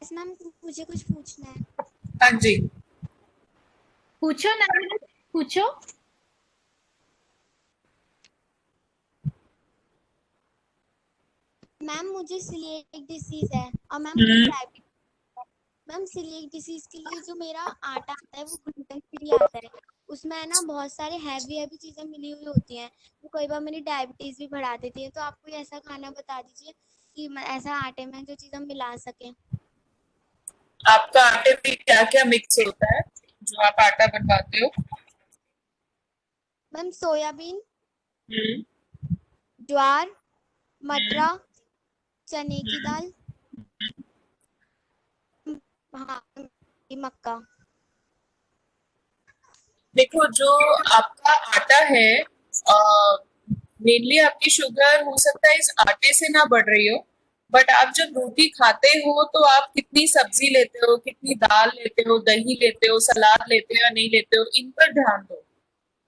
Yes ma'am, मुझे कुछ पूछना है। हाँ जी। पूछो ना, पूछो। मैम मुझे सीलिएक डिसीज है और मैम मुझे हम्म। डायबिटीज। मैम सीलिएक डिसीज के लिए जो मेरा आटा आता है वो ग्लूटेन फ्री आता है। उसमें है ना बहुत सारे हैवी हैवी चीजें मिली हुई होती हैं, वो कई बार मेरी डायबिटीज भी बढ़ा देती है। तो आप कोई ऐसा खाना बता दीजिए कि ऐसा आटे में जो चीज हम मिला सकें। आपका आटे में क्या क्या मिक्स होता है जो आप आटा बनवाते हो? मैम सोयाबीन, हम्म। ज्वार, हम्म। मटरा, चने की हम्म। दाल, हाँ, मक्का। देखो, जो आपका आटा है, मेनली आपकी शुगर हो सकता है इस आटे से ना बढ़ रही हो। बट आप जब रोटी खाते हो तो आप कितनी सब्जी लेते हो, कितनी दाल लेते हो, दही लेते हो, सलाद लेते हो या नहीं लेते हो, इन पर ध्यान दो।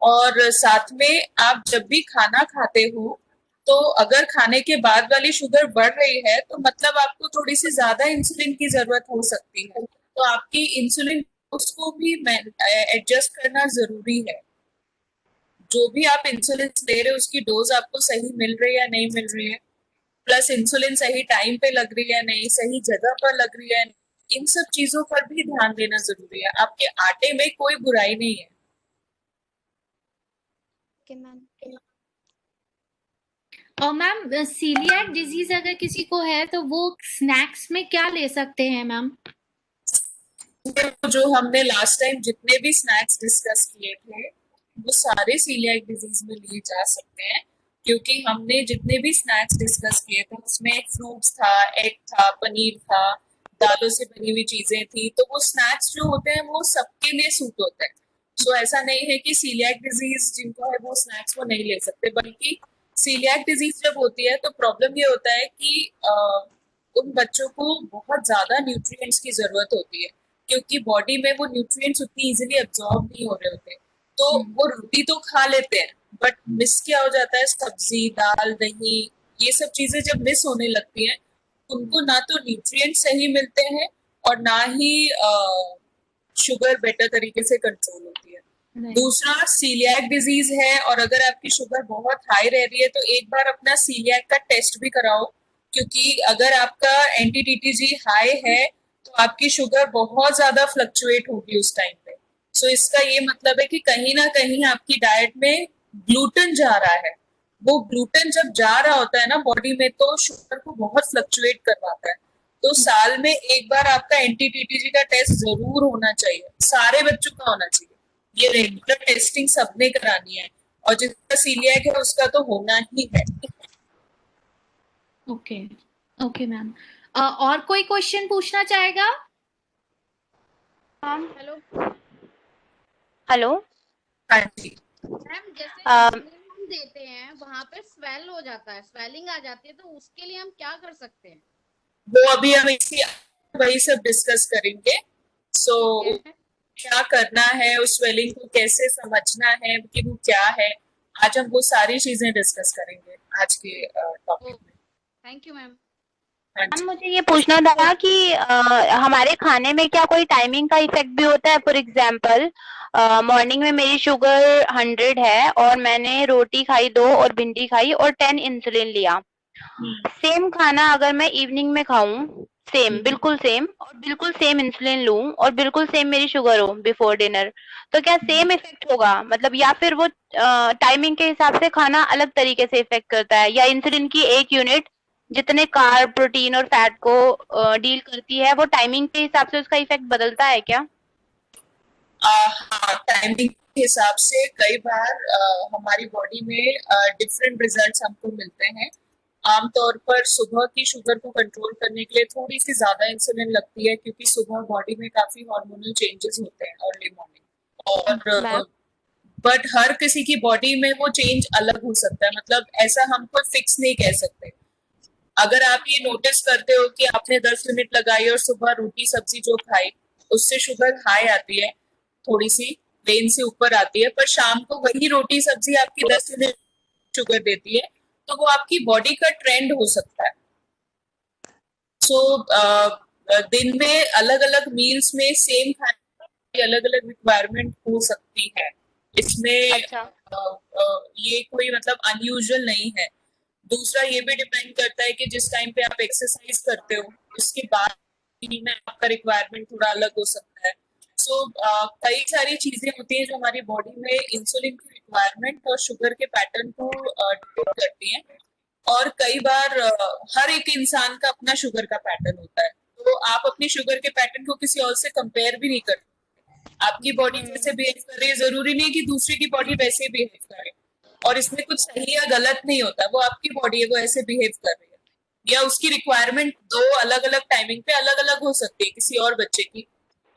और साथ में आप जब भी खाना खाते हो तो अगर खाने के बाद वाली शुगर बढ़ रही है तो मतलब आपको थोड़ी सी ज्यादा इंसुलिन की जरूरत हो सकती है। तो आपकी इंसुलिन उसको भी एडजस्ट करना जरूरी है। जो भी आप इंसुलिन ले रहे हो उसकी डोज आपको सही मिल रही है या नहीं मिल रही है, प्लस इंसुलिन सही टाइम पे लग रही है नहीं, सही जगह पर लग रही है, इन सब चीजों पर भी ध्यान देना जरूरी है। आपके आटे में कोई बुराई नहीं है। Okay ma'am. और मैम सीलिएक डिजीज अगर किसी को है तो वो स्नैक्स में क्या ले सकते हैं मैम? जो हमने लास्ट टाइम जितने भी स्नैक्स डिस्कस किए थे वो सारे सीलियाक डिजीज में लिए जा सकते हैं। क्योंकि हमने जितने भी स्नैक्स डिस्कस किए थे उसमें फ्रूट्स था, एग था, पनीर था, दालों से बनी हुई चीजें थी, तो वो स्नैक्स जो होते हैं वो सबके लिए सूट होते हैं। सो ऐसा नहीं है कि सीलियाक डिजीज जिनको है वो स्नैक्स वो नहीं ले सकते, बल्कि सीलियाक डिजीज जब होती है तो प्रॉब्लम ये होता है कि उन बच्चों को बहुत ज्यादा न्यूट्रिएंट्स की जरूरत होती है, क्योंकि बॉडी में वो न्यूट्रिएंट्स उतनी इजीली एब्जॉर्ब नहीं हो रहे होते। तो वो रोटी तो खा लेते हैं, बट मिस क्या हो जाता है, सब्जी, दाल, दही, ये सब चीजें जब मिस होने लगती हैं उनको ना तो न्यूट्रिएंट सही मिलते हैं और ना ही शुगर बेटर तरीके से कंट्रोल होती है। दूसरा सीलियाक डिजीज है और अगर आपकी शुगर बहुत हाई रह रही है तो एक बार अपना सीलियाक का टेस्ट भी कराओ। क्योंकि अगर आपका एनटीटीजी हाई है तो आपकी शुगर बहुत ज्यादा फ्लक्चुएट होगी उस टाइम पे। सो इसका ये मतलब है कि कहीं ना कहीं आपकी डाइट में ग्लूटेन जा रहा है। वो ग्लूटेन जब जा रहा होता है ना बॉडी में तो शुगर को बहुत फ्लक्चुएट करवाता है। तो साल में एक बार आपका एनटीटीजी का टेस्ट जरूर होना चाहिए, सारे बच्चों का होना चाहिए। ये रेगुलर टेस्टिंग सबने करानी है और जिसका सीलियाक है उसका तो होना ही है। Okay, okay ma'am. और कोई क्वेश्चन पूछना चाहेगा? Ma'am hello hello. हाँ जी। मैम, जैसे अ, इंसुलिन हम देते हैं वहां पे स्वेल हो जाता है, स्वेलिंग आ जाती है, तो उसके लिए हम क्या कर सकते हैं? वो अभी हम इसी वही सब डिस्कस करेंगे। सो ठीक है। क्या करना है, उस स्वेलिंग को कैसे समझना है कि वो क्या है, आज हम वो सारी चीजें डिस्कस करेंगे आज के टॉपिक में। Thank you ma'am. हाँ मैम जी। मुझे ये पूछना था कि हमारे खाने में क्या कोई टाइमिंग का इफेक्ट भी होता है? फॉर एग्जाम्पल मॉर्निंग में मेरी शुगर 100 है और मैंने रोटी खाई 2 और भिंडी खाई और 10 इंसुलिन लिया। सेम खाना अगर मैं इवनिंग में खाऊं, सेम बिल्कुल सेम और बिल्कुल सेम इंसुलिन लूं और बिल्कुल सेम मेरी शुगर हो बिफोर डिनर, तो क्या सेम इफेक्ट होगा? मतलब या फिर वो टाइमिंग के हिसाब से खाना अलग तरीके से इफेक्ट करता है, या इंसुलिन की एक यूनिट जितने कार्ब, प्रोटीन और फैट को डील करती है वो टाइमिंग के हिसाब से उसका इफेक्ट बदलता है क्या? हाँ, टाइमिंग के हिसाब से कई बार हमारी बॉडी में डिफरेंट रिजल्ट्स हमको मिलते हैं। आमतौर पर सुबह की शुगर को कंट्रोल करने के लिए थोड़ी सी ज्यादा इंसुलिन लगती है, क्योंकि सुबह बॉडी में काफी हार्मोनल चेंजेस होते हैं अर्ली मॉर्निंग। मैम और बट हर किसी की बॉडी में वो चेंज अलग हो सकता है, मतलब ऐसा हम कोई फिक्स नहीं कह सकते। अगर आप ये नोटिस करते हो कि आपने 10 मिनट लगाई और सुबह रोटी सब्जी जो खाई उससे शुगर हाई आती है, थोड़ी सी वेन से ऊपर आती है, पर शाम को वही रोटी सब्जी आपकी 10 मिनट शुगर देती है, तो वो आपकी बॉडी का ट्रेंड हो सकता है। सो दिन में अलग अलग मील्स में सेम खाने की अलग अलग रिक्वायरमेंट हो सकती है। इसमें अच्छा। ये कोई मतलब अनयूजुअल नहीं है। दूसरा ये भी डिपेंड करता है कि जिस टाइम पे आप एक्सरसाइज करते हो उसके बाद में आपका रिक्वायरमेंट थोड़ा अलग हो सकता है। सो कई सारी चीजें होती हैं जो हमारी बॉडी में इंसुलिन की रिक्वायरमेंट और शुगर के पैटर्न को डिपेंड करती हैं। और कई बार हर एक इंसान का अपना शुगर का पैटर्न होता है, तो आप अपनी शुगर के पैटर्न को किसी और से कंपेयर भी नहीं करते। आपकी बॉडी जैसे बिहेव कर रही है जरूरी नहीं कि दूसरे की बॉडी वैसे बिहेव करे, और इसमें कुछ सही या गलत नहीं होता, वो आपकी बॉडी है, वो ऐसे बिहेव कर रही है। या उसकी रिक्वायरमेंट दो अलग अलग टाइमिंग पे अलग अलग हो सकती है, किसी और बच्चे की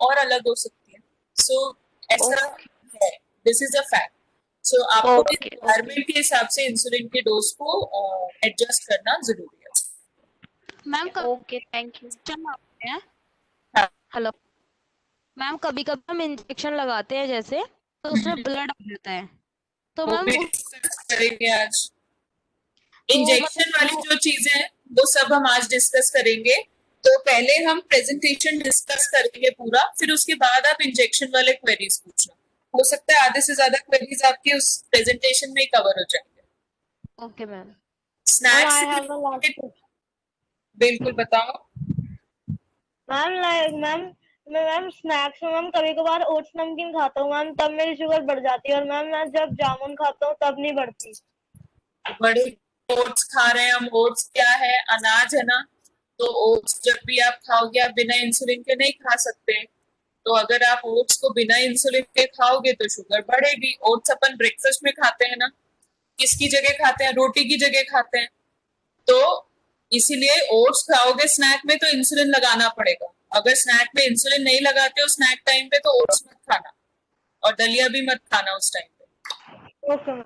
और अलग हो सकती है। सो ऐसा है, दिस इज अ फैक्ट। सो आपको भी ओके। रिक्वायरमेंट के हिसाब से इंसुलिन के डोज को एडजस्ट करना जरूरी है। Ma'am okay, thank you. हाँ, हेलो मैम, कभी कभी हम इंजेक्शन लगाते हैं जैसे, तो उसमें ब्लड आ जाता है, तो वो मैम भी डिस्कस करेंगे आज। तो इंजेक्शन वाली जो चीजें हैं वो सब हम आज डिस्कस करेंगे। तो पहले हम प्रेजेंटेशन डिस्कस करेंगे पूरा, फिर उसके बाद आप इंजेक्शन वाले क्वेरीज पूछना। हो सकता है आधे से ज्यादा क्वेरीज आपके उस प्रेजेंटेशन में ही कवर हो जाएंगे। Okay ma'am. स्नैक्स बिल्कुल बताओ। मैम स्नैक्स में मैम कभी कभार ओट्स नमकीन खाता हूँ मैम, तब मेरी शुगर बढ़ जाती है, और मैम मैं जब जामुन खाता हूँ तब नहीं बढ़ती। बड़े ओट्स खा रहे हैं हम। ओट्स क्या है? अनाज है ना। तो ओट्स जब भी आप खाओगे आप बिना इंसुलिन के नहीं खा सकते। तो अगर आप ओट्स को बिना इंसुलिन के खाओगे तो शुगर बढ़ेगी। ओट्स अपन ब्रेकफास्ट में खाते हैं ना, किसकी जगह खाते हैं? रोटी की जगह खाते हैं। तो इसीलिए ओट्स खाओगे स्नैक में तो इंसुलिन लगाना पड़ेगा। अगर स्नैक में इंसुलिन नहीं लगाते हो स्नैक टाइम पे तो ओट्स मत खाना, और दलिया भी मत खाना उस टाइम पे। Okay ma'am.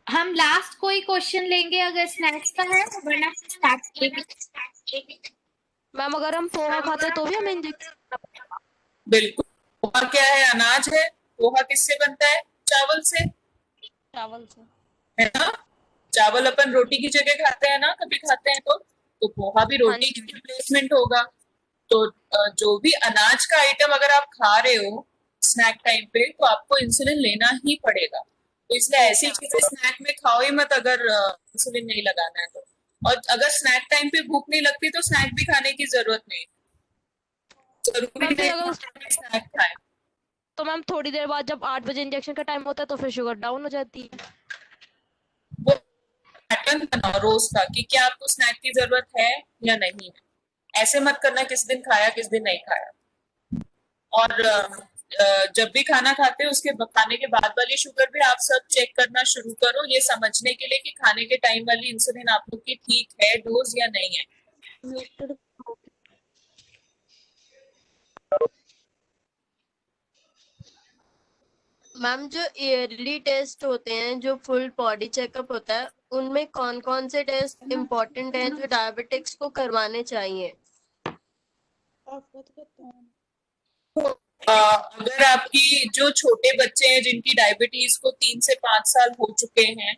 हम लास्ट कोई क्वेश्चन लेंगे अगर स्नैक्स का है, वरना स्टार्ट करेंगे। मैम अगर हम पोहा खाते हैं तो भी हमें इंजेक्शन? बिल्कुल। पोहा क्या है? अनाज है। पोहा किससे बनता है? चावल से, चावल से। है ना। चावल अपन रोटी की जगह खाते हैं ना, कभी खाते हैं तो पोहा भी रोटी की रिप्लेसमेंट होगा। तो जो भी अनाज का आइटम अगर आप खा रहे हो स्नैक टाइम पे तो आपको इंसुलिन लेना ही पड़ेगा। तो इसलिए ऐसी चीजें स्नैक में खाओ ही मत अगर इंसुलिन नहीं लगाना है तो। और अगर स्नैक टाइम पे भूख नहीं लगती तो स्नैक भी खाने की जरूरत नहीं, जरूरी मैम फिर नहीं अगर स्नैक खाएं। तो मैम थोड़ी देर बाद जब 8 बजे इंजेक्शन का टाइम होता है तो फिर शुगर डाउन हो जाती है। वो पैटर्न बनाओ रोज का कि क्या आपको स्नैक की जरूरत है या नहीं है। ऐसे मत करना किस दिन खाया किस दिन नहीं खाया। और जब भी खाना खाते हो उसके खाने के बाद वाली शुगर भी आप सब चेक करना शुरू करो, ये समझने के लिए कि खाने के टाइम वाली इंसुलिन आप लोग की ठीक है डोज या नहीं है। मैम जो ईयरली टेस्ट होते हैं, जो फुल बॉडी चेकअप होता है, उनमें कौन कौन से टेस्ट इम्पोर्टेंट हैं जो डायबिटिक्स को करवाने चाहिए? अगर आपकी जो छोटे बच्चे हैं जिनकी डायबिटीज को 3 से 5 साल हो चुके हैं,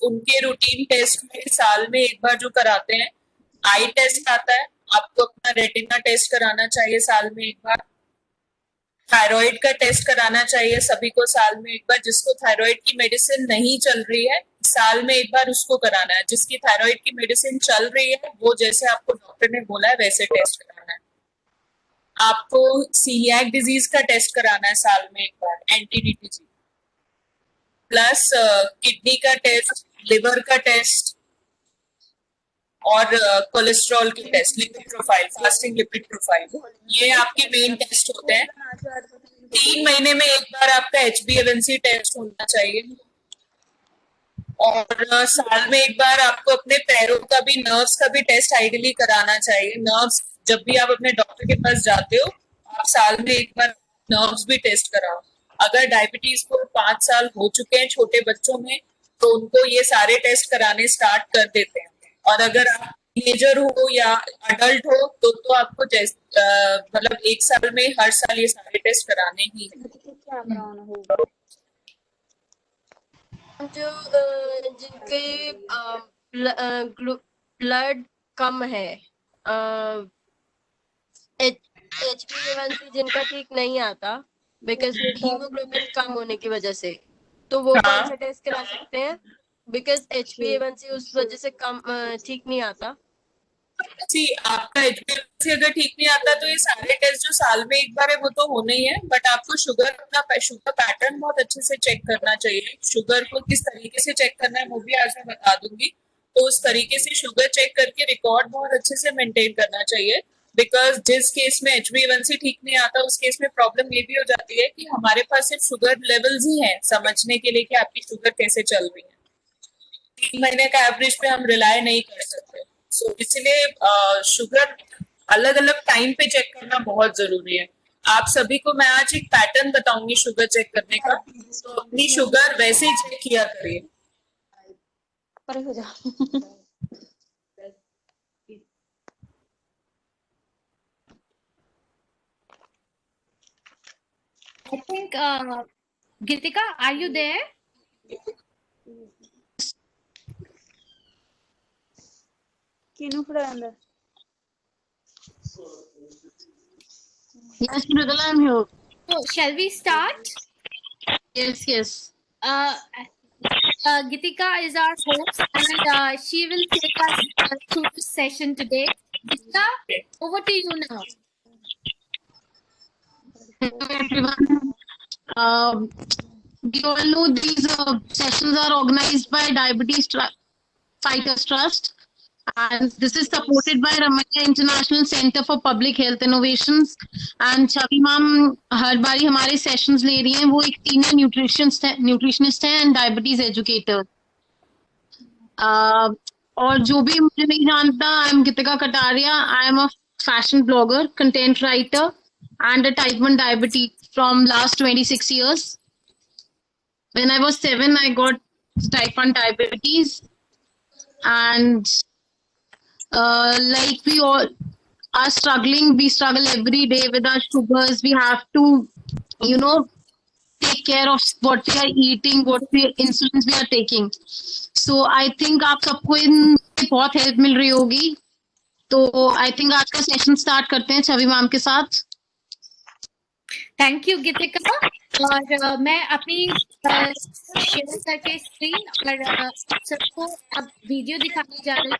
उनके रूटीन टेस्ट में साल में एक बार जो कराते हैं, आई टेस्ट आता है। आपको अपना रेटिना टेस्ट कराना चाहिए साल में एक बार। थायराइड का टेस्ट कराना चाहिए सभी को साल में एक बार। जिसको थायराइड की मेडिसिन नहीं चल रही है साल में एक बार उसको कराना है। जिसकी थायराइड की मेडिसिन चल रही है वो जैसे आपको डॉक्टर ने बोला है वैसे टेस्ट कराना है। आपको सीलियाक डिजीज का टेस्ट कराना है साल में एक बार, एंटी-डीटीजी, प्लस किडनी का टेस्ट, लिवर का टेस्ट और कोलेस्ट्रॉल के test, lipid profile, fasting lipid profile, ये आपके मेन टेस्ट होते हैं। 3 महीने में एक बार आपका HbA1c टेस्ट होना चाहिए। और साल में एक बार आपको अपने पैरों का भी, नर्व्स का भी टेस्ट आइडियली कराना चाहिए। नर्व्स जब भी आप अपने डॉक्टर के पास जाते हो आप साल में एक बार नर्व्स भी टेस्ट कराओ। अगर डायबिटीज को 5 साल हो चुके हैं छोटे बच्चों में तो उनको ये सारे टेस्ट कराने स्टार्ट कर देते हैं। और अगर आप टीनेजर हो या अडल्ट हो तो आपको मतलब 1 साल में हर साल ये सारे टेस्ट कराने ही हैं। जो जिनके ब्लड कम है, HbA1c जिनका ठीक नहीं आता बिकॉज हीमोग्लोबिन कम होने की वजह से, तो वो हाँ। कौन सा टेस्ट करा सकते हैं? बिकॉज HbA1c उस वजह से कम ठीक नहीं आता। जी, आपका HbA1c अगर ठीक नहीं आता तो ये सारे टेस्ट जो साल में एक बार है वो तो होने ही है, बट आपको अपना शुगर पैटर्न बहुत अच्छे से चेक करना चाहिए। शुगर को किस तरीके से चेक करना है वो भी आज मैं बता दूंगी। तो उस तरीके से शुगर चेक करके रिकॉर्ड बहुत अच्छे से मेंटेन करना चाहिए, बिकॉज जिस केस में HbA1c ठीक नहीं आता उस केस में प्रॉब्लम ये भी हो जाती है कि हमारे पास सिर्फ शुगर लेवल्स ही हैं समझने के लिए कि आपकी शुगर कैसे चल रही है। 3 महीने का एवरेज पे हम रिलाय नहीं कर सकते। सो इसलिए शुगर अलग अलग टाइम पे चेक करना बहुत जरूरी है। आप सभी को मैं आज एक पैटर्न बताऊंगी शुगर चेक करने का, तो अपनी शुगर वैसे ही चेक किया करिए। I think, Gitika, are you there? Yes, Mridula, I'm here. So, shall we start? Yes. Gitika is our host, and she will take us through this session today. Gitika, over to you now. Hello, everyone. We all know these sessions are organized by Diabetes Fighters Trust, and this is supported by Ramaiya International Center for Public Health Innovations. And Chavi ma'am हर बारी हमारे sessions ले रही हैं। वो एक senior nutritionist हैं and diabetes educator. और जो भी मुझे नहीं जानता, I am Geetika Kataria. I am a fashion blogger, content writer and a type 1 diabetes from last 26 years. When I was 7, I got type 1 diabetes, and like we all are struggling, we struggle every day with our sugars. We have to, take care of what we are eating, insulins we are taking. So I think आप सबको इन बहुत help मिल रही होगी। तो I think आज का session start करते हैं छवि मैम के साथ। थैंक यू गीतिका। और मैं अपनी शेयर करके स्क्रीन और सबको अब वीडियो दिखाने जा रही हूँ।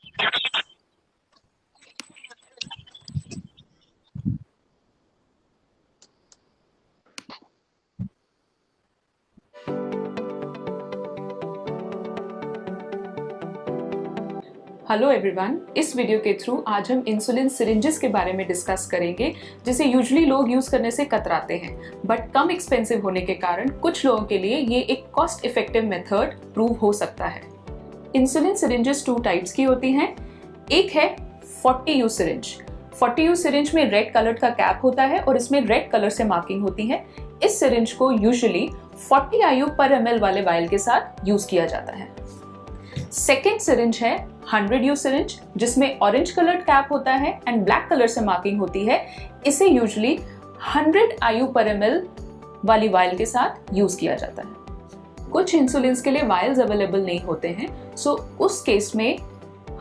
हेलो एवरीवन, इस वीडियो के थ्रू आज हम इंसुलिन सिरिंजेस के बारे में डिस्कस करेंगे, जिसे यूजुअली लोग यूज करने से कतराते हैं, बट कम एक्सपेंसिव होने के कारण कुछ लोगों के लिए ये एक कॉस्ट इफेक्टिव मेथड प्रूव हो सकता है। इंसुलिन सिरिंजेस 2 टाइप्स की होती हैं। एक है 40U सिरिंज। 40U सिरिंज में रेड कलर का कैप होता है और इसमें रेड कलर से मार्किंग होती है। इस सिरिंज को यूजुअली 40 IU पर ml वाले वायल के साथ यूज किया जाता है। सेकेंड सिरिंज है 100U सिरिंज, जिसमें ऑरेंज कलर्ड कैप होता है एंड ब्लैक कलर से मार्किंग होती है। इसे यूजुअली 100 IU पर ml वाली वायल के साथ यूज किया जाता है। कुछ इंसुलिन के लिए वायल्स अवेलेबल नहीं होते हैं, सो उस केस में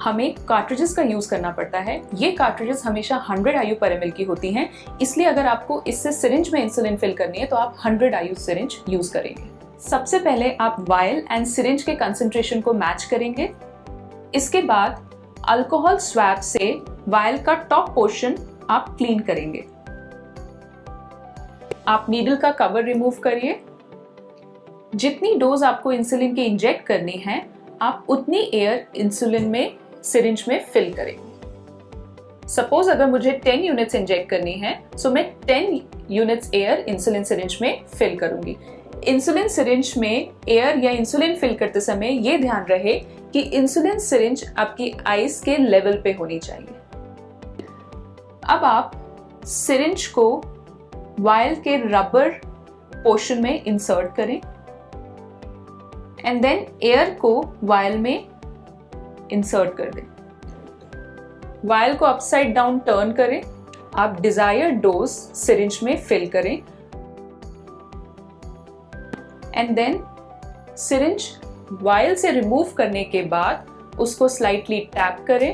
हमें कार्ट्रिजेस का यूज करना पड़ता है। ये कार्ट्रिजेस हमेशा 100 IU पर ml की होती हैं, इसलिए अगर आपको इससे सिरिंज में इंसुलिन फिल करनी है तो आप 100 IU सिरिंज यूज करेंगे। सबसे पहले आप वायल एंड सिरिंज के कंसंट्रेशन को मैच करेंगे। इसके बाद अल्कोहल स्वैब से वायल का टॉप पोर्शन आप क्लीन करेंगे। आप नीडल का कवर रिमूव करिए। जितनी डोज आपको इंसुलिन की इंजेक्ट करनी है, आप उतनी एयर इंसुलिन में सिरिंज में फिल करेंगे। सपोज अगर मुझे 10 यूनिट्स इंजेक्ट करनी है, सो मैं 10 यूनिट्स एयर इंसुलिन सिरिंज में फिल करूंगी। इंसुलिन सिरिंज में एयर या इंसुलिन फिल करते समय ये ध्यान रहे कि इंसुलिन सिरिंज आपकी आईज के लेवल पे होनी चाहिए। अब आप सिरिंज को वायल के रबर पोर्शन में इंसर्ट करें एंड देन एयर को वायल में इंसर्ट कर दें। वायल को अपसाइड डाउन टर्न करें। आप डिजायर्ड डोज सिरिंज में फिल करें एंड देन सिरिंज वायल से रिमूव करने के बाद उसको स्लाइटली टैप करें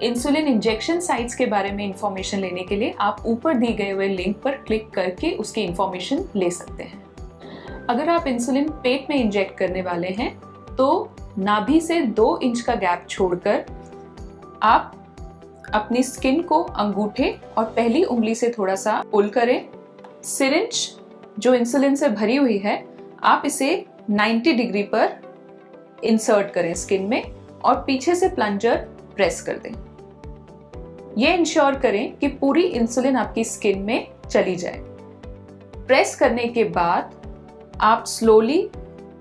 इंसुलिन इंजेक्शन साइट्स के बारे में इंफॉर्मेशन लेने के लिए आप ऊपर दी गए हुए लिंक पर क्लिक करके उसकी इंफॉर्मेशन ले सकते हैं। अगर आप इंसुलिन पेट में इंजेक्ट करने वाले हैं तो नाभि से 2 इंच का गैप छोड़कर आप अपनी स्किन को अंगूठे और पहली उंगली से थोड़ा सा पुल करें। सिरिंज जो इंसुलिन से भरी हुई है, आप इसे 90 डिग्री पर इंसर्ट करें स्किन में और पीछे से प्लंजर प्रेस कर दें। यह इंश्योर करें कि पूरी इंसुलिन आपकी स्किन में चली जाए। प्रेस करने के बाद आप स्लोली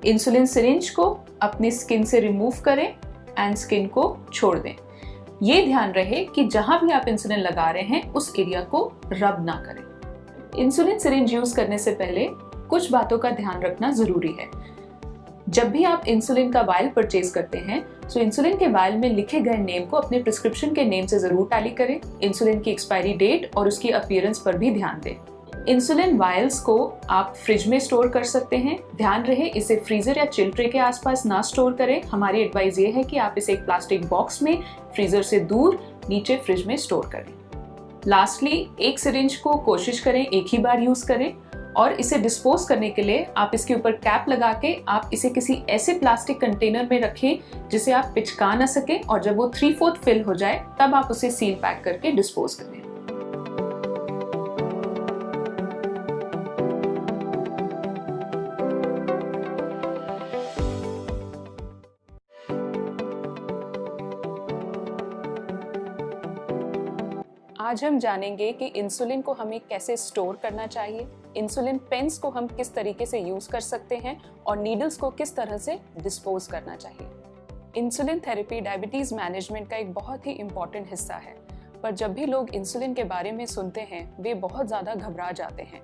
इंसुलिन सिरिंज को अपनी स्किन से रिमूव करें एंड स्किन को छोड़ दें। ये ध्यान रहे कि जहां भी आप इंसुलिन लगा रहे हैं उस एरिया को रब ना करें। इंसुलिन सिरिंज यूज करने से पहले कुछ बातों का ध्यान रखना जरूरी है। जब भी आप इंसुलिन का वायल परचेज करते हैं तो इंसुलिन के वायल में लिखे गए नेम को अपने प्रिस्क्रिप्शन के नेम से जरूर टैली करें। इंसुलिन की एक्सपायरी डेट और उसकी अपीयरेंस पर भी ध्यान दें। इंसुलिन वायल्स को आप फ्रिज में स्टोर कर सकते हैं। ध्यान रहे इसे फ्रीजर या चिल ट्रे के आसपास ना स्टोर करें। हमारी एडवाइस ये है कि आप इसे एक प्लास्टिक बॉक्स में फ्रीजर से दूर नीचे फ्रिज में स्टोर करें। लास्टली, एक सिरिंज को कोशिश करें एक ही बार यूज करें और इसे डिस्पोज करने के लिए आप इसके ऊपर कैप लगा के आप इसे किसी ऐसे प्लास्टिक कंटेनर में रखें जिसे आप पिचका ना सकें और जब वो 3/4 फिल हो जाए तब आप उसे सील पैक करके डिस्पोज करें। आज हम जानेंगे कि इंसुलिन को हमें कैसे स्टोर करना चाहिए, इंसुलिन पेन्स को हम किस तरीके से यूज कर सकते हैं और नीडल्स को किस तरह से डिस्पोज करना चाहिए। इंसुलिन थेरेपी डायबिटीज मैनेजमेंट का एक बहुत ही इम्पॉर्टेंट हिस्सा है, पर जब भी लोग इंसुलिन के बारे में सुनते हैं वे बहुत ज़्यादा घबरा जाते हैं।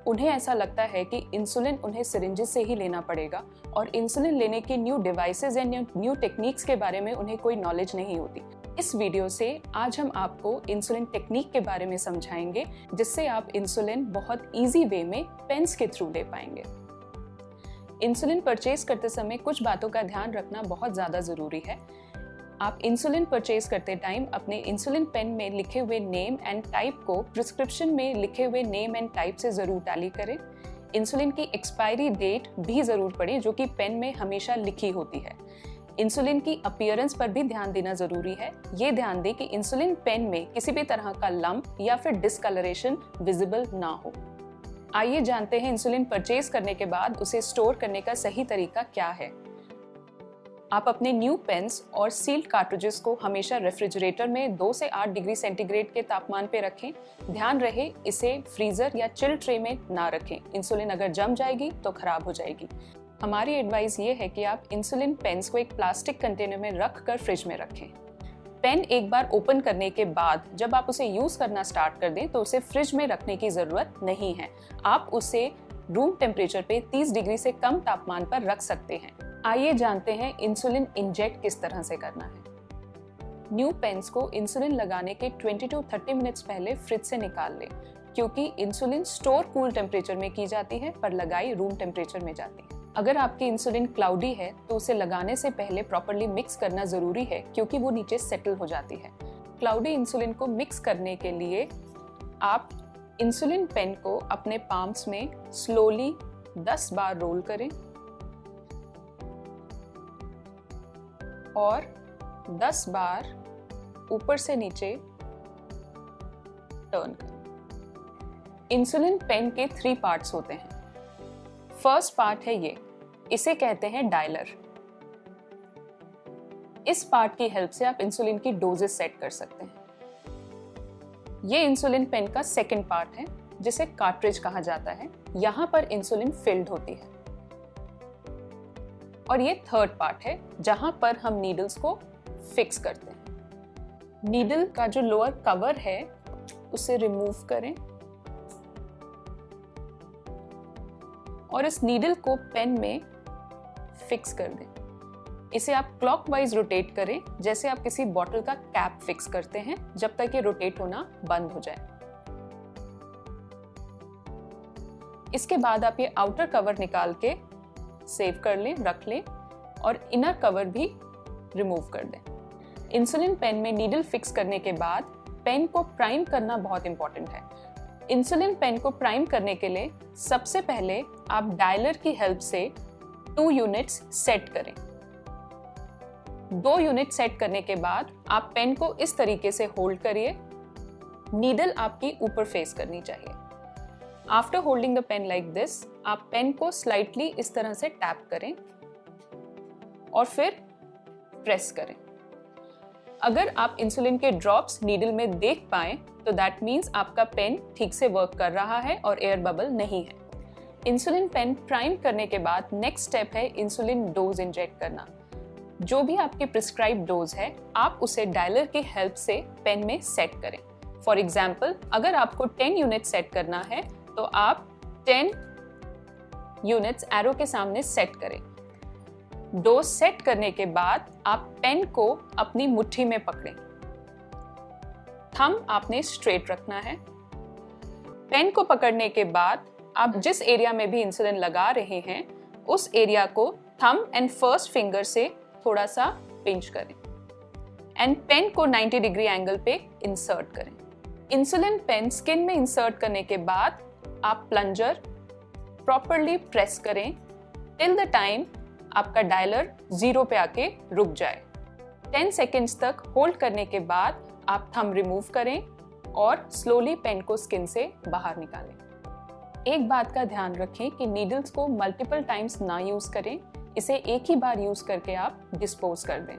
उन्हें ऐसा लगता है कि इंसुलिन उन्हें सिरिंजेस से ही लेना पड़ेगा और इंसुलिन लेने की new devices and new techniques के बारे में उन्हें कोई नॉलेज नहीं होती। इस वीडियो से आज हम आपको इंसुलिन टेक्निक के बारे में समझाएंगे जिससे आप इंसुलिन बहुत इजी वे में पेन्स के थ्रू ले पाएंगे। इंसुलिन परचेज करते समय कुछ बातों का ध्यान रखना बहुत ज़्यादा ज़रूरी है। आप इंसुलिन परचेज करते टाइम अपने इंसुलिन पेन में लिखे हुए नेम एंड टाइप को प्रिस्क्रिप्शन में लिखे हुए नेम एंड टाइप से ज़रूर टैली करें। इंसुलिन की एक्सपायरी डेट भी ज़रूर पढ़ें जो कि पेन में हमेशा लिखी होती है। इंसुलिन की अपीयरेंस पर भी ध्यान देना जरूरी है। ये ध्यान दें कि इंसुलिन पेन में किसी भी तरह का लंप या फिर डिस्कलरेशन विजिबल ना हो। आइए जानते हैं इंसुलिन परचेज करने के बाद उसे स्टोर करने का सही तरीका क्या है। आप अपने न्यू पेन्स और सील्ड कार्ट्रिजेस को हमेशा रेफ्रिजरेटर में 2 से 8 डिग्री सेंटीग्रेड के तापमान पे रखें। ध्यान रहे इसे फ्रीजर या चिल ट्रे में ना रखें। इंसुलिन अगर जम जाएगी तो खराब हो जाएगी। हमारी एडवाइस ये है कि आप इंसुलिन पेन्स को एक प्लास्टिक कंटेनर में रख कर फ्रिज में रखें। पेन एक बार ओपन करने के बाद जब आप उसे यूज करना स्टार्ट कर दें तो उसे फ्रिज में रखने की जरूरत नहीं है। आप उसे रूम टेम्परेचर पे 30 डिग्री से कम तापमान पर रख सकते हैं। आइए जानते हैं इंसुलिन इंजेक्ट किस तरह से करना है। न्यू पेन्स को इंसुलिन लगाने के 20 to 30 मिनट्स पहले फ्रिज से निकाल लें, क्योंकि इंसुलिन स्टोर कूल टेम्परेचर में की जाती है पर लगाई रूम टेम्परेचर में जाती है। अगर आपकी इंसुलिन क्लाउडी है तो उसे लगाने से पहले प्रॉपर्ली मिक्स करना जरूरी है, क्योंकि वो नीचे सेटल हो जाती है। क्लाउडी इंसुलिन को मिक्स करने के लिए आप इंसुलिन पेन को अपने पाम्स में स्लोली 10 बार रोल करें और 10 बार ऊपर से नीचे टर्न करें। इंसुलिन पेन के 3 पार्ट्स होते हैं। फर्स्ट पार्ट है ये, इसे कहते हैं डायलर। इस पार्ट की हेल्प से आप इंसुलिन की डोजेस सेट कर सकते हैं। ये इंसुलिन पेन का सेकंड पार्ट है जिसे कार्ट्रिज कहा जाता है। यहां पर इंसुलिन फिल्ड होती है। और ये थर्ड पार्ट है जहां पर हम नीडल्स को फिक्स करते हैं। नीडल का जो लोअर कवर है उसे रिमूव करें और इस नीडल को पेन में फिक्स कर दें। इसे आप क्लॉकवाइज रोटेट करें जैसे आप किसी बॉटल का कैप फिक्स करते हैं, जब तक ये रोटेट होना बंद हो जाए। इसके बाद आप ये आउटर कवर निकाल के सेव कर लें, रख लें और इनर कवर भी रिमूव कर दें। इंसुलिन पेन में नीडल फिक्स करने के बाद पेन को प्राइम करना बहुत इंपॉर्टेंट है। इंसुलिन पेन को प्राइम करने के लिए सबसे पहले आप डायलर की हेल्प से 2 यूनिट्स सेट करें। 2 यूनिट सेट करने के बाद आप पेन को इस तरीके से होल्ड करिए, नीडल आपकी ऊपर फेस करनी चाहिए। After holding the pen like this, आप पेन को स्लाइटली इस तरह से टैप करें और फिर प्रेस करें। अगर आप इंसुलिन के ड्रॉप्स नीडल में देख पाएं तो दैट मीन्स आपका पेन ठीक से वर्क कर रहा है और एयर बबल नहीं है। इंसुलिन पेन प्राइम करने के बाद नेक्स्ट स्टेप है इंसुलिन डोज इंजेक्ट करना। जो भी आपकी प्रिस्क्राइब डोज है आप उसे डायलर की हेल्प से पेन में सेट करें। फॉर एग्जाम्पल, अगर आपको 10 यूनिट सेट करना है तो आप 10 यूनिट्स एरो के सामने सेट करें। डोज सेट करने के बाद आप पेन को अपनी मुट्ठी में पकड़ें। थंब आपने स्ट्रेट रखना है। पेन को पकड़ने के बाद आप जिस एरिया में भी इंसुलिन लगा रहे हैं उस एरिया को थंब एंड फर्स्ट फिंगर से थोड़ा सा पिंच करें एंड पेन को 90 डिग्री एंगल पे इंसर्ट करें। इंसुलिन पेन स्किन में इंसर्ट करने के बाद आप प्लंजर प्रॉपरली प्रेस करें टिल द टाइम आपका डायलर 0 पे आके रुक जाए। 10 सेकेंड्स तक होल्ड करने के बाद आप थंब रिमूव करें और स्लोली पेन को स्किन से बाहर निकालें। एक बात का ध्यान रखें कि नीडल्स को मल्टीपल टाइम्स ना यूज करें, इसे एक ही बार यूज करके आप डिस्पोज कर दें।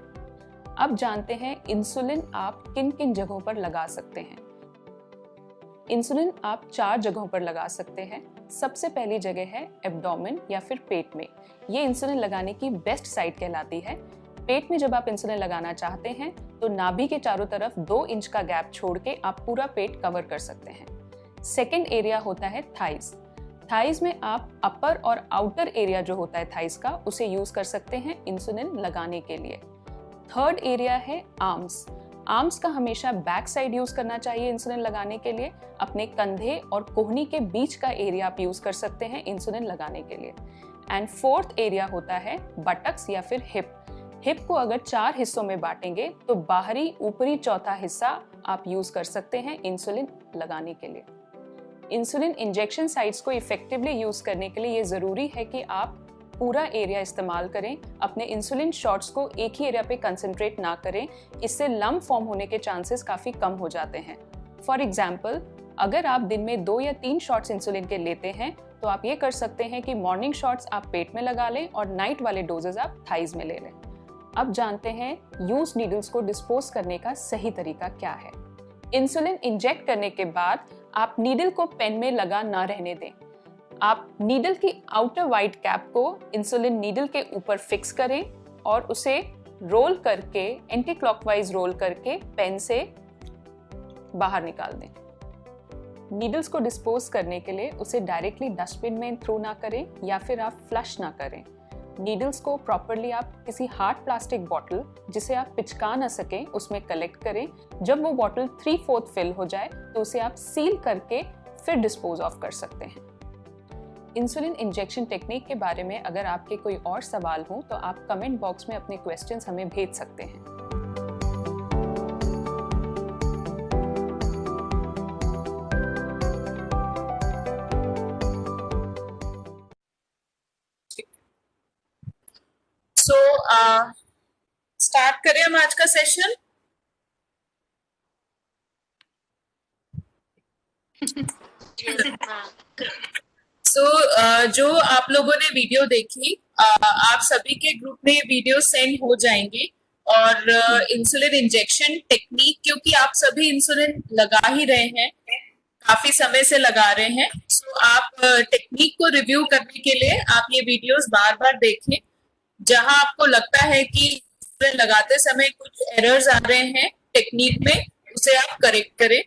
अब जानते हैं इंसुलिन आप किन किन जगहों पर लगा सकते हैं। इंसुलिन आप 4 जगहों पर लगा सकते हैं। सबसे पहली जगह है एब्डोमेन या फिर पेट में। ये इंसुलिन लगाने की बेस्ट साइट कहलाती है। पेट में जब आप इंसुलिन लगाना चाहते हैं तो नाभि के चारों तरफ 2 इंच का गैप छोड़ के आप पूरा पेट कवर कर सकते हैं। सेकेंड एरिया होता है थाइज। थाइज में आप अपर और आउटर एरिया जो होता है थाइज का उसे यूज कर सकते हैं इंसुलिन लगाने के लिए। थर्ड एरिया है आर्म्स। आर्म्स का हमेशा बैक साइड यूज करना चाहिए इंसुलिन लगाने के लिए। अपने कंधे और कोहनी के बीच का एरिया आप यूज कर सकते हैं इंसुलिन लगाने के लिए। एंड फोर्थ एरिया होता है बटक्स या फिर हिप। हिप को अगर 4 हिस्सों में बांटेंगे तो बाहरी ऊपरी चौथा हिस्सा आप यूज कर सकते हैं इंसुलिन लगाने के लिए। इंसुलिन इंजेक्शन साइट्स को इफेक्टिवली यूज करने के लिए ये जरूरी है कि आप पूरा एरिया इस्तेमाल करें। अपने इंसुलिन शॉट्स को एक ही एरिया पे कंसंट्रेट ना करें, इससे लंप फॉर्म होने के चांसेस काफी कम हो जाते हैं। फॉर एग्जाम्पल, अगर आप दिन में 2 या 3 शॉट्स इंसुलिन के लेते हैं तो आप ये कर सकते हैं कि मॉर्निंग शॉट्स आप पेट में लगा लें और नाइट वाले डोजेज आप थाइज में ले लें। अब जानते हैं यूज नीडल्स को डिस्पोज करने का सही तरीका क्या है। इंसुलिन इंजेक्ट करने के बाद आप नीडल को पेन में लगा ना रहने दें। आप नीडल की आउटर वाइट कैप को इंसुलिन नीडल के ऊपर फिक्स करें और उसे रोल करके एंटी क्लॉकवाइज रोल करके पेन से बाहर निकाल दें। नीडल्स को डिस्पोज करने के लिए उसे डायरेक्टली डस्टबिन में थ्रो ना करें या फिर आप फ्लश ना करें। नीडल्स को प्रॉपरली आप किसी हार्ड प्लास्टिक बॉटल जिसे आप पिचका ना सकें उसमें कलेक्ट करें। जब वो बॉटल 3/4 फिल हो जाए तो उसे आप सील करके फिर डिस्पोज ऑफ कर सकते हैं। इंसुलिन इंजेक्शन टेक्निक के बारे में अगर आपके कोई और सवाल हो तो आप कमेंट बॉक्स में अपने क्वेश्चंस हमें भेज सकते हैं। सो स्टार्ट करें हम आज का सेशन। जो आप लोगों ने वीडियो देखी, आप सभी के ग्रुप में वीडियो सेंड हो जाएंगे और इंसुलिन इंजेक्शन टेक्निक, क्योंकि आप सभी इंसुलिन लगा ही रहे हैं, काफी समय से लगा रहे हैं, सो आप टेक्निक को रिव्यू करने के लिए आप ये वीडियोस बार बार देखें। जहां आपको लगता है कि लगाते समय कुछ एरर्स आ रहे हैं टेक्निक में, उसे आप करेक्ट करें।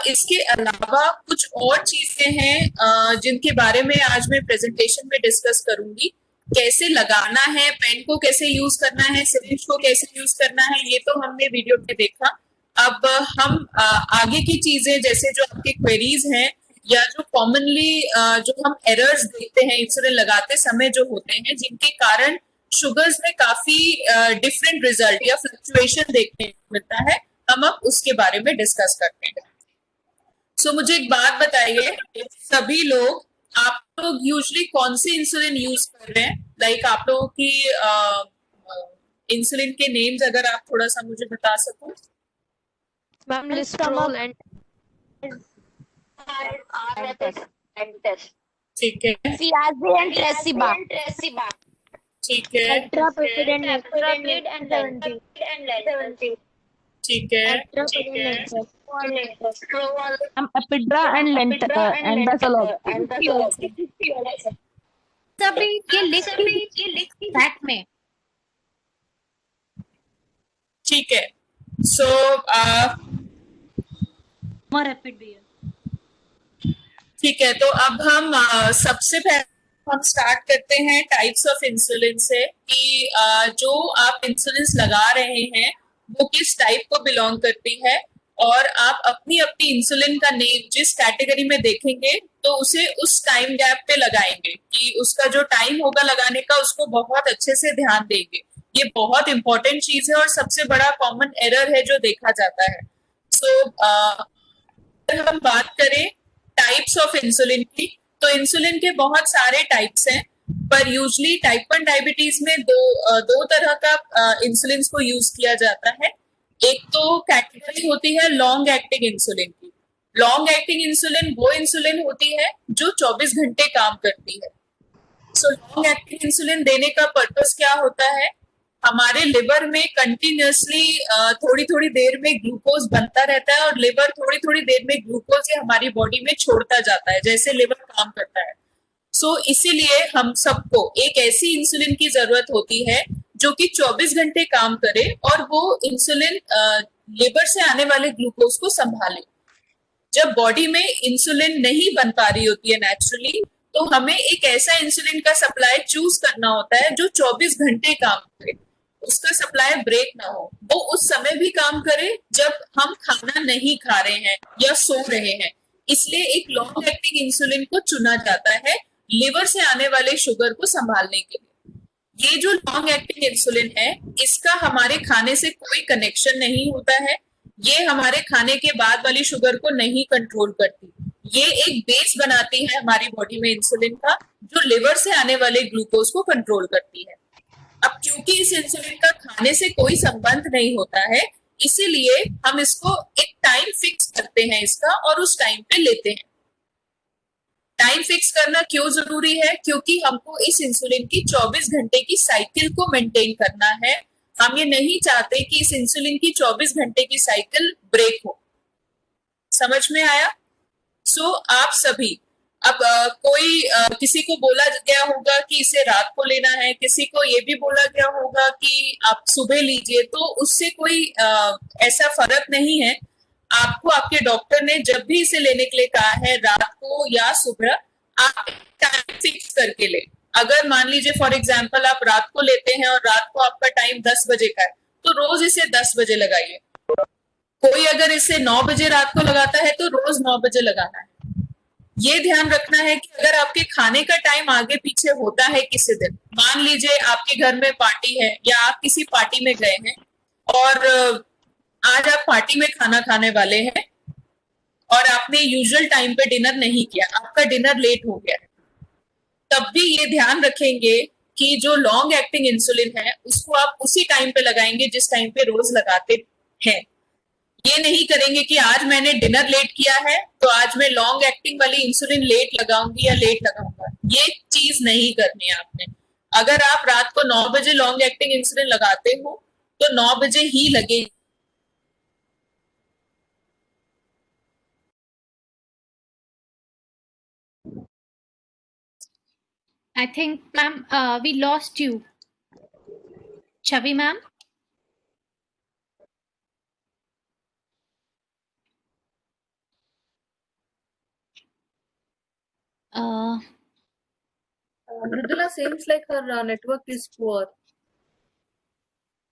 इसके अलावा कुछ और चीजें हैं जिनके बारे में आज मैं प्रेजेंटेशन में डिस्कस करूंगी। कैसे लगाना है, पेन को कैसे यूज करना है, सिरिंज को कैसे यूज करना है, ये तो हमने वीडियो में देखा। अब हम आगे की चीजें, जैसे जो आपके क्वेरीज हैं या जो कॉमनली जो हम एरर्स देखते हैं इंसुलिन लगाते समय जो होते हैं, जिनके कारण शुगर्स में काफी डिफरेंट रिजल्ट या फ्लक्चुएशन देखने को मिलता है, हम अब उसके बारे में डिस्कस करते हैं। सो मुझे एक बात बताइए, सभी लोग, आप लोग यूजुअली कौन सी इंसुलिन यूज कर रहे हैं? लाइक आप लोगों की इंसुलिन के नेम्स अगर आप थोड़ा सा मुझे बता सको। मैम लिस्ट्रोल एंड ठीक है, सियाजी एंड ट्रेसिबा। ठीक है, Atraprid and Atraprid and Levantine. ठीक है, एपिड्रा एंड एंडासोलॉग। सभी ये लिख फैट में। ठीक है। सो more rapid भी है। ठीक है, तो अब हम सबसे पहले हम स्टार्ट करते हैं टाइप्स ऑफ इंसुलिन से कि जो आप इंसुलिन लगा रहे हैं वो किस टाइप को बिलोंग करती है, और आप अपनी अपनी इंसुलिन का नेम जिस कैटेगरी में देखेंगे तो उसे उस टाइम गैप पे लगाएंगे कि उसका जो टाइम होगा लगाने का उसको बहुत अच्छे से ध्यान देंगे। ये बहुत इंपॉर्टेंट चीज है और सबसे बड़ा कॉमन एरर है जो देखा जाता है। सो अगर हम बात करें टाइप्स ऑफ इंसुलिन की, तो इंसुलिन के बहुत सारे टाइप्स हैं, पर यूजली टाइप 1 डायबिटीज में दो तरह का इंसुलिन को यूज किया जाता है। एक तो कैटेगरी होती है लॉन्ग एक्टिंग इंसुलिन की। लॉन्ग एक्टिंग इंसुलिन वो इंसुलिन होती है जो 24 घंटे काम करती है। सो लॉन्ग एक्टिंग इंसुलिन देने का पर्पस क्या होता है? हमारे लिवर में कंटिन्यूअसली थोड़ी थोड़ी देर में ग्लूकोज बनता रहता है और लिवर थोड़ी थोड़ी देर में ग्लूकोज हमारी बॉडी में छोड़ता जाता है, जैसे लिवर काम करता है। सो इसीलिए हम सबको एक ऐसी इंसुलिन की जरूरत होती है जो कि 24 घंटे काम करे और वो इंसुलिन लिवर से आने वाले ग्लूकोज को संभाले। जब बॉडी में इंसुलिन नहीं बन पा रही होती है नेचुरली, तो हमें एक ऐसा इंसुलिन का सप्लाई चूज करना होता है जो 24 घंटे काम करे, उसका सप्लाई ब्रेक ना हो, वो उस समय भी काम करे जब हम खाना नहीं खा रहे हैं या सो रहे हैं। इसलिए एक लॉन्ग एक्टिंग इंसुलिन को चुना जाता है लिवर से आने वाले शुगर को संभालने के लिए। ये जो लॉन्ग एक्टिंग इंसुलिन है, इसका हमारे खाने से कोई कनेक्शन नहीं होता है। ये हमारे खाने के बाद वाली शुगर को नहीं कंट्रोल करती। ये एक बेस बनाती है हमारी बॉडी में इंसुलिन का, जो लिवर से आने वाले ग्लूकोज को कंट्रोल करती है। अब क्योंकि इस इंसुलिन का खाने से कोई संबंध नहीं होता है, इसीलिए हम इसको एक टाइम फिक्स करते हैं इसका और उस टाइम पे लेते हैं। टाइम फिक्स करना क्यों जरूरी है? क्योंकि हमको इस इंसुलिन की 24 घंटे की साइकिल को मेंटेन करना है। हम ये नहीं चाहते कि इस इंसुलिन की 24 घंटे की साइकिल ब्रेक हो। समझ में आया? सो आप सभी, अब कोई किसी को बोला गया होगा कि इसे रात को लेना है, किसी को ये भी बोला गया होगा कि आप सुबह लीजिए, तो उससे कोई ऐसा फर्क नहीं है। आपको आपके डॉक्टर ने जब भी इसे लेने के लिए कहा है, रात को या सुबह, आप टाइम फिक्स करके ले। अगर मान लीजिए फॉर एग्जाम्पल आप रात को लेते हैं और रात को आपका टाइम 10 बजे का है, तो रोज इसे 10 बजे लगाइए। कोई अगर इसे 9 बजे रात को लगाता है तो रोज 9 बजे लगाना है। ये ध्यान रखना है कि अगर आपके खाने का टाइम आगे पीछे होता है किसी दिन, मान लीजिए आपके घर में पार्टी है या आप किसी पार्टी में गए हैं और आज आप पार्टी में खाना खाने वाले हैं और आपने यूजुअल टाइम पे डिनर नहीं किया, आपका डिनर लेट हो गया है, तब भी ये ध्यान रखेंगे कि जो लॉन्ग एक्टिंग इंसुलिन है उसको आप उसी टाइम पे लगाएंगे जिस टाइम पे रोज लगाते हैं। ये नहीं करेंगे कि आज मैंने डिनर लेट किया है तो आज मैं लॉन्ग एक्टिंग वाली इंसुलिन लेट लगाऊंगी या लेट लगाऊंगा। ये चीज नहीं करनी है आपने। अगर आप रात को 9 बजे लॉन्ग एक्टिंग इंसुलिन लगाते हो तो 9 बजे ही लगे। I think, ma'am, we lost you. Chavi, ma'am? Mridula seems like her network is poor.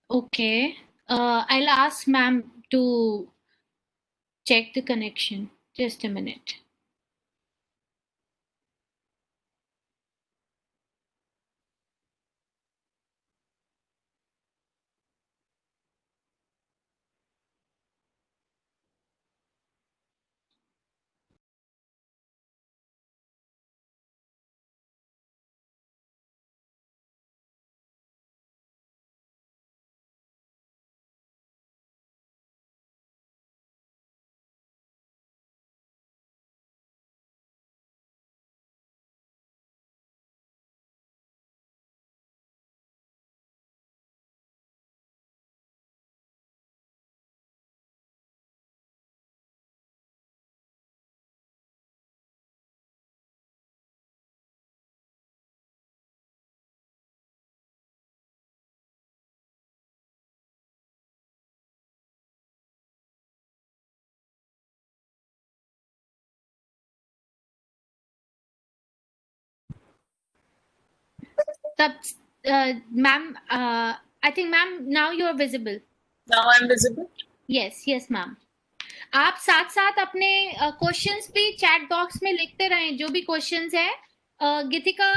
Okay. I'll ask ma'am to check the connection. Just a minute. तब ma'am I think ma'am now you are visible. Now I am visible. Yes ma'am. आप साथ साथ अपने questions भी chat box में लिखते रहें, जो भी क्वेश्चंस है. गीतिका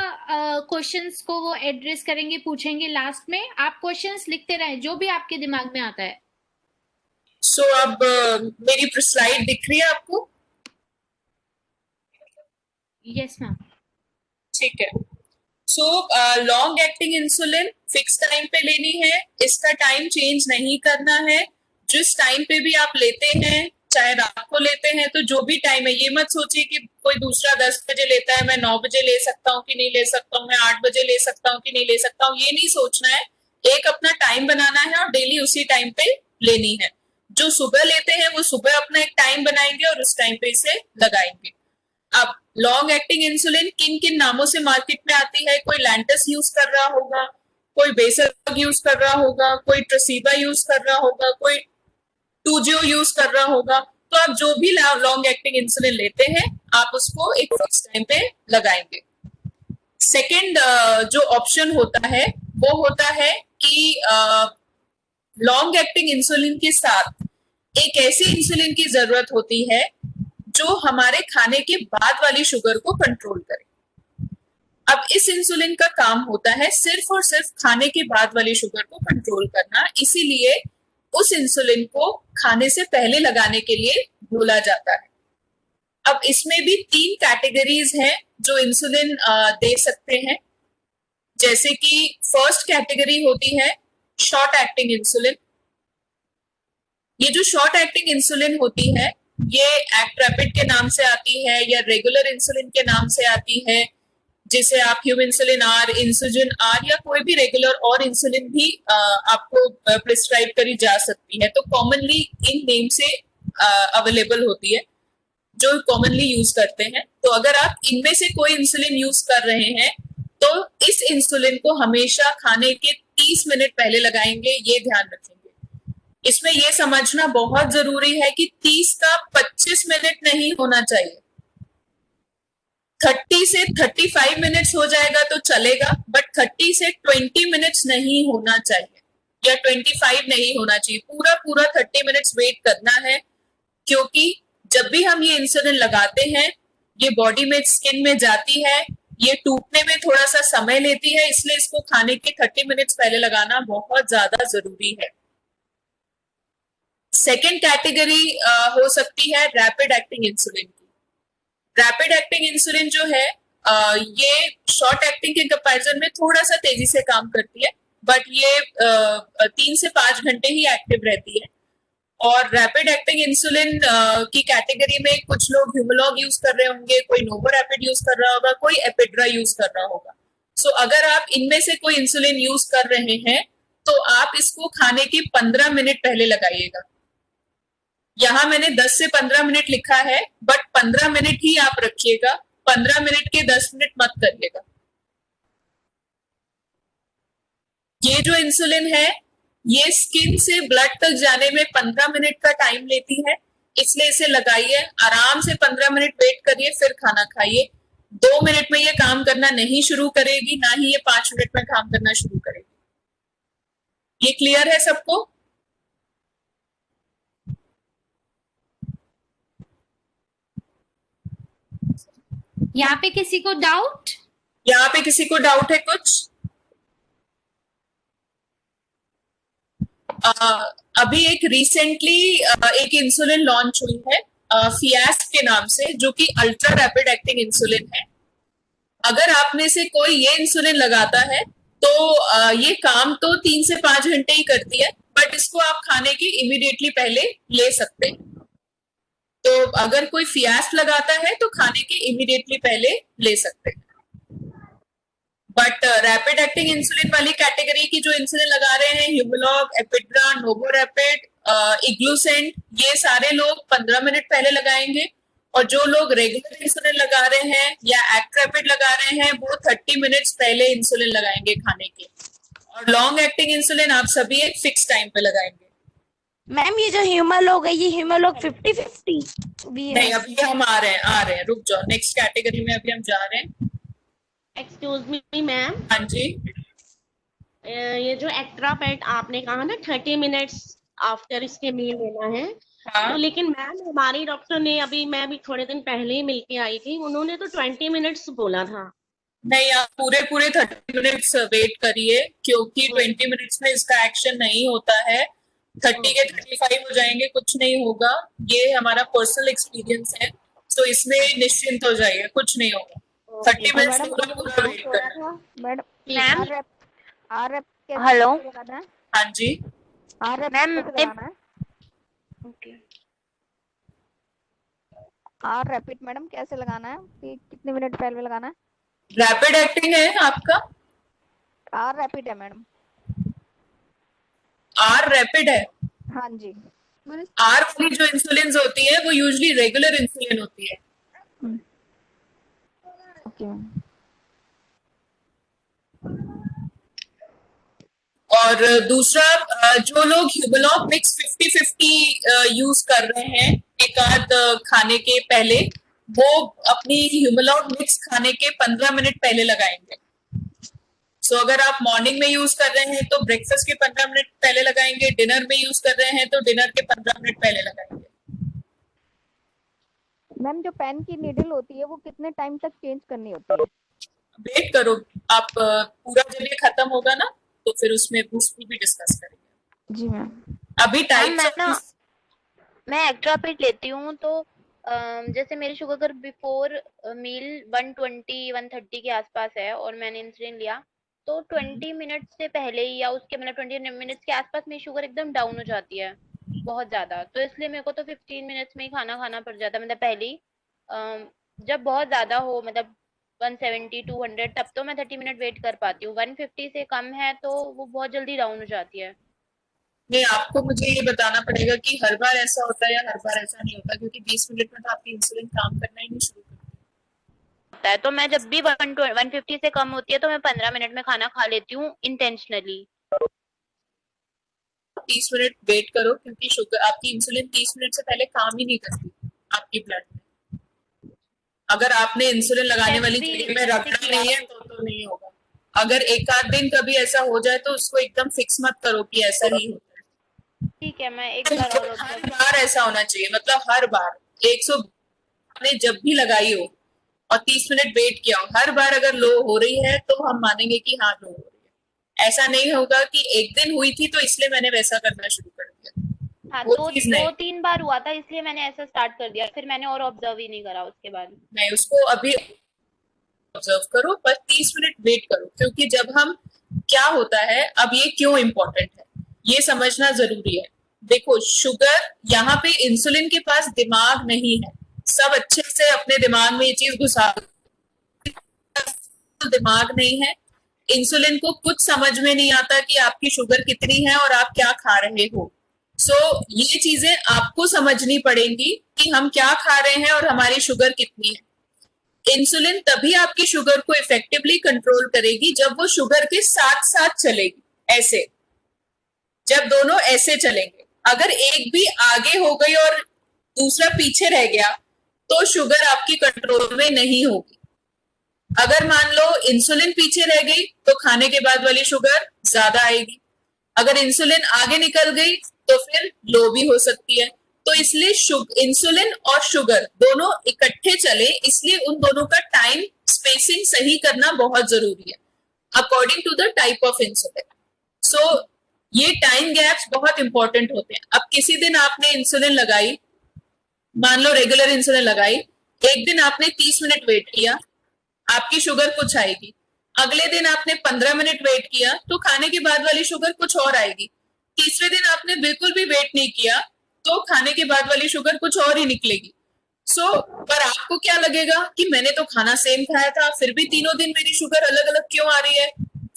क्वेश्चंस को वो एड्रेस करेंगे, पूछेंगे लास्ट में. आप क्वेश्चंस लिखते रहें जो भी आपके दिमाग में आता है. सो अब मेरी स्लाइड दिख रही है आपको? Yes ma'am. ठीक है. So long acting insulin fix time पे लेनी है, इसका टाइम चेंज नहीं करना है. जिस टाइम पे भी आप लेते हैं, चाहे रात को लेते हैं तो जो भी टाइम है, ये मत सोचिए कि कोई दूसरा 10 बजे लेता है, मैं 9 बजे ले सकता हूँ कि नहीं ले सकता हूँ, मैं 8 बजे ले सकता हूँ कि नहीं ले सकता हूँ. ये नहीं सोचना है. एक अपना टाइम बनाना है और डेली उसी टाइम पे लेनी है. जो सुबह लेते हैं वो सुबह अपना एक टाइम बनाएंगे और उस टाइम पे इसे लगाएंगे. अब लॉन्ग एक्टिंग इंसुलिन किन किन नामों से मार्केट में आती है? कोई लैंटस यूज कर रहा होगा, कोई बेसरग यूज कर रहा होगा, कोई ट्रसीबा यूज कर रहा होगा, कोई टूजियो यूज कर रहा होगा. तो आप जो भी लॉन्ग एक्टिंग इंसुलिन लेते हैं, आप उसको एक फिक्स टाइम पे लगाएंगे. सेकेंड जो ऑप्शन होता है वो होता है कि लॉन्ग एक्टिंग इंसुलिन के साथ एक ऐसी इंसुलिन की जरूरत होती है जो हमारे खाने के बाद वाली शुगर को कंट्रोल करे. अब इस इंसुलिन का काम होता है सिर्फ और सिर्फ खाने के बाद वाली शुगर को कंट्रोल करना, इसीलिए उस इंसुलिन को खाने से पहले लगाने के लिए बोला जाता है. अब इसमें भी 3 कैटेगरीज हैं जो इंसुलिन दे सकते हैं. जैसे कि फर्स्ट कैटेगरी होती है शॉर्ट एक्टिंग इंसुलिन. ये जो शॉर्ट एक्टिंग इंसुलिन होती है ये एक्ट्रैपिड के नाम से आती है या रेगुलर इंसुलिन के नाम से आती है, जिसे आप ह्यूमिनसुलिन आर, इंसुजिन आर या कोई भी रेगुलर और इंसुलिन भी आपको प्रिस्क्राइब करी जा सकती है. तो कॉमनली इन नेम से अवेलेबल होती है जो कॉमनली यूज करते हैं. तो अगर आप इनमें से कोई इंसुलिन यूज कर रहे हैं तो इस इंसुलिन को हमेशा खाने के 30 मिनट पहले लगाएंगे, ये ध्यान रखेंगे. इसमें यह समझना बहुत जरूरी है कि 30 का 25 मिनट नहीं होना चाहिए. 30 से 35 मिनट्स हो जाएगा तो चलेगा, बट 30 से 20 मिनट्स नहीं होना चाहिए या 25 नहीं होना चाहिए. पूरा 30 मिनट्स वेट करना है, क्योंकि जब भी हम ये इंसुलिन लगाते हैं ये बॉडी में, स्किन में जाती है, ये टूटने में थोड़ा सा समय लेती है, इसलिए इसको खाने के 30 मिनट्स पहले लगाना बहुत ज्यादा जरूरी है. सेकेंड कैटेगरी हो सकती है रैपिड एक्टिंग इंसुलिन की. रैपिड एक्टिंग इंसुलिन जो है ये शॉर्ट एक्टिंग के कंपैरिजन में थोड़ा सा तेजी से काम करती है, बट ये 3 से 5 घंटे ही एक्टिव रहती है. और रैपिड एक्टिंग इंसुलिन की कैटेगरी में कुछ लोग ह्यूमोलॉग यूज कर रहे होंगे, कोई नोवोरैपिड यूज कर रहा होगा, कोई एपिड्रा यूज कर रहा होगा. सो अगर आप इनमें से कोई इंसुलिन यूज कर रहे हैं तो आप इसको खाने के 15 मिनट पहले लगाइएगा. यहां मैंने 10 से 15 मिनट लिखा है, बट 15 मिनट ही आप रखिएगा, 15 मिनट के 10 मिनट मत करिएगा. ये जो इंसुलिन है ये स्किन से ब्लड तक जाने में 15 मिनट का टाइम लेती है, इसलिए इसे लगाइए, आराम से 15 मिनट वेट करिए, फिर खाना खाइए. 2 मिनट में ये काम करना नहीं शुरू करेगी, ना ही ये 5 मिनट में काम करना शुरू करेगी. ये क्लियर है सबको? यहाँ पे किसी को डाउट? यहाँ पे किसी को डाउट है कुछ? अभी एक रिसेंटली एक इंसुलिन लॉन्च हुई है फियास्प के नाम से, जो कि अल्ट्रा रैपिड एक्टिंग इंसुलिन है. अगर आप में से कोई ये इंसुलिन लगाता है तो ये काम तो 3 से 5 घंटे ही करती है, बट इसको आप खाने के इमीडिएटली पहले ले सकते हैं. तो अगर कोई फियास्प लगाता है तो खाने के इमीडिएटली पहले ले सकते हैं. बट रैपिड एक्टिंग इंसुलिन वाली कैटेगरी की जो इंसुलिन लगा रहे हैं, ह्यूमोलॉग, एपिड्रा, नोवोरैपिड, इग्लूसेंट, ये सारे लोग 15 मिनट पहले लगाएंगे. और जो लोग रेगुलर इंसुलिन लगा रहे हैं या एक्ट्रैपिड लगा रहे हैं वो 30 मिनट्स पहले इंसुलिन लगाएंगे खाने के. और लॉन्ग एक्टिंग इंसुलिन आप सभी एक फिक्स टाइम पे लगाएंगे. मैम ये जो ह्यूमोलॉग है, ये ह्यूमोलॉग 50-50 भी है? नहीं, अभी हम आ रहे हैं, रुक जाओ, नेक्स्ट कैटेगरी में अभी हम जा रहे हैं. Excuse me ma'am. हाँ जी. ये जो एक्स्ट्रा पैट आपने कहा ना 30 मिनट्स आफ्टर इसके मील लेना है, हाँ तो लेकिन मैम हमारी डॉक्टर ने अभी, मैं अभी थोड़े दिन पहले ही मिलके आई थी, उन्होंने तो 20 मिनट्स बोला था। नहीं, आप पूरे पूरे 30 मिनट्स वेट करिए, क्योंकि 20 मिनट्स में इसका एक्शन नहीं होता है। 30 के 35 हो जाएंगे, कुछ नहीं होगा। ये हमारा पर्सनल एक्सपीरियंस है, तो इसमें निश्चिंत हो जाइए, कुछ नहीं होगा। 30 मिनट्स पूरा पूरा वेट करना। मैम कैसे हेलो लगाना है? हाँ जी, मैम कैसे लगाना है? आर रैपिड मैडम कैसे लगाना है, कि कितने मिनट पहले लगाना है? रैपिड एक्टिंग है आपका? आर रैपिड है मैडम। आर रैपिड है? हाँ जी। आर वाली जो इंसुलिन होती है वो यूजुअली रेगुलर इंसुलिन होती है। Okay ma'am. और दूसरा, जो लोग ह्यूमलॉग मिक्स 50-50 यूज कर रहे हैं एक आध खाने के पहले, वो अपनी ह्यूमलॉग मिक्स खाने के 15 मिनट पहले लगाएंगे। सो अगर आप मॉर्निंग में यूज कर रहे हैं तो ब्रेकफास्ट के 15 मिनट पहले लगाएंगे, डिनर में यूज कर रहे हैं तो डिनर के 15 मिनट पहले लगाएंगे। मैम जो पेन की नीडल होती है वो कितने टाइम तक चेंज करनी होती है? वेट करो आप, पूरा जब ये खत्म होगा ना तो फिर उसमें बूस्ट भी डिस्कस करेंगे। जी मैम। अभी टाइम मैं एक्स्ट्रा पेट लेती हूँ, तो जैसे मेरी शुगर अगर बिफोर मील 120-130 के आसपास है और मैंने इंसुलिन लिया, तो 20 मिनट से पहले ही या उसके मतलब 20 मिनट्स के आसपास मेरी शुगर एकदम डाउन हो जाती है बहुत ज्यादा। तो इसलिए मेरे को तो 15 मिनट्स में ही खाना खाना पड़ जाता है, मतलब पहले ही जब बहुत ज्यादा हो, मतलब 170-200, तब तो मैं 30 मिनट वेट कर पाती हूँ। 150 से कम है तो वो बहुत जल्दी डाउन हो जाती है। नहीं, आपको मुझे ये बताना पड़ेगा कि हर बार ऐसा होता है या हर बार ऐसा नहीं होता, क्योंकि 20 मिनट में तो आपकी इंसुलिन काम करना ही नहीं शुरू करती है। तो मैं जब भी 150 से कम होती है तो मैं 15 मिनट में खाना खा लेती हूँ इंटेंशनली। 30 मिनट वेट करो, क्योंकि शुगर आपकी इंसुलिन 30 मिनट से पहले काम ही नहीं करती आपकी ब्लड में। अगर आपने इंसुलिन लगाने वाली जगह में रखना नहीं है तो नहीं होगा। अगर एक आध दिन कभी ऐसा हो जाए तो उसको एकदम फिक्स मत करो कि ऐसा ही होता है। ठीक है, मैं एक बार और हर बार ऐसा होना चाहिए, मतलब हर बार 100 आपने जब भी लगाई हो और 30 मिनट वेट किया हो, हर बार अगर लो हो रही है तो हम मानेंगे कि हाँ लो हो रही है। ऐसा नहीं होगा कि एक दिन हुई थी तो इसलिए मैंने वैसा करना शुरू कर दिया। हाँ, 2-3 बार हुआ था इसलिए मैंने ऐसा स्टार्ट कर दिया, फिर मैंने और ऑब्जर्व ही नहीं करा उसके बाद। नहीं, उसको अभी ऑब्जर्व करो, पर 30 मिनट वेट करो, क्योंकि जब हम क्या होता है, अब ये क्यों इम्पोर्टेंट है ये समझना जरूरी है। देखो, शुगर यहाँ पे इंसुलिन के पास दिमाग नहीं है, सब अच्छे से अपने दिमाग में ये चीज घुसा, दिमाग नहीं है। इंसुलिन को कुछ समझ में नहीं आता कि आपकी शुगर कितनी है और आप क्या खा रहे हो। ये चीजें आपको समझनी पड़ेंगी कि हम क्या खा रहे हैं और हमारी शुगर कितनी है। इंसुलिन तभी आपकी शुगर को इफेक्टिवली कंट्रोल करेगी जब वो शुगर के साथ साथ चलेगी, ऐसे, जब दोनों ऐसे चलेंगे। अगर एक भी आगे हो गई और दूसरा पीछे रह गया तो शुगर आपकी कंट्रोल में नहीं होगी। अगर मान लो इंसुलिन पीछे रह गई तो खाने के बाद वाली शुगर ज्यादा आएगी, अगर इंसुलिन आगे निकल गई तो फिर लो भी हो सकती है। तो इसलिए इंसुलिन और शुगर दोनों इकट्ठे चले, इसलिए उन दोनों का टाइम स्पेसिंग सही करना बहुत जरूरी है according to the type of insulin. ये टाइम गैप्स बहुत इंपॉर्टेंट होते हैं। अब किसी दिन आपने इंसुलिन लगाई, मान लो रेगुलर इंसुलिन लगाई, एक दिन आपने 30 मिनट वेट किया, आपकी शुगर कुछ आएगी। अगले दिन आपने 15 मिनट वेट किया तो खाने के बाद वाली शुगर कुछ और आएगी। तीसरे दिन आपने बिल्कुल भी वेट नहीं किया तो खाने के बाद वाली शुगर कुछ और ही निकलेगी। पर आपको क्या लगेगा कि मैंने तो खाना सेम खाया था, फिर भी तीनों दिन मेरी शुगर अलग अलग क्यों आ रही है।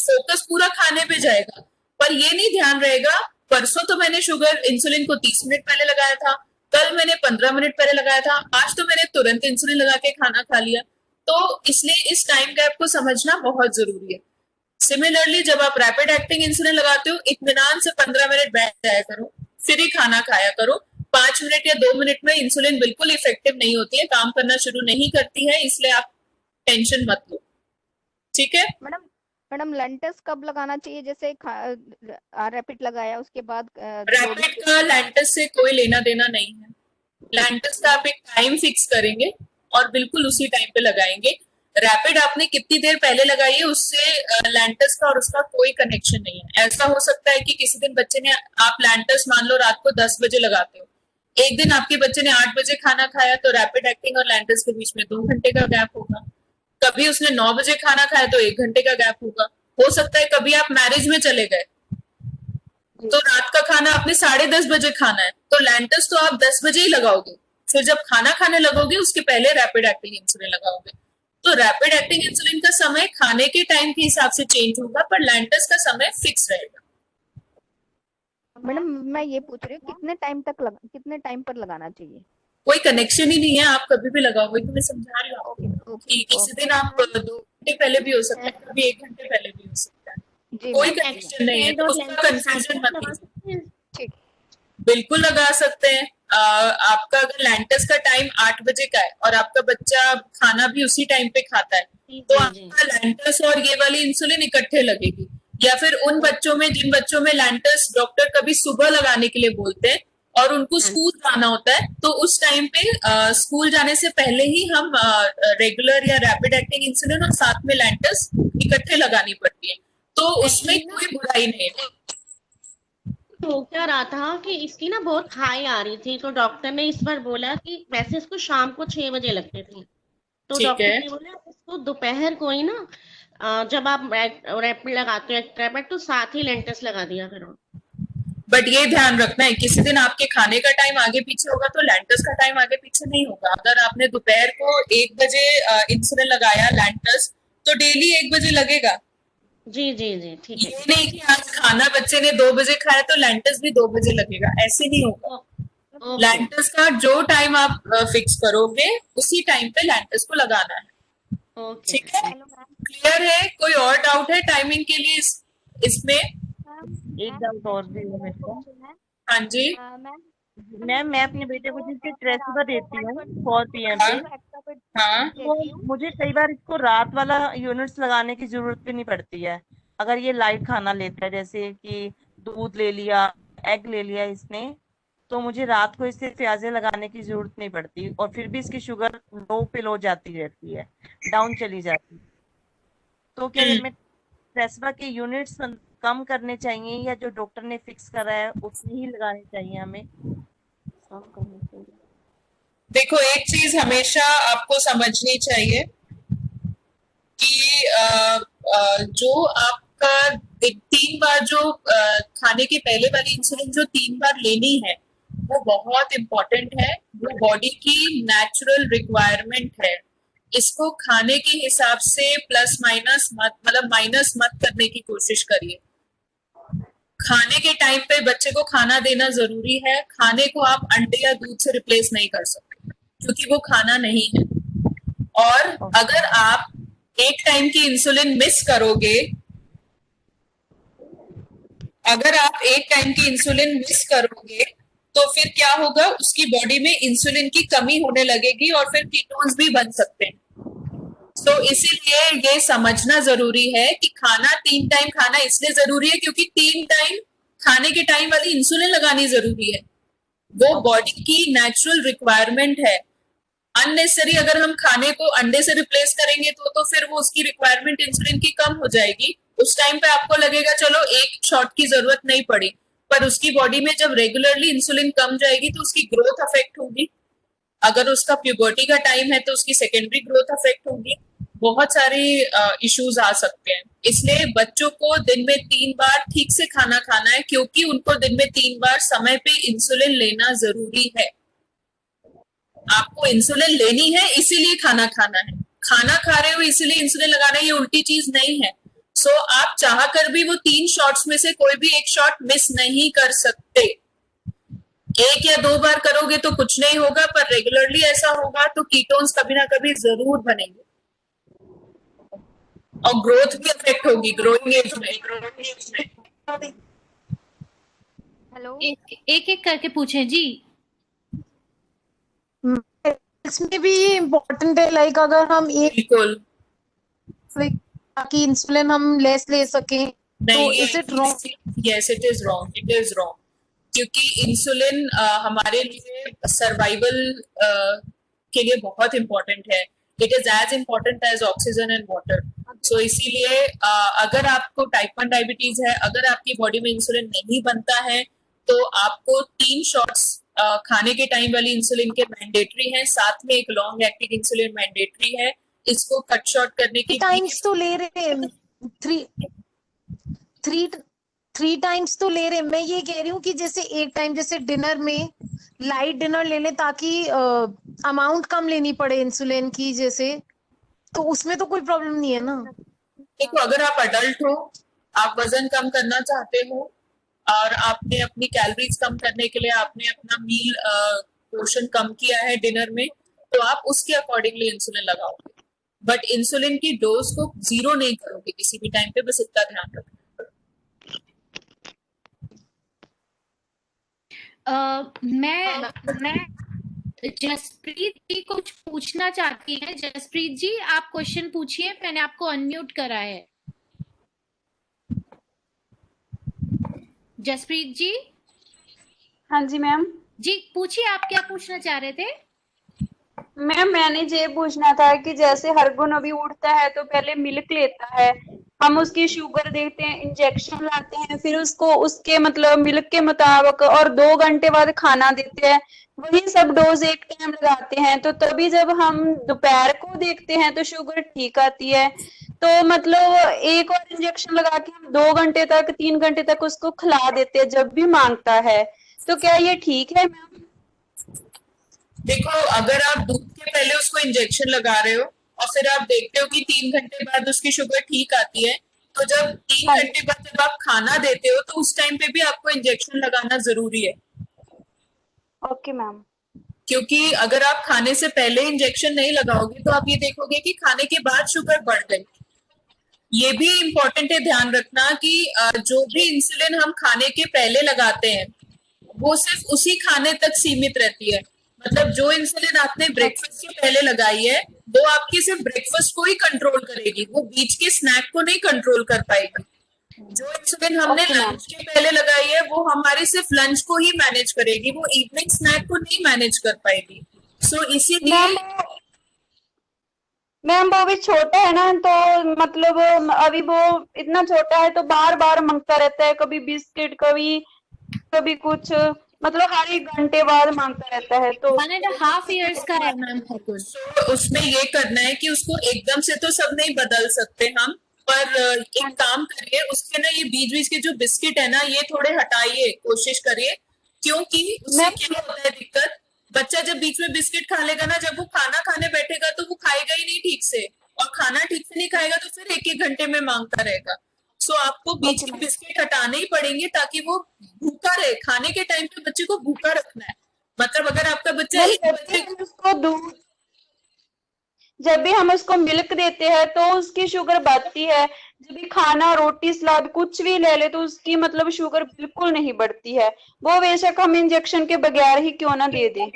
फोकस पूरा खाने पे जाएगा, पर ये नहीं ध्यान रहेगा परसों तो मैंने शुगर इंसुलिन को 30 मिनट पहले लगाया था, कल मैंने 15 मिनट पहले लगाया था, आज तो मैंने तुरंत इंसुलिन लगा के खाना खा लिया। तो इसलिए इस टाइम गैप को समझना बहुत जरूरी है। सिमिलरली जब आप रैपिड एक्टिंग इंसुलिन लगाते हो, इत्मीनान से 15 मिनट बैठ जाया करो, फिर ही खाना खाया करो। 5 मिनट या 2 मिनट में इंसुलिन बिल्कुल इफेक्टिव नहीं होती है, काम करना शुरू नहीं करती है, इसलिए आप टेंशन मत लो, ठीक है मैडम? मैडम लेंटस कब लगाना चाहिए? जैसे रैपिड लगाया उसके बाद रैपिड का लैंटस से कोई लेना देना नहीं है। लैंटस का आप एक टाइम फिक्स करेंगे और बिल्कुल उसी टाइम पे लगाएंगे। रैपिड आपने कितनी देर पहले लगाई है उससे लैंटस का और उसका कोई कनेक्शन नहीं है। ऐसा हो सकता है कि किसी दिन बच्चे ने, आप लैंटस मान लो रात को 10 बजे लगाते हो, एक दिन आपके बच्चे ने 8 बजे खाना खाया तो रैपिड एक्टिंग और लैंटस के बीच में 2 घंटे का गैप होगा। कभी उसने 9 बजे खाना खाया तो 1 घंटे का गैप होगा। हो सकता है कभी आप मैरिज में चले गए तो रात का खाना आपने 10:30 बजे खाना है, तो लैंटस तो आप 10 बजे ही लगाओगे। फिर जब खाना खाने लगोगे उसके पहले रैपिड एक्टिंग इंसुलिन लगाओगे। तो रैपिड एक्टिंग इंसुलिन का समय खाने के टाइम के हिसाब से चेंज होगा, पर लैंटस का समय फिक्स रहेगा। मैडम मैं ये पूछ रही हूँ कितने टाइम पर लगाना चाहिए? कोई कनेक्शन ही नहीं है, आप कभी भी लगाओ। वही तो मैं समझा रही हूँ आपको कि किसी दिन आप 2 घंटे पहले भी हो सकता है, कभी 1 घंटे पहले भी हो सकता है, कोई कनेक्शन नहीं है, तो उसका कंफ्यूजन मत कीजिए। बिल्कुल लगा सकते हैं। आपका अगर लैंटस का टाइम 8 बजे का है और आपका बच्चा खाना भी उसी टाइम पे खाता है, तो आपका लैंटस और ये वाली इंसुलिन इकट्ठे लगेगी। या फिर उन बच्चों में, जिन बच्चों में लैंटस डॉक्टर कभी सुबह लगाने के लिए बोलते हैं और उनको स्कूल जाना होता है, तो उस टाइम पे स्कूल जाने से पहले ही हम रेगुलर या रैपिड एक्टिंग इंसुलिन और साथ में लैंटस इकट्ठे लगानी पड़ती है, तो उसमें कोई बुराई नहीं है। हो क्या रहा था कि इसकी ना बहुत हाई आ रही थी, तो डॉक्टर ने इस बार बोला कि वैसे इसको शाम को 6 बजे लगते थे, तो ठीक डॉक्टर है। ने बोला इसको दोपहर को ही ना जब आप रैपिड लगाते हो रैपिड, तो साथ ही लेंटस लगा दिया करो। बट ये ध्यान रखना है, किसी दिन आपके खाने का टाइम आगे पीछे होगा तो लैंटस का टाइम आगे पीछे नहीं होगा। अगर आपने दोपहर को 1 बजे इंसुलिन लगाया लैंटस, तो डेली 1 बजे लगेगा। जी जी जी ठीक है। ये नहीं कि आज खाना बच्चे ने 2 बजे खाया तो लैंटस भी 2 बजे लगेगा, ऐसे नहीं होगा। लैंटस का जो टाइम आप फिक्स करोगे उसी टाइम पे लैंटस को लगाना है। ठीक है, क्लियर है? कोई और डाउट है टाइमिंग के लिए इसमें? एक डाउट और भी है मेरे को। हाँ जी मैम, मैं अपने बेटे को जिसके स्ट्रेस सुबह देती हूँ 4 PM पे, हाँ तो मुझे कई बार इसको रात वाला यूनिट्स लगाने की जरूरत भी नहीं पड़ती है। अगर ये लाइट खाना लेता है, जैसे कि दूध ले लिया, एग ले लिया इसने, तो मुझे रात को इससे प्याजे लगाने की जरूरत नहीं पड़ती, और फिर भी इसकी शुगर लो पे लो जाती रहती है, डाउन चली जाती है। तो क्या मैं रेस्पा के यूनिट्स कम करने चाहिए, या जो डॉक्टर ने फिक्स करा है उतनी ही लगाने चाहिए हमें? कम करने चाहिए। देखो, एक चीज हमेशा आपको समझनी चाहिए कि जो आपका 3 बार जो खाने के पहले वाली इंसुलिन जो 3 बार लेनी है, वो बहुत इम्पोर्टेंट है। वो बॉडी की नेचुरल रिक्वायरमेंट है। इसको खाने के हिसाब से प्लस माइनस मत, मतलब माइनस मत करने की कोशिश करिए। खाने के टाइम पे बच्चे को खाना देना जरूरी है। खाने को आप अंडे या दूध से रिप्लेस नहीं कर सकते, क्योंकि वो खाना नहीं है। और अगर आप एक टाइम की इंसुलिन मिस करोगे, अगर आप एक टाइम की इंसुलिन मिस करोगे तो फिर क्या होगा, उसकी बॉडी में इंसुलिन की कमी होने लगेगी और फिर कीटोन्स भी बन सकते हैं। तो इसीलिए ये समझना जरूरी है कि खाना 3 टाइम खाना इसलिए जरूरी है क्योंकि 3 टाइम खाने के टाइम वाली इंसुलिन लगानी जरूरी है। वो बॉडी की नेचुरल रिक्वायरमेंट है। अननेसेसरी अगर हम खाने को अंडे से रिप्लेस करेंगे तो फिर वो उसकी रिक्वायरमेंट इंसुलिन की कम हो जाएगी। उस टाइम पे आपको लगेगा चलो एक शॉट की जरूरत नहीं पड़ी, पर उसकी बॉडी में जब रेगुलरली इंसुलिन कम जाएगी तो उसकी ग्रोथ अफेक्ट होगी। अगर उसका प्यूबर्टी का टाइम है तो उसकी सेकेंडरी ग्रोथ अफेक्ट होगी। बहुत सारे इश्यूज आ सकते हैं। इसलिए बच्चों को दिन में 3 बार ठीक से खाना खाना है, क्योंकि उनको दिन में 3 बार समय पे इंसुलिन लेना जरूरी है। आपको इंसुलिन लेनी है इसीलिए खाना खाना है, खाना खा रहे हो इसीलिए इंसुलिन लगाना है, ये उल्टी चीज नहीं है। सो आप चाह कर भी वो 3 शॉट्स में से कोई भी एक शॉट मिस नहीं कर सकते। 1 या 2 बार करोगे तो कुछ नहीं होगा, पर रेगुलरली ऐसा होगा तो कीटोन्स कभी ना कभी जरूर बनेंगे और ग्रोथ भी अफेक्ट होगी ग्रोइंग एज में। हेलो, एक एक करके पूछे जी। इसमें भी इम्पोर्टेंट है, लाइक अगर हम एक बिल्कुल ताकि इंसुलिन हम लेस ले सकें, तो नहीं, is it wrong? Yes it is wrong, it is wrong, क्योंकि इंसुलिन हमारे लिए सर्वाइवल के लिए बहुत इंपॉर्टेंट है। It is as important as oxygen and water. So इसीलिए अगर आपको टाइप 1 डायबिटीज है, अगर आपकी बॉडी में इंसुलिन नहीं बनता है, तो आपको 3 शॉट्स खाने के टाइम वाली इंसुलिन के मैंडेटरी हैं, साथ में एक लॉन्ग एक्टिंग इंसुलिन मैंडेटरी है। इसको कट शॉर्ट करने की टाइम्स तो ले रहे हैं, थ्री टाइम्स तो ले रहे हैं। मैं ये कह रही हूँ कि जैसे एक टाइम, जैसे डिनर में लाइट डिनर ले लें ताकि अमाउंट कम लेनी पड़े इंसुलिन की, जैसे, तो उसमें तो कोई प्रॉब्लम नहीं है ना? देखो, अगर आप अडल्ट हो, आप वजन कम करना चाहते हो और आपने अपनी कैलोरीज कम करने के लिए आपने अपना मील पोर्शन कम किया है डिनर में, तो आप उसके अकॉर्डिंगली इंसुलिन लगाओगे। बट इंसुलिन की डोज को 0 नहीं करोगे किसी भी टाइम पे, बस इतना ध्यान रखना। मैं जसप्रीत जी कुछ पूछना चाहती है। जसप्रीत जी, आप क्वेश्चन पूछिए, मैंने आपको अनम्यूट करा है। जसप्रीत जी। हाँ जी मैम। जी पूछिए, आप क्या पूछना चाह रहे थे? मैम मैंने ये पूछना था कि जैसे हरगुन अभी उठता है तो पहले मिल्क लेता है, हम उसकी शुगर देखते हैं, इंजेक्शन लाते हैं, फिर उसको उसके मतलब मिल्क के मुताबिक और 2 घंटे बाद खाना देते हैं, वही सब डोज एक टाइम लगाते हैं। तो तभी जब हम दोपहर को देखते हैं तो शुगर ठीक आती है। तो मतलब एक और इंजेक्शन लगा के हम 2 घंटे तक 3 घंटे तक उसको खिला देते हैं जब भी मांगता है, तो क्या ये ठीक है मैम? देखो, अगर आप दूध के पहले उसको इंजेक्शन लगा रहे हो और फिर आप देखते हो कि 3 घंटे बाद उसकी शुगर ठीक आती है, तो जब 3 घंटे बाद जब आप खाना देते हो तो उस टाइम पे भी आपको इंजेक्शन लगाना जरूरी है। Okay ma'am. क्योंकि अगर आप खाने से पहले इंजेक्शन नहीं लगाओगे तो आप ये देखोगे कि खाने के बाद शुगर बढ़ गई। ये भी इम्पोर्टेंट है ध्यान रखना कि जो भी इंसुलिन हम खाने के पहले लगाते हैं वो सिर्फ उसी खाने तक सीमित रहती है। मतलब जो इंसुलिन आपने ब्रेकफास्ट के पहले लगाई है वो आपकी सिर्फ ब्रेकफास्ट को ही कंट्रोल करेगी, वो बीच के स्नैक को नहीं कंट्रोल कर पाएगी। जो इंसुलिन हमने लंच के पहले लगाई है वो हमारे सिर्फ लंच को ही मैनेज करेगी, वो इवनिंग स्नैक को नहीं मैनेज कर पाएगी। सो इसीलिए मैम वो भी छोटा है ना, तो मतलब अभी वो इतना छोटा है तो बार बार मांगता रहता है, कभी बिस्किट कभी कुछ, मतलब हर 1 घंटे बाद मांगता रहता है। तो 1.5 years का है मैम। तो उसमें ये करना है कि उसको एकदम से तो सब नहीं बदल सकते हम, पर एक काम करिए, उसके ना ये बीच बीच के जो बिस्किट है ना ये थोड़े हटाइए, कोशिश करिए, क्योंकि उससे क्या होता है दिक्कत, बच्चा जब बीच में बिस्किट खा लेगा ना, जब वो खाना खाने बैठेगा तो वो खाएगा ही नहीं ठीक से, और खाना ठीक से नहीं खाएगा तो फिर 1-1 घंटे में मांगता रहेगा। सो आपको बीच में बिस्किट हटाने ही पड़ेंगे ताकि वो भूखा रहे। खाने के टाइम पे बच्चे को भूखा रखना है। मतलब अगर आपका बच्चा जब भी हम उसको मिल्क देते हैं तो उसकी शुगर बढ़ती है, जब भी खाना रोटी सलाद कुछ भी ले ले तो उसकी मतलब शुगर बिल्कुल नहीं बढ़ती है, वो बेशक हम इंजेक्शन के बगैर ही क्यों ना दे दें।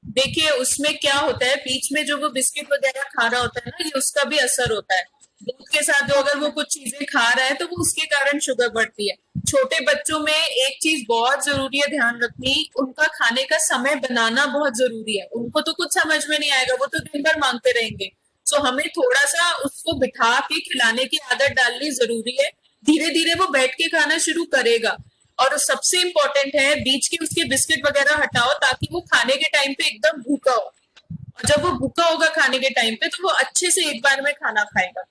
देखिए उसमें क्या होता है, बीच में जो वो बिस्किट वगैरह खा रहा होता है ना, ये उसका भी असर होता है। दूध के साथ जो अगर वो कुछ चीजें खा रहा है तो वो उसके कारण शुगर बढ़ती है। छोटे बच्चों में एक चीज बहुत जरूरी है ध्यान रखनी, उनका खाने का समय बनाना बहुत जरूरी है। उनको तो कुछ समझ में नहीं आएगा, वो तो दिन भर मांगते रहेंगे। सो हमें थोड़ा सा उसको बिठा के खिलाने की आदत डालनी जरूरी है। धीरे धीरे वो बैठ के खाना शुरू करेगा। और सबसे इम्पोर्टेंट है, बीच के उसके बिस्किट वगैरह हटाओ ताकि वो खाने के टाइम पे एकदम भूखा हो, और जब वो भूखा होगा खाने के टाइम पे तो वो अच्छे से एक बार में खाना खाएगा।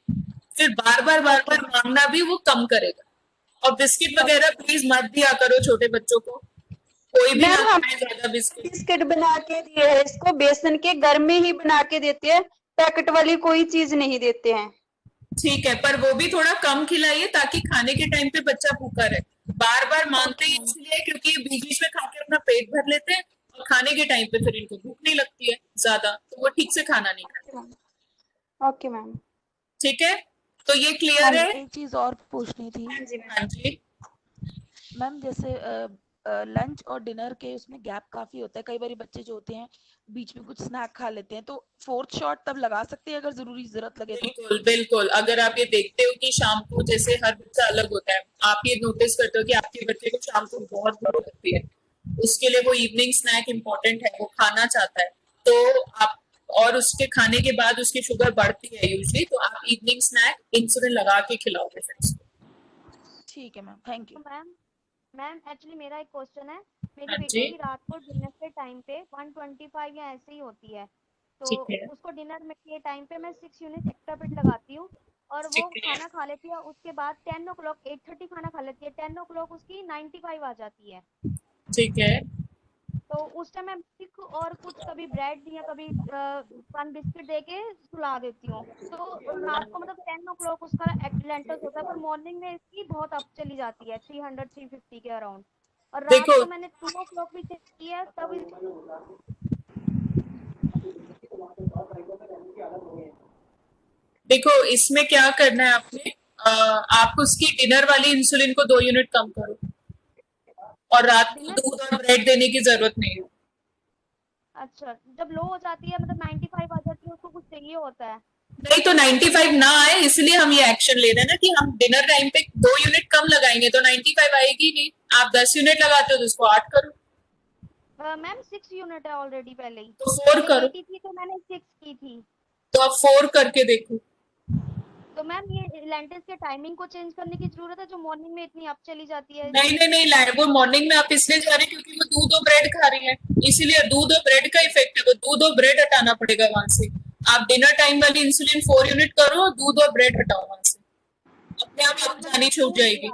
फिर बार बार मांगना भी वो कम करेगा। और बिस्किट वगैरह प्लीज मत दिया करो छोटे बच्चों को, कोई भी ना खाए ज्यादा बिस्किट बना के दिए है इसको, बेसन के घर में ही बना के देते हैं, पैकेट वाली कोई चीज नहीं देते हैं। ठीक है, पर वो भी थोड़ा कम खिलाइए ताकि खाने के टाइम पे बच्चा भूखा रहे। बार बार मांगते ही इसलिए क्योंकि बीच बीच में खा के अपना पेट भर लेते हैं और खाने के टाइम पे फिर इनको भूख नहीं लगती है ज्यादा, तो वो ठीक से खाना नहीं खाते। Okay ma'am. ठीक है, तो ये क्लियर है। एक चीज और पूछनी थी। हाँ जी। मैम जैसे लंच और डिनर के उसमें गैप काफी होता है, कई बार बच्चे जो होते हैं बीच में कुछ स्नैक खा लेते हैं, तो 4th शॉट तब लगा सकते हैं अगर जरूरत लगे तो। बिल्कुल बिल्कुल, अगर आप ये देखते हो कि शाम को जैसे हर बच्चा अलग होता है, आप ये नोटिस करते हो कि आपके बच्चे को शाम को बहुत भूख लगती है, उसके लिए वो इवनिंग स्नैक इम्पोर्टेंट है, वो खाना चाहता है, तो आप और उसके खाने के बाद उसकी शुगर बढ़ती है यूजुअली, तो आप इवनिंग स्नैक इंसुलिन लगा के खिलाओगे फिर उसको। ठीक है ma'am, thank you. Ma'am actually मेरा एक क्वेश्चन है। मेरी हाँ बेटी जी, की रात को डिनर के टाइम पे 125 या ऐसे ही होती है, तो ठीक है, उसको डिनर में के टाइम पे मैं 6 यूनिट एक्स्ट्रा बिट लगाती हूँ और वो ठीक है, खाना खा लेती है। उसके बाद 10 ओ क्लॉक 8:30 खाना खा लेती है, 10 ओ क्लॉक उसकी 95 आ जाती है। ठीक है। तो उस टाइम मैं मिल्क और कुछ कभी ब्रेड या कभी पान बिस्किट दे के सुला देती हूँ। तो रात को मतलब 10 ओ क्लॉक उसका लेंटस होता है, पर मॉर्निंग में इसकी बहुत अप चली जाती है 300 350 के अराउंड। और रात देखो को मैंने 2 ओ क्लॉक भी चेक किया है, तब देखो इसमें क्या करना है आपने, आप उसकी डिनर वाली इंसुलिन को 2 यूनिट कम करो और रात को दूध और ब्रेड देने की जरूरत नहीं है। अच्छा, जब लो हो जाती है मतलब 95 आ जाती है, उसको कुछ चाहिए होता है। नहीं तो 95 ना आए, इसलिए हम ये एक्शन ले रहे हैं ना कि हम डिनर टाइम पे 2 यूनिट कम लगाएंगे तो 95 आएगी नहीं। आप 10 यूनिट लगाते हो तो उसको 8 करो, मैम 6 यूनिट है ऑलरेडी पहले ही। तो 4 पहले करो, 80 थी तो मैंने 6 की थी। तो आप 4 करके देखो। तो मैम ये लेंटिल्स के टाइमिंग को चेंज करने की जरूरत है, जो मॉर्निंग में इतनी अप चली जाती है। नहीं नहीं नहीं, वो मॉर्निंग में आप इसलिए जा रहे हैं क्योंकि वो दूध और ब्रेड खा रही है, इसीलिए दूध और ब्रेड का इफेक्ट है, वो दूध और ब्रेड हटाना पड़ेगा वहां से। आप डिनर टाइम वाली इंसुलिन 4 यूनिट करो, दूध और ब्रेड हटाओ वहां से, अपने आप आप जानी छूट जाएगी।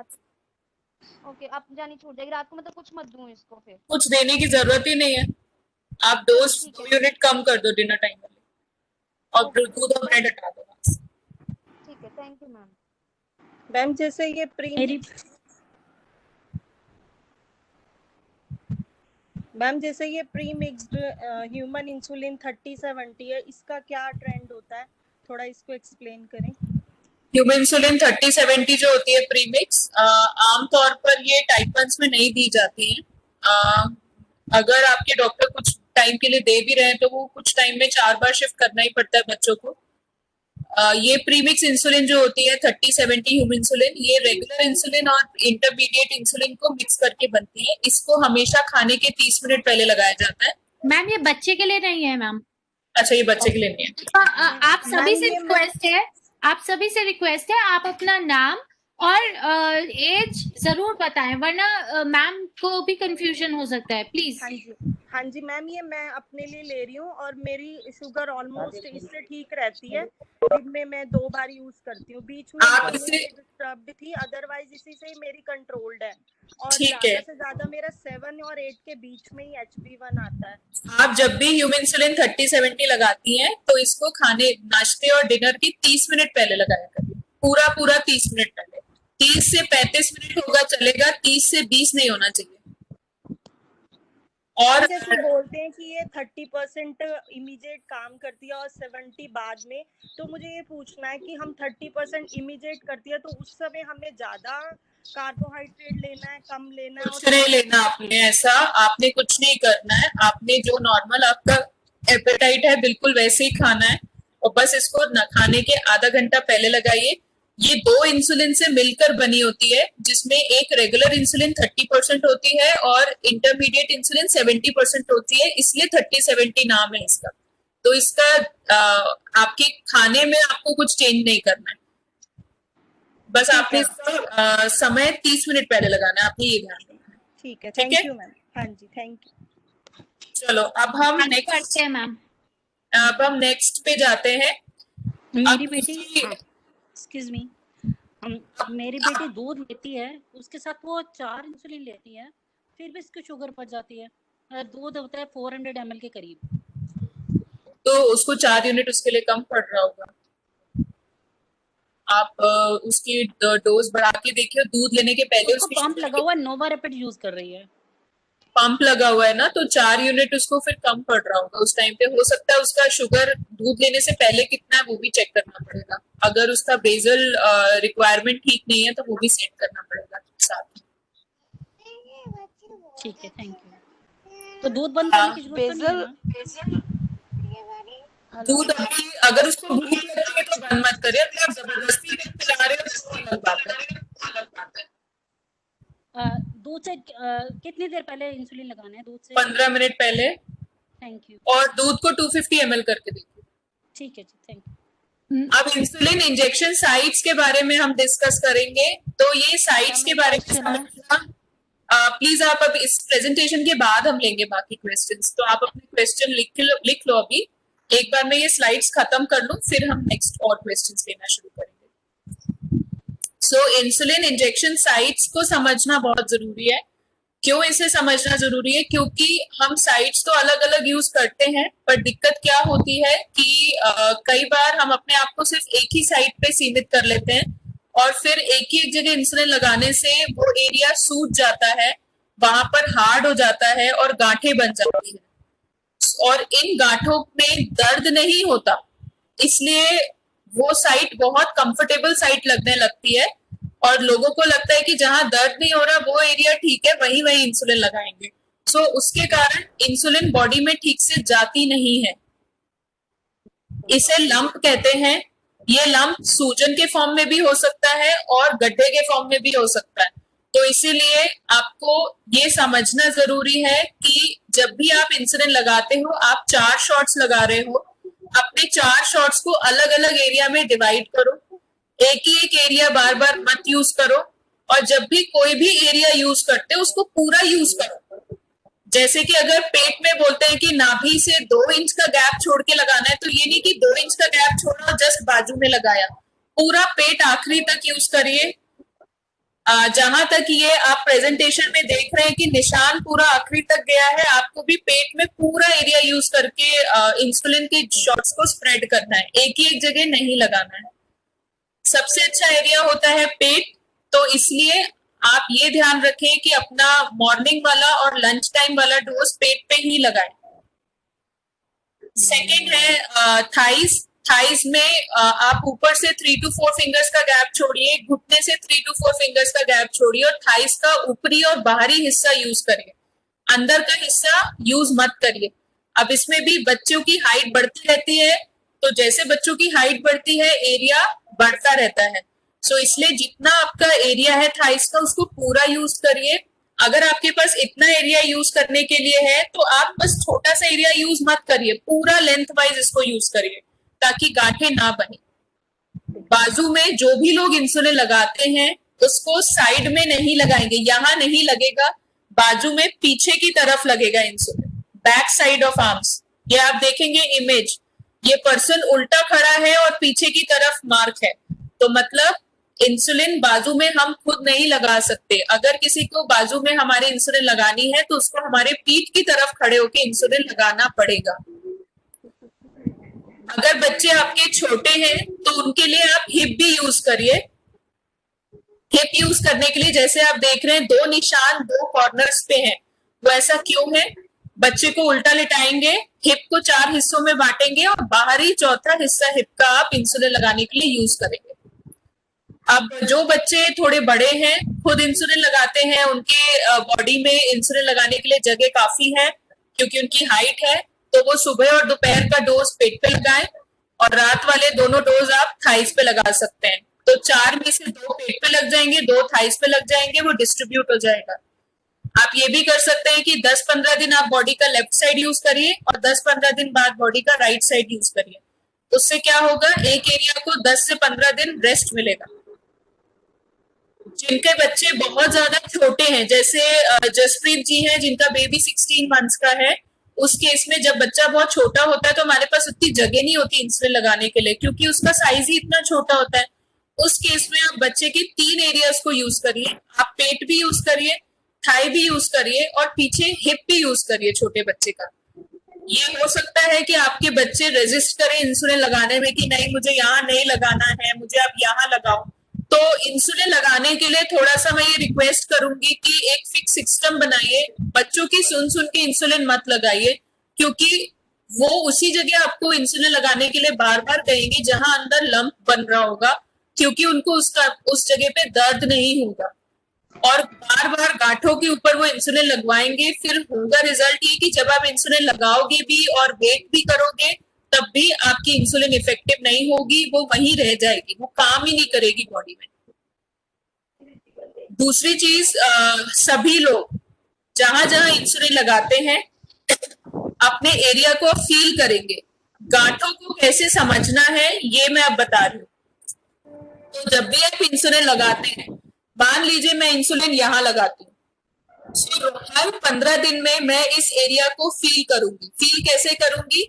ओके, अब जानी छूट जाएगी। रात को मतलब कुछ मत दूं इसको फिर। कुछ देने की जरूरत ही नहीं है, आप डोज 2 यूनिट कम कर दो डिनर टाइम वाले और दूध और ब्रेड हटा दो वहां से। ठीक है, थैंक यू मैम। मैम जैसे ये प्री मिक्स्ड ह्यूमन इंसुलिन 3070 है, इसका क्या ट्रेंड होता है, थोड़ा इसको एक्सप्लेन करें। ह्यूमन इंसुलिन 3070 जो होती है प्रीमिक्स, आमतौर पर ये टाइप 1 में नहीं दी जाती है। अगर आपके डॉक्टर कुछ टाइम के लिए दे भी रहे हैं तो वो कुछ टाइम में 4 बार शिफ्ट करना ही पड़ता है बच्चों को। ये प्रीमिक्स इंसुलिन जो होती है 3070 ह्यूमन इंसुलिन, ये रेगुलर इंसुलिन और इंटरमीडिएट इंसुलिन को मिक्स करके बनती है। इसको हमेशा खाने के 30 मिनट पहले लगाया जाता है। मैम ये बच्चे के लिए नहीं है मैम। अच्छा, ये बच्चे के लिए नहीं है। आप सभी से रिक्वेस्ट है, आप अपना नाम और एज जरूर बताएं, वरना मैम को भी कंफ्यूजन हो सकता है, प्लीज। हाँ जी मैम, ये मैं अपने लिए ले रही हूँ और मेरी शुगर ऑलमोस्ट इससे ठीक रहती है। दिन में मैं 2 बार यूज करती हूँ, बीच में डिस्टर्ब थी, अदरवाइज इसी से मेरी कंट्रोल्ड है। और ज्यादा से ज्यादा मेरा 7 और 8 के बीच में ही HB1 आता है। आप जब भी ह्यूमन इंसुलिन 3070 लगाती हैं तो इसको खाने, नाश्ते और डिनर की 30 मिनट पहले लगाया करिए, पूरा 30 मिनट पहले। 30 से 35 मिनट होगा चलेगा, 30 से 20 नहीं होना चाहिए। और जैसे बोलते हैं कि ये 30% इमीडिएट काम करती है और 70 बाद में, तो मुझे ये पूछना है कि हम 30% इमीडिएट करती है तो उस समय हमें ज्यादा कार्बोहाइड्रेट लेना है, कम लेना है? कुछ नहीं लेना आपने, ऐसा आपने कुछ नहीं करना है। आपने जो नॉर्मल आपका एपेटाइट है बिल्कुल वैसे ही खाना है, और बस इसको न खाने के आधा घंटा पहले लगाइए। ये 2 इंसुलिन से मिलकर बनी होती है, जिसमें एक रेगुलर इंसुलिन 30% होती है और इंटरमीडिएट इंसुलिन 70% होती है, इसलिए 3070 नाम है इसका। तो इसका आपके खाने में आपको कुछ चेंज नहीं करना है, बस आपने इसका समय 30 मिनट पहले लगाना है, आपने ये ध्यान रखना है। ठीक है, थैंक यू मैम। हाँ जी, थैंक यू। चलो अब हम नेक्स्ट मैम, अब हम नेक्स्ट पे जाते हैं। मेरी बेटी, एक्सक्यूज मी, मेरी बेटी दूध लेती है, उसके साथ वो 4 इंसुलिन लेती है, फिर भी इसकी शुगर बढ़ जाती है। दूध होता है 400 ml के करीब, तो उसको 4 यूनिट उसके लिए कम पड़ रहा होगा। आप उसकी डोज बढ़ा के देखिए, दूध लेने के पहले उसको पंप लगा हुआ है, नोवारेपिड यूज कर रही है। पंप लगा हुआ है ना, तो 4 यूनिट उसको फिर कम पड़ रहा होगा उस टाइम पे। हो सकता है उसका शुगर दूध लेने से पहले कितना है वो भी चेक करना पड़ेगा। अगर उसका बेसल रिक्वायरमेंट ठीक नहीं है तो वो भी सेट करना पड़ेगा साथ। ठीक है, थैंक यू। तो दूध बंद करने की जरूरत तो नहीं है ना? दूध अभी अगर उसको भूख लगती है तो बंद मत करिए, अगर आप जबरदस्ती पिला रहे हो तो अलग बात है। दूध से कितनी देर पहले इंसुलिन लगाना है? दूध से 15 मिनट पहले। Thank you. और दूध को 250 ml करके देखिए। ठीक है जी, थैंक यू। अब इंसुलिन इंजेक्शन साइट्स के बारे में हम डिस्कस करेंगे। तो ये साइट्स के बारे में समझना, प्लीज आप अब इस प्रेजेंटेशन के बाद हम लेंगे बाकी क्वेश्चंस, तो आप अपने क्वेश्चन लिख लो अभी। एक बार मैं ये स्लाइड्स खत्म कर लूं, फिर हम नेक्स्ट और क्वेश्चंस लेना शुरू करेंगे। सो इंसुलिन इंजेक्शन साइट्स को समझना बहुत जरूरी है। क्यों इसे समझना जरूरी है? क्योंकि हम साइट्स तो अलग अलग यूज करते हैं, पर दिक्कत क्या होती है कि कई बार हम अपने आप को सिर्फ एक ही साइट पे सीमित कर लेते हैं और फिर एक जगह इंसुलिन लगाने से वो एरिया सूज जाता है, वहां पर हार्ड हो जाता है और गांठें बन जाती है, और इन गांठों में दर्द नहीं होता, इसलिए वो साइट बहुत कंफर्टेबल साइट लगने लगती है और लोगों को लगता है कि जहां दर्द नहीं हो रहा वो एरिया ठीक है, वहीं वहीं इंसुलिन लगाएंगे। सो उसके कारण इंसुलिन बॉडी में ठीक से जाती नहीं है। इसे लंप कहते हैं। ये लंप सूजन के फॉर्म में भी हो सकता है और गड्ढे के फॉर्म में भी हो सकता है। तो इसीलिए आपको ये समझना जरूरी है कि जब भी आप इंसुलिन लगाते हो, आप 4 शॉट्स लगा रहे हो, अपने 4 शॉट्स को अलग अलग एरिया में डिवाइड करो। एक ही एक एरिया बार बार मत यूज करो, और जब भी कोई भी एरिया यूज करते हो उसको पूरा यूज करो। जैसे कि अगर पेट में बोलते हैं कि नाभि से 2 इंच का गैप छोड़ के लगाना है, तो ये नहीं कि 2 इंच का गैप छोड़ा और जस्ट बाजू में लगाया, पूरा पेट आखिरी तक यूज करिए। जहां तक ये आप प्रेजेंटेशन में देख रहे हैं कि निशान पूरा आखिरी तक गया है, आपको भी पेट में पूरा एरिया यूज करके इंसुलिन के शॉट्स को स्प्रेड करना है, एक ही एक जगह नहीं लगाना है। सबसे अच्छा एरिया होता है पेट, तो इसलिए आप ये ध्यान रखें कि अपना मॉर्निंग वाला और लंच टाइम वाला डोज पेट पे ही लगाएं। सेकेंड है थाइस। थाइस में आप ऊपर से 3 to 4 फिंगर्स का गैप छोड़िए, घुटने से 3 to 4 फिंगर्स का गैप छोड़िए और थाइस का ऊपरी और बाहरी हिस्सा यूज करिए, अंदर का हिस्सा यूज मत करिए। अब इसमें भी बच्चों की हाइट बढ़ती रहती है, तो जैसे बच्चों की हाइट बढ़ती है एरिया बढ़ता रहता है। सो इसलिए जितना आपका एरिया है थाइस का, उसको पूरा यूज करिए। अगर आपके पास इतना एरिया यूज करने के लिए है तो आप बस छोटा सा एरिया यूज मत करिए, पूरा लेंथ वाइज इसको यूज करिए ताकि गांठें ना बने। बाजू में जो भी लोग इंसुलिन लगाते हैं उसको साइड में नहीं लगाएंगे, यहाँ नहीं लगेगा, बाजू में पीछे की तरफ लगेगा insulin, back side of arms. ये आप देखेंगे इमेज, ये पर्सन उल्टा खड़ा है और पीछे की तरफ मार्क है, तो मतलब इंसुलिन बाजू में हम खुद नहीं लगा सकते। अगर किसी को बाजू में हमारे इंसुलिन लगानी है तो उसको हमारे पीठ की तरफ खड़े होकर इंसुलिन लगाना पड़ेगा। अगर बच्चे आपके छोटे हैं तो उनके लिए आप हिप भी यूज करिए। हिप यूज करने के लिए जैसे आप देख रहे हैं 2 निशान 2 कॉर्नर्स पे हैं, वो ऐसा क्यों है? बच्चे को उल्टा लिटाएंगे, हिप को 4 हिस्सों में बांटेंगे और बाहरी चौथा हिस्सा हिप का आप इंसुलिन लगाने के लिए यूज करेंगे। अब जो बच्चे थोड़े बड़े हैं, खुद इंसुलिन लगाते हैं, उनके बॉडी में इंसुलिन लगाने के लिए जगह काफी है क्योंकि उनकी हाइट है, तो वो सुबह और दोपहर का डोज पेट पे लगाएं और रात वाले दोनों डोज आप थाइस पे लगा सकते हैं। तो 4 में से 2 पेट पे लग जाएंगे, 2 थाइस पे लग जाएंगे, वो डिस्ट्रीब्यूट हो जाएगा। आप ये भी कर सकते हैं कि 10-15 दिन आप बॉडी का लेफ्ट साइड यूज करिए और 10-15 दिन बाद बॉडी का राइट साइड यूज करिए। उससे क्या होगा, एक एरिया को 10 से 15 दिन रेस्ट मिलेगा। जिनके बच्चे बहुत ज्यादा छोटे हैं, जैसे जसप्रीत जी हैं जिनका बेबी 16 मंथ्स का है, उस केस में जब बच्चा बहुत छोटा होता है तो हमारे पास उतनी जगह नहीं होती इंसुलिन लगाने के लिए क्योंकि उसका साइज ही इतना छोटा होता है। उस केस में आप बच्चे के 3 एरियाज को यूज करिए, आप पेट भी यूज करिए, थाई भी यूज करिए और पीछे हिप भी यूज करिए छोटे बच्चे का। ये हो सकता है कि आपके बच्चे रेजिस्ट करें इंसुलिन लगाने में कि नहीं मुझे यहाँ नहीं लगाना है, मुझे आप यहाँ लगाओ। तो इंसुलिन लगाने के लिए थोड़ा सा मैं ये रिक्वेस्ट करूंगी कि एक फिक्स सिस्टम बनाइए, बच्चों की सुन के इंसुलिन मत लगाइए क्योंकि वो उसी जगह आपको इंसुलिन लगाने के लिए बार बार कहेंगे जहां अंदर लंप बन रहा होगा क्योंकि उनको उस जगह पे दर्द नहीं होगा। और बार बार गांठों के ऊपर वो इंसुलिन लगवाएंगे, फिर होगा रिजल्ट ये कि जब आप इंसुलिन लगाओगे भी और वेट भी करोगे तब भी आपकी इंसुलिन इफेक्टिव नहीं होगी, वो वहीं रह जाएगी, वो काम ही नहीं करेगी बॉडी में। दूसरी चीज, सभी लोग जहां जहां इंसुलिन लगाते हैं अपने एरिया को फील करेंगे। गांठों को कैसे समझना है ये मैं अब बता रही हूँ। तो जब भी आप इंसुलिन लगाते हैं, मान लीजिए मैं इंसुलिन यहाँ लगाती हूँ, तो हर 15 दिन में मैं इस एरिया को फील करूंगी। फील कैसे करूंगी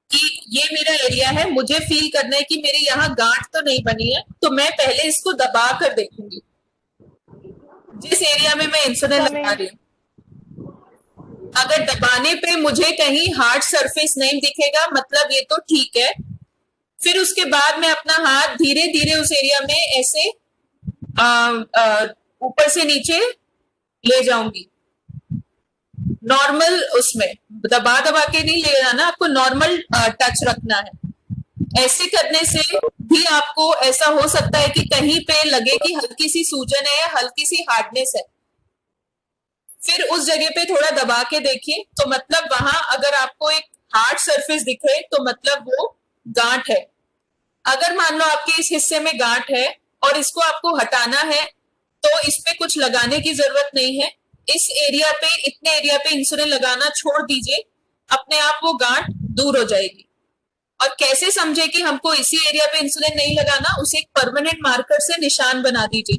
कि ये मेरा एरिया है, मुझे फील करना है कि मेरे यहाँ गांठ तो नहीं बनी है, तो मैं पहले इसको दबा कर देखूंगी जिस एरिया में मैं इंसुलिन लगा रही हूँ। अगर दबाने पे मुझे कहीं हार्ड सरफेस नहीं दिखेगा, मतलब ये तो ठीक है। फिर उसके बाद मैं अपना हाथ धीरे धीरे उस एरिया में ऐसे ऊपर से नीचे ले जाऊंगी। नॉर्मल उसमें दबा दबा के नहीं ले जाना, आपको नॉर्मल टच रखना है। ऐसे करने से भी आपको ऐसा हो सकता है कि कहीं पे लगे कि हल्की सी सूजन है या हल्की सी हार्डनेस है, फिर उस जगह पे थोड़ा दबा के देखिए, तो मतलब वहां अगर आपको एक हार्ड सरफेस दिखे तो मतलब वो गांठ है। अगर मान लो आपके इस हिस्से में गांठ है और इसको आपको हटाना है तो इस पे कुछ लगाने की जरूरत नहीं है। इस एरिया पे, इतने एरिया पे इंसुलिन लगाना छोड़ दीजिए, अपने आप वो गांठ दूर हो जाएगी। और कैसे समझे कि हमको इसी एरिया पे इंसुलिन नहीं लगाना, उसे एक परमानेंट मार्कर से निशान बना दीजिए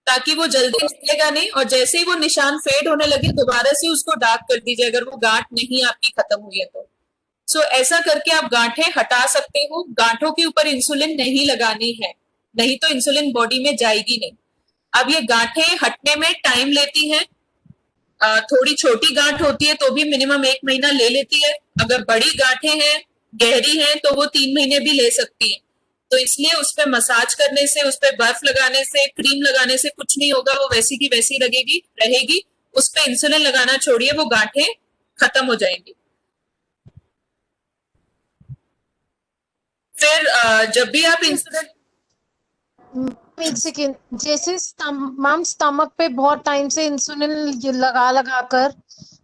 ताकि वो जल्दी निकलेगा नहीं, और जैसे ही वो निशान फेड होने लगे दोबारा से उसको डार्क कर दीजिए अगर वो गांठ नहीं आपकी खत्म हुई है तो। सो ऐसा करके आप गांठें हटा सकते हो। गांठों के ऊपर इंसुलिन नहीं लगानी है, नहीं तो इंसुलिन बॉडी में जाएगी नहीं। अब ये गांठें हटने में टाइम लेती हैं। थोड़ी छोटी गांठ होती है तो भी मिनिमम 1 महीना ले लेती है। अगर बड़ी गांठें हैं, गहरी हैं, तो वो 3 महीने भी ले सकती है। तो इसलिए उस पर मसाज करने से, उस पर बर्फ लगाने से, क्रीम लगाने से कुछ नहीं होगा, वो वैसी की वैसी लगेगी रहेगी। उस पर इंसुलिन लगाना छोड़िए, वो गांठें खत्म हो जाएंगी। फिर जब भी आप इंसुलिन, एक सेकेंड, जैसे मैम स्टमक पे बहुत टाइम से इंसुलिन लगा लगा कर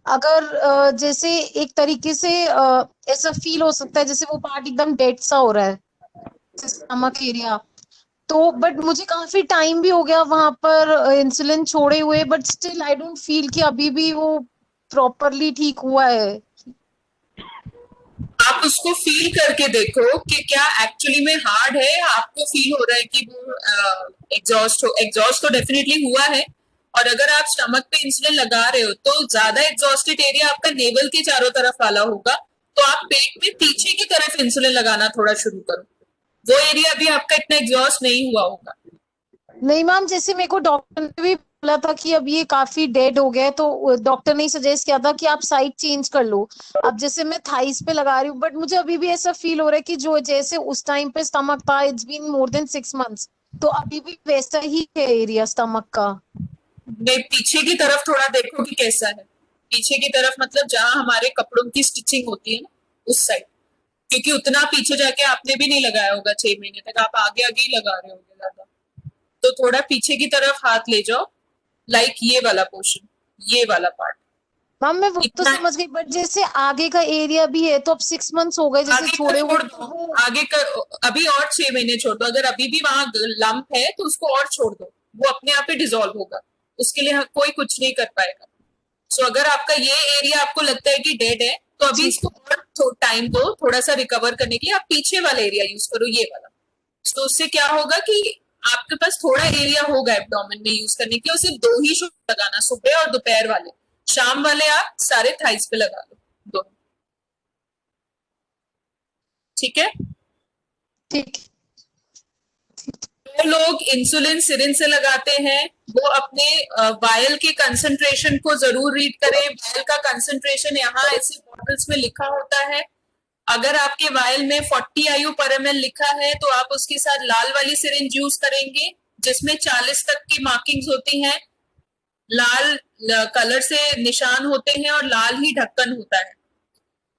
अगर जैसे एक तरीके से ऐसा फील हो सकता है जैसे वो पार्ट एकदम डेड सा हो रहा है स्टमक एरिया, तो बट मुझे काफी टाइम भी हो गया वहां पर इंसुलिन छोड़े हुए, but still I don't feel कि अभी भी वो प्रॉपरली ठीक हुआ है। आप उसको फील करके देखो कि क्या एक्चुअली में हार्ड है, आपको फील हो रहा है कि वो एग्जॉस्ट तो डेफिनेटली हुआ है। और अगर आप स्टमक पे इंसुलिन लगा रहे हो तो ज्यादा एग्जॉस्टेड एरिया आपका नेवल के चारों तरफ वाला होगा, तो आप पेट में पीछे की तरफ इंसुलिन लगाना थोड़ा शुरू करो, वो एरिया भी आपका इतना एग्जॉस्ट नहीं हुआ होगा। नहीं मैम, जैसे मेरे को डॉक्टर ने भी बोला था कि अब ये काफी डेड हो गया है, तो डॉक्टर ने सजेस्ट किया था कि आप साइड चेंज कर लो। अब जैसे मैं थाइस पे लगा रही हूँ, बट मुझे अभी भी ऐसा फील हो रहा है कि जो जैसे उस टाइम पे स्टमक था, it's been more than 6 months, तो अभी भी वैसा ही है एरिया स्टमक का। पीछे की तरफ थोड़ा देखो कि कैसा है। पीछे की तरफ मतलब जहां हमारे कपड़ों की स्टिचिंग होती है ना, उस साइड, क्योंकि उतना पीछे जाके आपने भी नहीं लगाया होगा 6 महीने तक, आप आगे आगे ही लगा रहे होगे ज्यादा। तो थोड़ा पीछे की तरफ हाथ ले जाओ, लाइक ये वाला पोर्शन, ये वाला पार्ट। मैम मैं वो तो समझ गई, बट जैसे आगे का एरिया भी है, तो अब 6 months हो गए जैसे छोड़े हुए, आगे का अभी और 6 महीने छोड़ दो। अगर अभी भी वहां लंप है तो उसको और छोड़ दो, वो अपने आप ही डिसॉल्व होगा, उसके लिए कोई कुछ नहीं कर पाएगा। सो अगर आपका ये एरिया आपको लगता है कि डेड है तो अभी इसको और टाइम दो थोड़ा सा रिकवर करने के लिए। आप पीछे वाला एरिया यूज करो, ये वाला। तो उससे क्या होगा कि आपके पास थोड़ा एरिया होगा एब्डोमेन में यूज करने के लिए। सिर्फ 2 ही शॉट लगाना, सुबह और दोपहर वाले। शाम वाले आप सारे थाइस पे लगा लो, 2। ठीक है? ठीक। जो लोग इंसुलिन सिरिंज से लगाते हैं वो अपने वायल के कंसंट्रेशन को जरूर रीड करें। वायल का कंसंट्रेशन यहाँ ऐसे बॉटल्स में लिखा होता है। अगर आपके वायल में 40 IU per ml लिखा है तो आप उसके साथ लाल वाली सिरिंज यूज करेंगे जिसमें 40 तक की मार्किंग्स होती हैं, लाल कलर से निशान होते हैं और लाल ही ढक्कन होता है।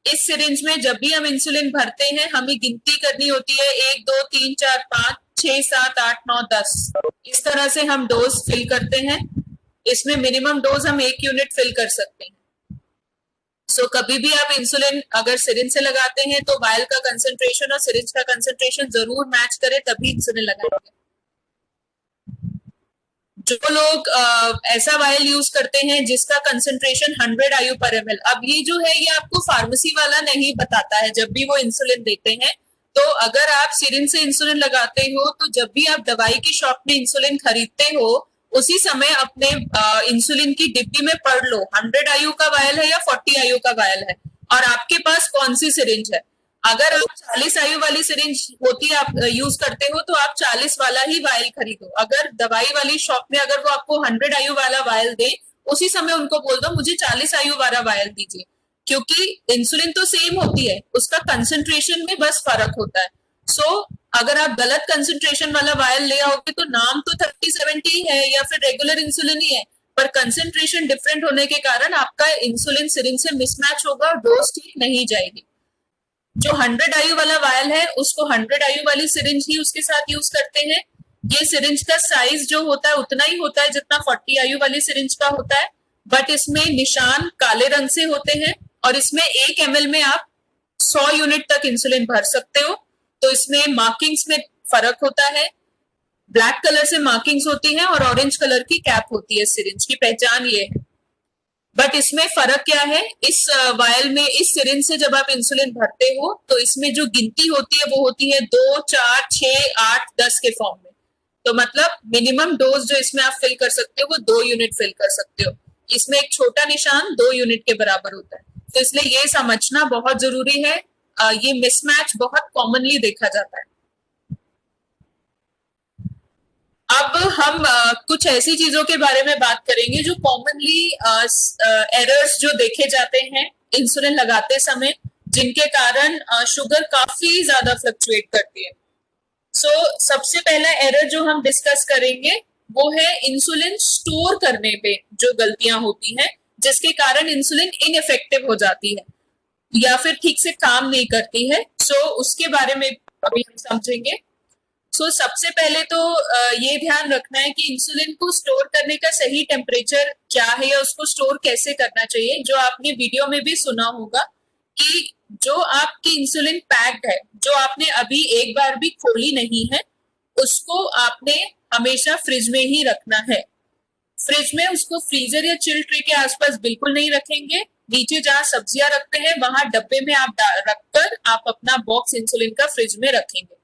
इस सिरिंज में जब भी हम इंसुलिन भरते हैं हमें गिनती करनी होती है, 1 2 3 4 5 6 7 8 9 10, इस तरह से हम डोज फिल करते हैं। इसमें मिनिमम डोज हम 1 यूनिट फिल कर सकते हैं। सो कभी भी आप इंसुलिन अगर सिरिंज से लगाते हैं तो वायल का कंसंट्रेशन और सिरिंज का कंसंट्रेशन जरूर मैच करे, तभी इंसुलिन लगाएंगे। जो लोग ऐसा वायल यूज करते हैं जिसका कंसंट्रेशन 100 IU पर ml, अब ये जो है ये आपको फार्मेसी वाला नहीं बताता है जब भी वो इंसुलिन देते हैं। तो अगर आप सिरिंज से इंसुलिन लगाते हो तो जब भी आप दवाई की शॉप में इंसुलिन खरीदते हो उसी समय अपने इंसुलिन की डिब्बी में पढ़ लो 100 IU का वायल है या 40 IU का वायल है और आपके पास कौन सी सिरिंज है। अगर आप 40 IU वाली सिरिंज होती है आप यूज करते हो तो आप 40 वाला ही वायल खरीदो। अगर दवाई वाली शॉप में अगर वो आपको 100 IU वाला वायल दे उसी समय उनको बोल दो मुझे 40 IU वाला वायल दीजिए, क्योंकि इंसुलिन तो सेम होती है, उसका कंसंट्रेशन में बस फर्क होता है। सो अगर आप गलत कंसंट्रेशन वाला वायल ले आओगे तो नाम तो 30-70 है या फिर रेगुलर इंसुलिन ही है, पर कंसंट्रेशन डिफरेंट होने के कारण आपका इंसुलिन सिरिंज से मिसमैच होगा और डोज ठीक नहीं जाएगी। जो 100 IU वाला वायल है उसको 100 IU वाली सिरिंज ही उसके साथ यूज करते हैं। ये सिरिंज का साइज जो होता है उतना ही होता है जितना 40 IU वाली सिरिंज का होता है, बट इसमें निशान काले रंग से होते हैं और इसमें 1 ml में आप 100 यूनिट तक इंसुलिन भर सकते हो। तो इसमें मार्किंग्स में फर्क होता है, ब्लैक कलर से मार्किंग्स होती हैं और ऑरेंज कलर की कैप होती है। सिरिंज की पहचान ये है। बट इसमें फर्क क्या है, इस वायल में इस सिरिंज से जब आप इंसुलिन भरते हो तो इसमें जो गिनती होती है वो होती है 2, 4, 6, 8, 10 के फॉर्म में। तो मतलब मिनिमम डोज जो इसमें आप फिल कर सकते हो वो 2 यूनिट फिल कर सकते हो। इसमें एक छोटा निशान 2 यूनिट के बराबर होता है, तो इसलिए ये समझना बहुत जरूरी है। ये मिसमैच बहुत कॉमनली देखा जाता है। अब हम कुछ ऐसी चीजों के बारे में बात करेंगे जो कॉमनली एरर्स जो देखे जाते हैं इंसुलिन लगाते समय, जिनके कारण शुगर काफी ज्यादा फ्लक्चुएट करती है। सो सबसे पहला एरर जो हम डिस्कस करेंगे वो है इंसुलिन स्टोर करने पे जो गलतियां होती हैं, जिसके कारण इंसुलिन इनइफेक्टिव हो जाती है या फिर ठीक से काम नहीं करती है। सो उसके बारे में अभी हम समझेंगे। सो सबसे पहले तो ये ध्यान रखना है कि इंसुलिन को स्टोर करने का सही टेम्परेचर क्या है या उसको स्टोर कैसे करना चाहिए। जो आपने वीडियो में भी सुना होगा कि जो आपकी इंसुलिन पैक्ड है, जो आपने अभी एक बार भी खोली नहीं है, उसको आपने हमेशा फ्रिज में ही रखना है। फ्रिज में उसको फ्रीजर या चिल ट्रे के आसपास बिल्कुल नहीं रखेंगे। नीचे जहां सब्जियां रखते हैं वहां डब्बे में आप रखकर आप अपना बॉक्स इंसुलिन का फ्रिज में रखेंगे।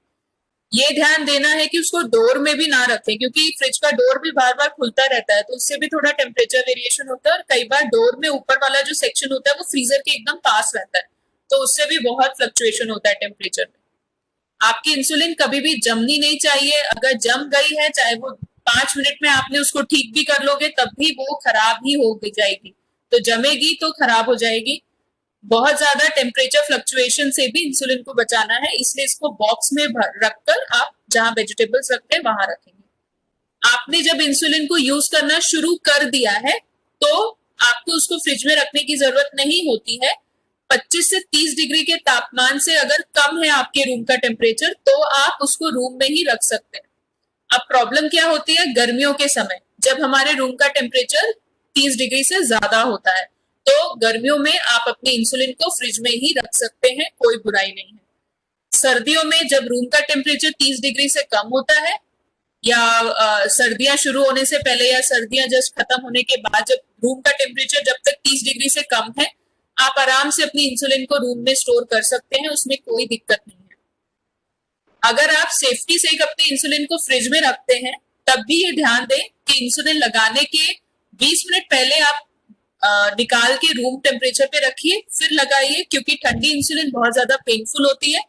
ये ध्यान देना है कि उसको डोर में भी ना रखें, क्योंकि फ्रिज का डोर भी बार बार खुलता रहता है तो उससे भी थोड़ा टेम्परेचर वेरिएशन होता है और कई बार डोर में ऊपर वाला जो सेक्शन होता है वो फ्रीजर के एकदम पास रहता है, तो उससे भी बहुत फ्लक्चुएशन होता है टेम्परेचर में। आपकी इंसुलिन कभी भी जमनी नहीं चाहिए। अगर जम गई है, चाहे वो 5 मिनट में आपने उसको ठीक भी कर लोगे तब भी वो खराब ही हो जाएगी। तो जमेगी तो खराब हो जाएगी। बहुत ज्यादा टेम्परेचर फ्लक्चुएशन से भी इंसुलिन को बचाना है, इसलिए इसको बॉक्स में रखकर आप जहां वेजिटेबल्स रखते हैं वहां रखेंगे। आपने जब इंसुलिन को यूज करना शुरू कर दिया है तो आपको उसको फ्रिज में रखने की जरूरत नहीं होती है। 25 से 30 डिग्री के तापमान से अगर कम है आपके रूम का टेम्परेचर तो आप उसको रूम में ही रख सकते हैं। अब प्रॉब्लम क्या होती है, गर्मियों के समय जब हमारे रूम का टेम्परेचर 30 डिग्री से ज्यादा होता है तो गर्मियों में आप अपनी इंसुलिन को फ्रिज में ही रख सकते हैं, कोई बुराई नहीं है। सर्दियों में जब रूम का टेम्परेचर 30 डिग्री से कम होता है या सर्दियां शुरू होने से पहले या सर्दियां जस्ट खत्म होने के बाद, जब रूम का टेम्परेचर जब तक 30 डिग्री से कम है, आप आराम से अपनी इंसुलिन को रूम में स्टोर कर सकते हैं, उसमें कोई दिक्कत नहीं है। अगर आप सेफ्टी से अपने इंसुलिन को फ्रिज में रखते हैं तब भी ये ध्यान दें कि इंसुलिन लगाने के 20 मिनट पहले आप निकाल के रूम टेम्परेचर पे रखिए, फिर लगाइए, क्योंकि ठंडी इंसुलिन बहुत ज्यादा पेनफुल होती है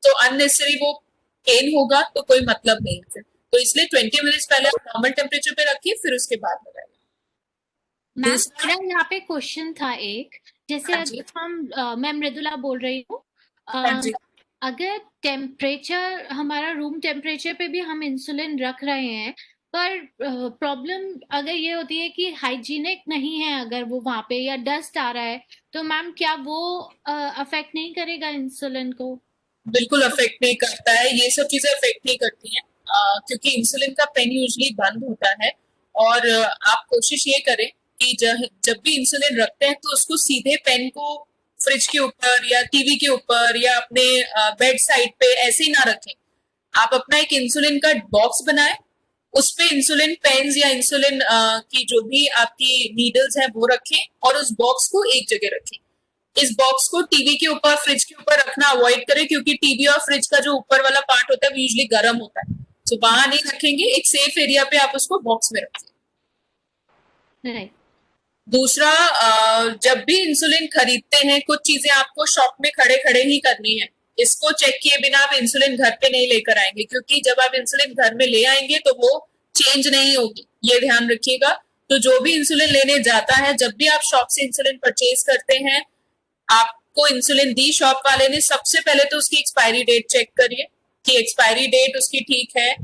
तो अननेसेसरी वो पेन होगा तो कोई मतलब नहीं है। तो इसलिए 20 मिनट्स पहले आप नॉर्मल टेम्परेचर पे रखिए, फिर उसके बाद लगाइए। मैम मेरा यहाँ पे क्वेश्चन था एक, जैसे अगर हम मैं मृदुला बोल रही हूँ, अगर टेम्परेचर हमारा रूम टेम्परेचर पे भी हम इंसुलिन रख रहे हैं पर प्रॉब्लम अगर ये होती है कि हाइजीनिक नहीं है, अगर वो वहां पे या डस्ट आ रहा है, तो मैम क्या वो अफेक्ट नहीं करेगा इंसुलिन को? बिल्कुल अफेक्ट नहीं करता है, ये सब चीजें अफेक्ट नहीं करती हैं, क्योंकि इंसुलिन का पेन यूजुअली बंद होता है और आप कोशिश ये करें कि जब भी इंसुलिन रखते हैं तो उसको सीधे पेन को फ्रिज के ऊपर या टीवी के ऊपर या अपने बेड साइड पे ऐसे ही ना रखें। आप अपना एक इंसुलिन का बॉक्स बनाएं, उस पे इंसुलिन पेन्स या इंसुलिन की जो भी आपकी नीडल्स हैं वो रखें और उस बॉक्स को एक जगह रखें। इस बॉक्स को टीवी के ऊपर, फ्रिज के ऊपर रखना अवॉइड करें, क्योंकि टीवी और फ्रिज का जो ऊपर वाला पार्ट होता है वो यूजुअली गर्म होता है, तो वहां नहीं रखेंगे। एक सेफ एरिया पे आप उसको बॉक्स में रखें। दूसरा, जब भी इंसुलिन खरीदते हैं कुछ चीजें आपको शॉप में खड़े खड़े ही करनी है। इसको चेक किए बिना आप इंसुलिन घर पे नहीं लेकर आएंगे, क्योंकि जब आप इंसुलिन घर में ले आएंगे तो वो चेंज नहीं होगी, ये ध्यान रखिएगा। तो जो भी इंसुलिन लेने जाता है, जब भी आप शॉप से इंसुलिन परचेज करते हैं, आपको इंसुलिन दी शॉप वाले ने, सबसे पहले तो उसकी एक्सपायरी डेट चेक करिए कि एक्सपायरी डेट उसकी ठीक है।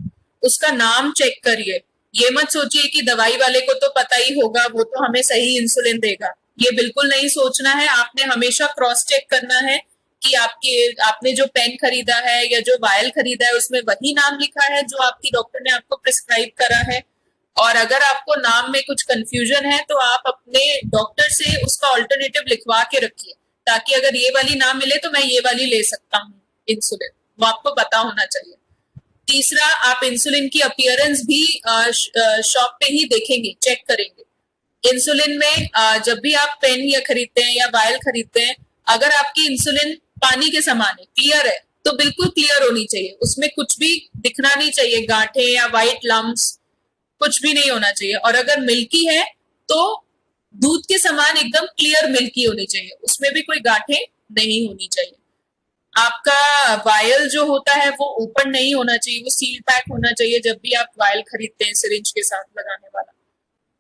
उसका नाम चेक करिए। ये मत सोचिए कि दवाई वाले को तो पता ही होगा, वो तो हमें सही इंसुलिन देगा, ये बिल्कुल नहीं सोचना है। आपने हमेशा क्रॉस चेक करना है कि आपने जो पेन खरीदा है या जो वायल खरीदा है उसमें वही नाम लिखा है जो आपकी डॉक्टर ने आपको प्रिस्क्राइब करा है। और अगर आपको नाम में कुछ कंफ्यूजन है तो आप अपने डॉक्टर से उसका ऑल्टरनेटिव लिखवा के रखिए, ताकि अगर ये वाली ना मिले तो मैं ये वाली ले सकता हूँ इंसुलिन, वो आपको पता होना चाहिए। तीसरा, आप इंसुलिन की अपीयरेंस भी शॉप पे ही देखेंगे, चेक करेंगे। इंसुलिन में जब भी आप पेन या खरीदते हैं या वायल खरीदते हैं, अगर आपकी इंसुलिन पानी के समान है, क्लियर है, तो बिल्कुल क्लियर होनी चाहिए, उसमें कुछ भी दिखना नहीं चाहिए, गांठें या व्हाइट लम्प्स कुछ भी नहीं होना चाहिए। और अगर मिल्की है तो दूध के समान एकदम क्लियर मिल्की होनी चाहिए, उसमें भी कोई गांठें नहीं होनी चाहिए। आपका वायल जो होता है वो ओपन नहीं होना चाहिए, वो सील पैक होना चाहिए जब भी आप वायल खरीदते हैं सिरिंज के साथ लगाने वाला।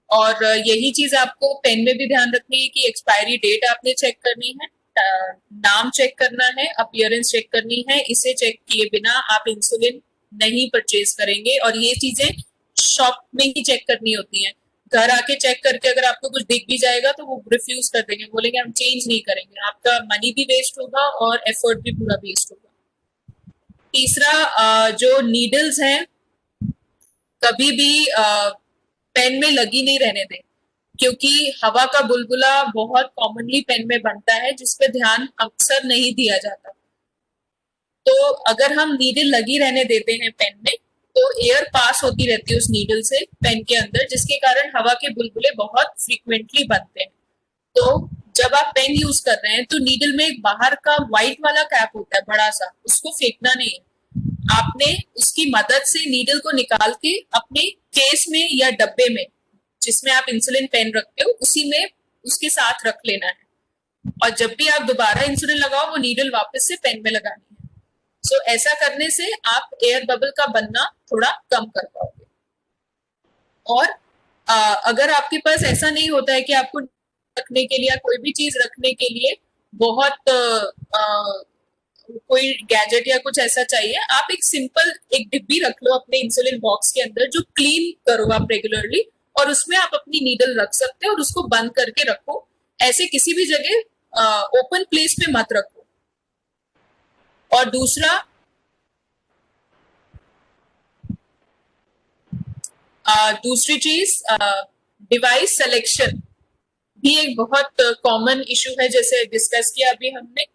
और यही चीज आपको पेन में भी ध्यान रखनी है कि एक्सपायरी डेट आपने चेक करनी है, नाम चेक करना है, अपीयरेंस चेक करनी है। इसे चेक किए बिना आप इंसुलिन नहीं परचेज करेंगे, और ये चीजें शॉप में ही चेक करनी होती हैं। घर आके चेक करके अगर आपको कुछ दिख भी जाएगा तो वो रिफ्यूज कर देंगे, बोलेंगे हम चेंज नहीं करेंगे, आपका मनी भी वेस्ट होगा और एफर्ट भी पूरा वेस्ट होगा। तीसरा, जो नीडल्स हैं कभी भी पेन में लगी नहीं रहने दें, क्योंकि हवा का बुलबुला बहुत कॉमनली पेन में बनता है जिसपे ध्यान अक्सर नहीं दिया जाता। तो अगर हम नीडल लगी रहने देते हैं पेन में तो एयर पास होती रहती है उस नीडल से पेन के अंदर, जिसके कारण हवा के बुलबुले बहुत फ्रीक्वेंटली बनते हैं। तो जब आप पेन यूज कर रहे हैं तो नीडल में एक बाहर का व्हाइट वाला कैप होता है बड़ा सा, उसको फेंकना नहीं है। आपने उसकी मदद से नीडल को निकाल के अपने केस में या डब्बे में जिसमें आप इंसुलिन पेन रखते हो उसी में उसके साथ रख लेना है, और जब भी आप दोबारा इंसुलिन लगाओ वो नीडल वापस से पेन में लगानी है। सो ऐसा करने से आप एयर बबल का बनना थोड़ा कम कर पाओगे। और अगर आपके पास ऐसा नहीं होता है कि आपको रखने के लिए, कोई भी चीज रखने के लिए बहुत कोई गैजेट या कुछ ऐसा चाहिए, आप एक सिंपल एक डिब्बी रख लो अपने इंसुलिन बॉक्स के अंदर जो क्लीन करो आप रेगुलरली, और उसमें आप अपनी नीडल रख सकते हो और उसको बंद करके रखो। ऐसे किसी भी जगह ओपन प्लेस पे मत रखो। और दूसरा, दूसरी चीज, डिवाइस सिलेक्शन भी एक बहुत कॉमन इशू है, जैसे डिस्कस किया अभी हमने।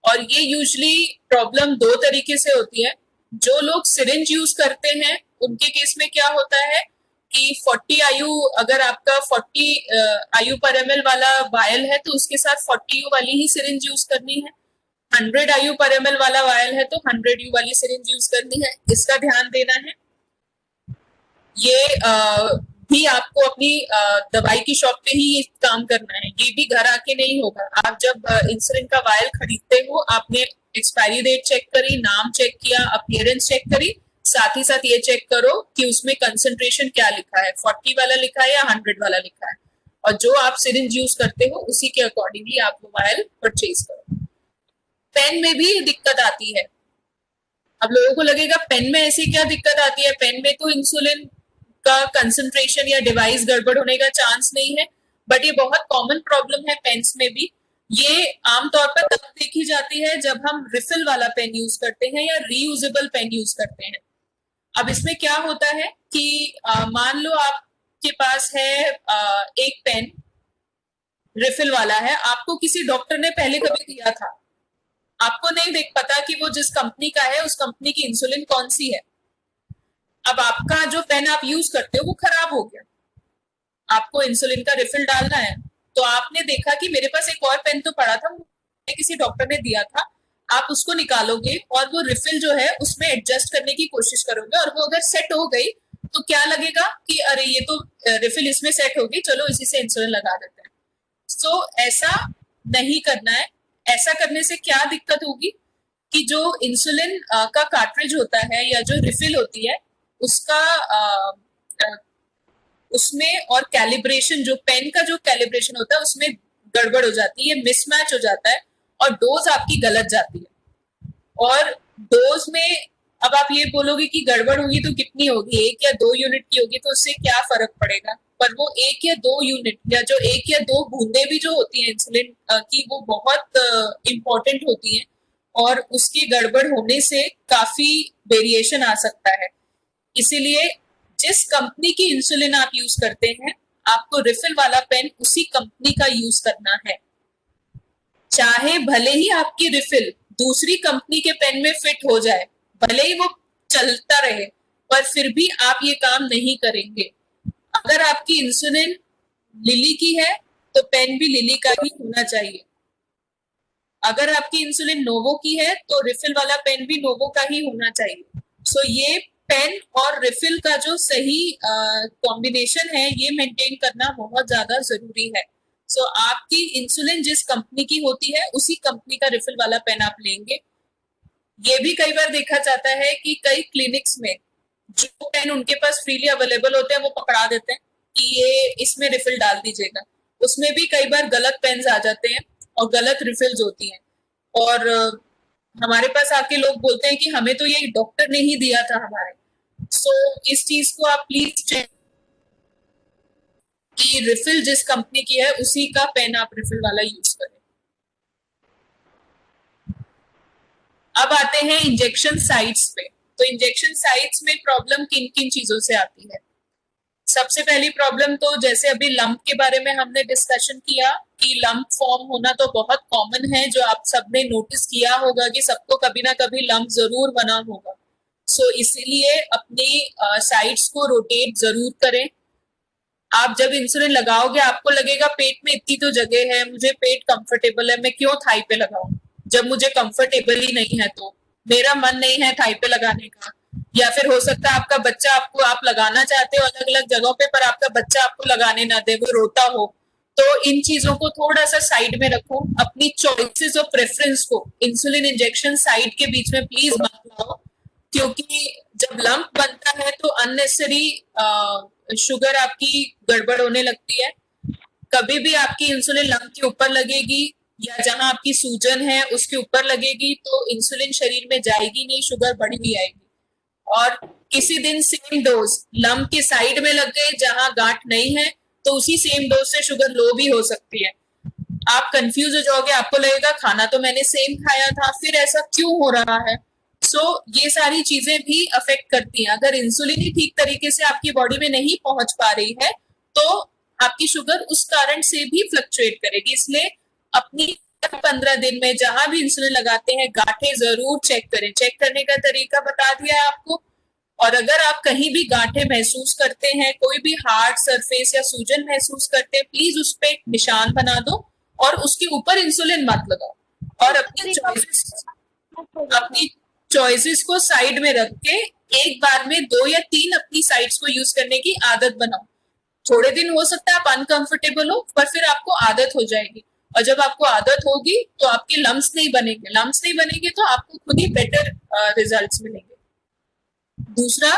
और ये यूजुअली प्रॉब्लम दो तरीके से होती है। जो लोग सिरिंज यूज करते हैं उनके केस में क्या होता है कि 40 आयु, अगर आपका 40 आयु पर ml वाला वायल है तो उसके साथ 40 यू वाली ही सिरिंज यूज करनी है। 100 आयु पर ml वाला वायल है तो 100 यू वाली सिरिंज यूज करनी है, इसका ध्यान देना है। ये भी आपको अपनी दवाई की शॉप पे ही ये काम करना है, ये भी घर आके नहीं होगा। आप जब इंसुलिन का वायल खरीदते हो, आपने एक्सपायरी डेट चेक करी, नाम चेक किया, अपीयरेंस चेक करी, साथ ही साथ ये चेक करो कि उसमें कंसंट्रेशन क्या लिखा है, 40 वाला लिखा है या 100 वाला लिखा है, और जो आप सिरिंज यूज करते हो उसी के अकॉर्डिंगली आप वो वायल परचेज करो। पेन में भी दिक्कत आती है। अब लोगों को लगेगा पेन में ऐसी क्या दिक्कत आती है, पेन में तो इंसुलिन का कंसंट्रेशन या डिवाइस गड़बड़ होने का चांस नहीं है, बट ये बहुत कॉमन प्रॉब्लम है पेन्स में भी। ये आमतौर पर तब देखी जाती है जब हम रिफिल वाला पेन यूज करते हैं या रीयूजेबल पेन यूज करते हैं। अब इसमें क्या होता है कि मान लो आप आपके पास है एक पेन रिफिल वाला है, आपको किसी डॉक्टर ने पहले कभी दिया था, आपको नहीं देख पता कि वो जिस कंपनी का है उस कंपनी की इंसुलिन कौन सी है। अब आपका जो पेन आप यूज करते हो वो खराब हो गया, आपको इंसुलिन का रिफिल डालना है, तो आपने देखा कि मेरे पास एक और पेन तो पड़ा था, किसी डॉक्टर ने दिया था, आप उसको निकालोगे और वो रिफिल जो है उसमें एडजस्ट करने की कोशिश करोगे, और वो अगर सेट हो गई तो क्या लगेगा कि अरे ये तो रिफिल इसमें सेट होगी, चलो इसी से इंसुलिन लगा देते हैं। सो ऐसा नहीं करना है। ऐसा करने से क्या दिक्कत होगी कि जो इंसुलिन का कार्ट्रिज होता है या जो रिफिल होती है उसका उसमें और कैलिब्रेशन, जो पेन का जो कैलिब्रेशन होता है उसमें गड़बड़ हो जाती है, मिसमैच हो जाता है और डोज आपकी गलत जाती है। और डोज में अब आप ये बोलोगे कि गड़बड़ होगी तो कितनी होगी, 1 या 2 यूनिट की होगी तो उससे क्या फर्क पड़ेगा, पर वो 1 या 2 यूनिट या जो 1 या 2 बूंदे भी जो होती हैं इंसुलिन की वो बहुत इंपॉर्टेंट होती हैं, और उसकी गड़बड़ होने से काफी वेरिएशन आ सकता है। इसीलिए जिस कंपनी की इंसुलिन आप यूज करते हैं आपको रिफिल वाला पेन उसी कंपनी का यूज करना है, चाहे भले ही आपकी रिफिल दूसरी कंपनी के पेन में फिट हो जाए, भले ही वो चलता रहे, पर फिर भी आप ये काम नहीं करेंगे। अगर आपकी इंसुलिन लिली की है तो पेन भी लिली का ही होना चाहिए, अगर आपकी इंसुलिन नोवो की है तो रिफिल वाला पेन भी नोवो का ही होना चाहिए। सो ये पेन और रिफिल का जो सही कॉम्बिनेशन है ये मेंटेन करना बहुत ज्यादा जरूरी है। सो आपकी इंसुलिन जिस कंपनी की होती है उसी कंपनी का रिफिल वाला पेन आप लेंगे। ये भी कई बार देखा जाता है कि कई क्लिनिक्स में जो पेन उनके पास फ्रीली अवेलेबल होते हैं वो पकड़ा देते हैं कि ये इसमें रिफिल डाल दीजिएगा, उसमें भी कई बार गलत पेन्स आ जाते हैं और गलत रिफिल्स होती हैं, और हमारे पास आके लोग बोलते हैं कि हमें तो ये डॉक्टर ने ही दिया था हमारे। सो इस चीज को आप प्लीज चेक कि रिफिल जिस कंपनी की है उसी का पेन आप रिफिल वाला यूज करें। अब आते हैं इंजेक्शन साइट्स पे। तो इंजेक्शन साइट्स में प्रॉब्लम किन किन चीजों से आती है? सबसे पहली प्रॉब्लम तो जैसे अभी लंप के बारे में हमने डिस्कशन किया कि लंप फॉर्म होना तो बहुत कॉमन है, जो आप सबने नोटिस किया होगा कि सबको कभी ना कभी लंप जरूर बना होगा। सो इसीलिए अपनी साइट्स को रोटेट जरूर करें। आप जब इंसुलिन लगाओगे आपको लगेगा पेट में इतनी तो जगह है, मुझे पेट कंफर्टेबल है, मैं क्यों थाई पे लगाऊं, जब मुझे कंफर्टेबल ही नहीं है, तो मेरा मन नहीं है थाई पे लगाने का। या फिर हो सकता है आपका बच्चा आपको, आप लगाना चाहते हो अलग अलग जगहों पे पर आपका बच्चा आपको लगाने ना दे, वो रोता हो, तो इन चीजों को थोड़ा सा साइड में रखो। अपनी चॉइसेस और प्रेफरेंस को इंसुलिन इंजेक्शन साइट के बीच में प्लीज मत लाओ, क्योंकि जब लंप बनता है तो अननेसेसरी शुगर आपकी गड़बड़ होने लगती है। कभी भी आपकी इंसुलिन लंप के ऊपर लगेगी या जहां आपकी सूजन है उसके ऊपर लगेगी तो इंसुलिन शरीर में जाएगी नहीं, शुगर बढ़ भी आएगी। और किसी दिन सेम डोज लंप के साइड में लग गए जहां गांठ नहीं है तो उसी सेम डोज से शुगर लो भी हो सकती है। आप कंफ्यूज हो जाओगे, आपको लगेगा खाना तो मैंने सेम खाया था, फिर ऐसा क्यों हो रहा है। सो ये सारी चीजें भी अफेक्ट करती हैं। अगर इंसुलिन ही ठीक तरीके से आपकी बॉडी में नहीं पहुंच पा रही है तो आपकी शुगर उस कारण से भी फ्लक्चुएट करेगी। इसलिए अपनी 15 दिन में जहां भी इंसुलिन लगाते हैं गांठें जरूर चेक करें। चेक करने का तरीका बता दिया है आपको। और अगर आप कहीं भी गांठें महसूस करते हैं, कोई भी हार्ड सरफेस या सूजन महसूस करते हैं, प्लीज उस पर एक निशान बना दो और उसके ऊपर इंसुलिन मत लगाओ। और अपनी चॉइसेस को साइड में रख के एक बार में 2 या 3 अपनी साइड्स को यूज करने की आदत बनाओ। थोड़े दिन हो सकता है आप अनकंफर्टेबल हो, पर फिर आपको आदत हो जाएगी, और जब आपको आदत होगी तो आपके लम्स नहीं बनेंगे। लम्स नहीं बनेंगे तो आपको खुद ही बेटर रिजल्ट्स मिलेंगे। दूसरा,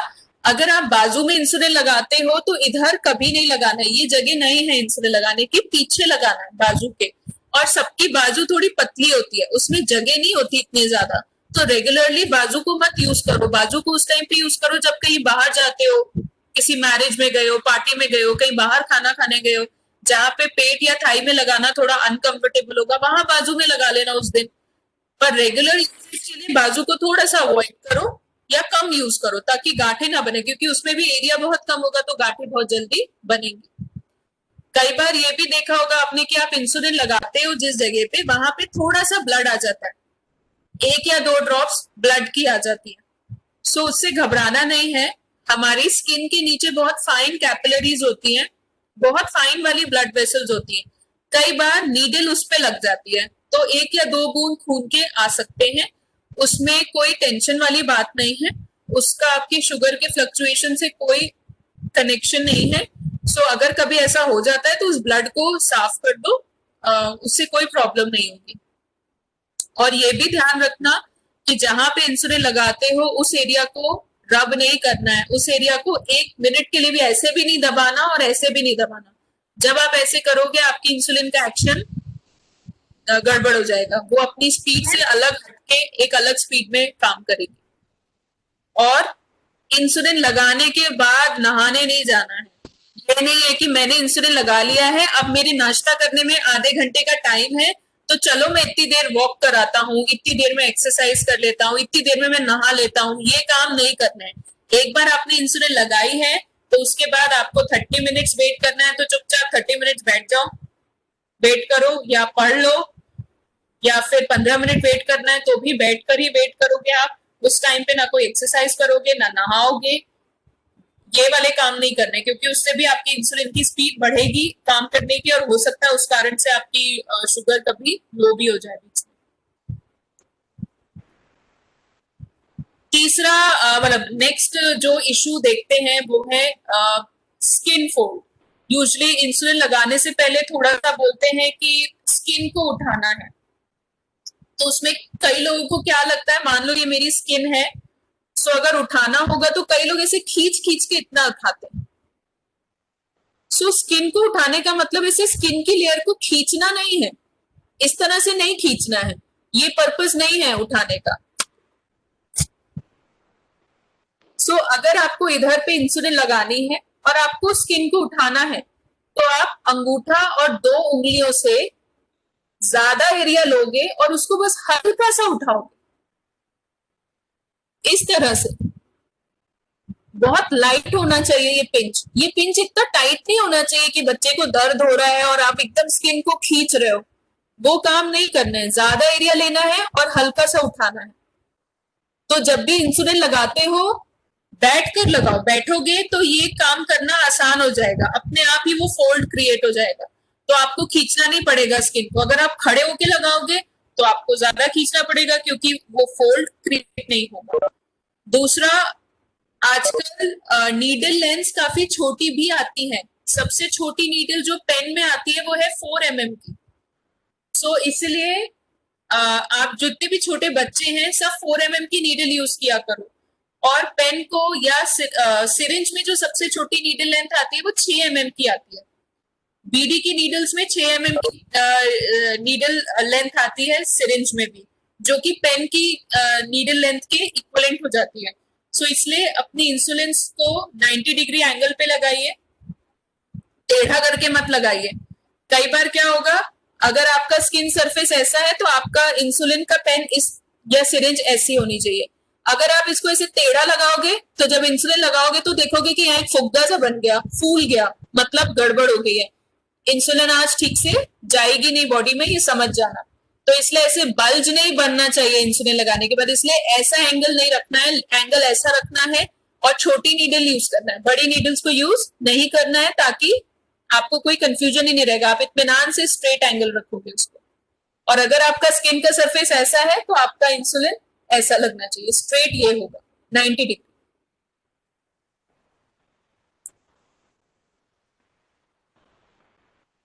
अगर आप बाजू में इंसुलिन लगाते हो तो इधर कभी नहीं लगाना है, ये जगह नहीं है इंसुलिन लगाने की, पीछे लगाना है बाजू के। और सबकी बाजू थोड़ी पतली होती है, उसमें जगह नहीं होती इतनी ज्यादा, तो रेगुलरली बाजू को मत यूज करो। बाजू को उस टाइम पे यूज करो जब कहीं बाहर जाते हो, किसी मैरिज में गए हो, पार्टी में गए हो, कहीं बाहर खाना खाने गए हो, जहां पे पेट या थाई में लगाना थोड़ा अनकंफर्टेबल होगा, वहां बाजू में लगा लेना उस दिन। पर रेगुलर यूजेज के लिए बाजू को थोड़ा सा अवॉइड करो या कम यूज करो ताकि गांठें ना बने, क्योंकि उसमें भी एरिया बहुत कम होगा तो गांठें बहुत जल्दी बनेंगी। कई बार ये भी देखा होगा आपने कि आप इंसुलिन लगाते हो जिस जगह पे, वहां पे थोड़ा सा ब्लड आ जाता है, 1 या 2 ड्रॉप्स ब्लड की आ जाती है। सो उससे घबराना नहीं है। हमारी स्किन के नीचे बहुत फाइन कैपिलरीज होती हैं, बहुत फाइन वाली ब्लड वेसल्स होती हैं। कई बार नीडल उस पे लग जाती है तो 1 या 2 बूंद खून के आ सकते हैं, उसमें कोई टेंशन वाली बात नहीं है, उसका आपकी शुगर के फ्लक्चुएशन से कोई कनेक्शन नहीं है। सो अगर कभी ऐसा हो जाता है तो उस ब्लड को साफ कर दो, उससे कोई प्रॉब्लम नहीं होगी। और ये भी ध्यान रखना कि जहां पे इंसुलिन लगाते हो उस एरिया को रब नहीं करना है, उस एरिया को 1 मिनट के लिए भी ऐसे भी नहीं दबाना और ऐसे भी नहीं दबाना। जब आप ऐसे करोगे आपकी इंसुलिन का एक्शन गड़बड़ हो जाएगा, वो अपनी स्पीड से अलग हटके एक अलग स्पीड में काम करेगी। और इंसुलिन लगाने के बाद नहाने नहीं जाना है। ये नहीं है कि मैंने इंसुलिन लगा लिया है, अब मेरे नाश्ता करने में आधे घंटे का टाइम है तो चलो मैं इतनी देर वॉक कराता हूँ, इतनी देर में एक्सरसाइज कर लेता हूँ, इतनी देर में मैं नहा लेता हूँ। ये काम नहीं करना है। एक बार आपने इंसुलिन लगाई है तो उसके बाद आपको 30 मिनट्स वेट करना है तो चुपचाप 30 मिनट्स बैठ जाओ, वेट करो या पढ़ लो, या फिर 15 मिनट वेट करना है तो भी बैठ कर ही वेट करोगे आप। उस टाइम पे ना कोई एक्सरसाइज करोगे ना नहाओगे, ये वाले काम नहीं करने, क्योंकि उससे भी आपकी इंसुलिन की स्पीड बढ़ेगी काम करने की और हो सकता है उस कारण से आपकी शुगर कभी लो भी हो जाएगी। तीसरा मतलब नेक्स्ट जो इशू देखते हैं वो है स्किन फोल्ड। यूजुअली इंसुलिन लगाने से पहले थोड़ा सा बोलते हैं कि स्किन को उठाना है, तो उसमें कई लोगों को क्या लगता है, मान लो ये मेरी स्किन है, सो अगर उठाना होगा तो कई लोग ऐसे खींच खींच के इतना उठाते हैं। सो स्किन को उठाने का मतलब ऐसे स्किन की लेयर को खींचना नहीं है, इस तरह से नहीं खींचना है, ये पर्पस नहीं है उठाने का। सो अगर आपको इधर पे इंसुलिन लगानी है और आपको स्किन को उठाना है तो आप अंगूठा और 2 उंगलियों से ज्यादा एरिया लोगे और उसको बस हल्का सा उठाओगे, इस तरह से। बहुत लाइट होना चाहिए ये पिंच। ये पिंच इतना टाइट नहीं होना चाहिए कि बच्चे को दर्द हो रहा है और आप एकदम स्किन को खींच रहे हो, वो काम नहीं करना है। ज्यादा एरिया लेना है और हल्का सा उठाना है। तो जब भी इंसुलिन लगाते हो बैठ कर लगाओ, बैठोगे तो ये काम करना आसान हो जाएगा, अपने आप ही वो फोल्ड क्रिएट हो जाएगा, तो आपको खींचना नहीं पड़ेगा स्किन को। अगर आप खड़े होके लगाओगे तो आपको ज्यादा खींचना पड़ेगा क्योंकि वो फोल्ड क्रिएट नहीं होगा। दूसरा, आजकल नीडल लेंथ काफी छोटी भी आती है। सबसे छोटी नीडल जो पेन में आती है वो है 4 mm की। सो इसलिए आप जितने भी छोटे बच्चे हैं सब 4 mm की नीडल यूज किया करो। और पेन को या सिरिंज में जो सबसे छोटी नीडल लेंथ आती है वो 6 mm की आती है। बीडी की नीडल्स में 6 mm की नीडल लेंथ आती है, सिरिंज में भी, जो कि पेन की नीडल लेंथ के इक्वलेंट हो जाती है। सो इसलिए अपनी इंसुलिन को 90 डिग्री एंगल पे लगाइए, टेढ़ा करके मत लगाइए। कई बार क्या होगा, अगर आपका स्किन सरफेस ऐसा है तो आपका इंसुलिन का पेन इस या सिरिंज ऐसी होनी चाहिए। अगर आप इसको ऐसे टेढ़ा लगाओगे तो जब इंसुलिन लगाओगे तो देखोगे कि यहाँ एक फुग्गा सा बन गया, फूल गया, मतलब गड़बड़ हो गई है, इंसुलिन आज ठीक से जाएगी नहीं बॉडी में, ये समझ जाना। तो इसलिए ऐसे बल्ज नहीं बनना चाहिए इंसुलिन लगाने के बाद, इसलिए ऐसा एंगल नहीं रखना है, एंगल ऐसा रखना है और छोटी नीडल यूज करना है, बड़ी नीडल्स को यूज नहीं करना है, ताकि आपको कोई कंफ्यूजन ही नहीं रहेगा। आप इत्मीनान से स्ट्रेट एंगल रखोगे उसको। और अगर आपका स्किन का सरफेस ऐसा है तो आपका इंसुलिन ऐसा लगना चाहिए, स्ट्रेट ये होगा 90 डिग्री।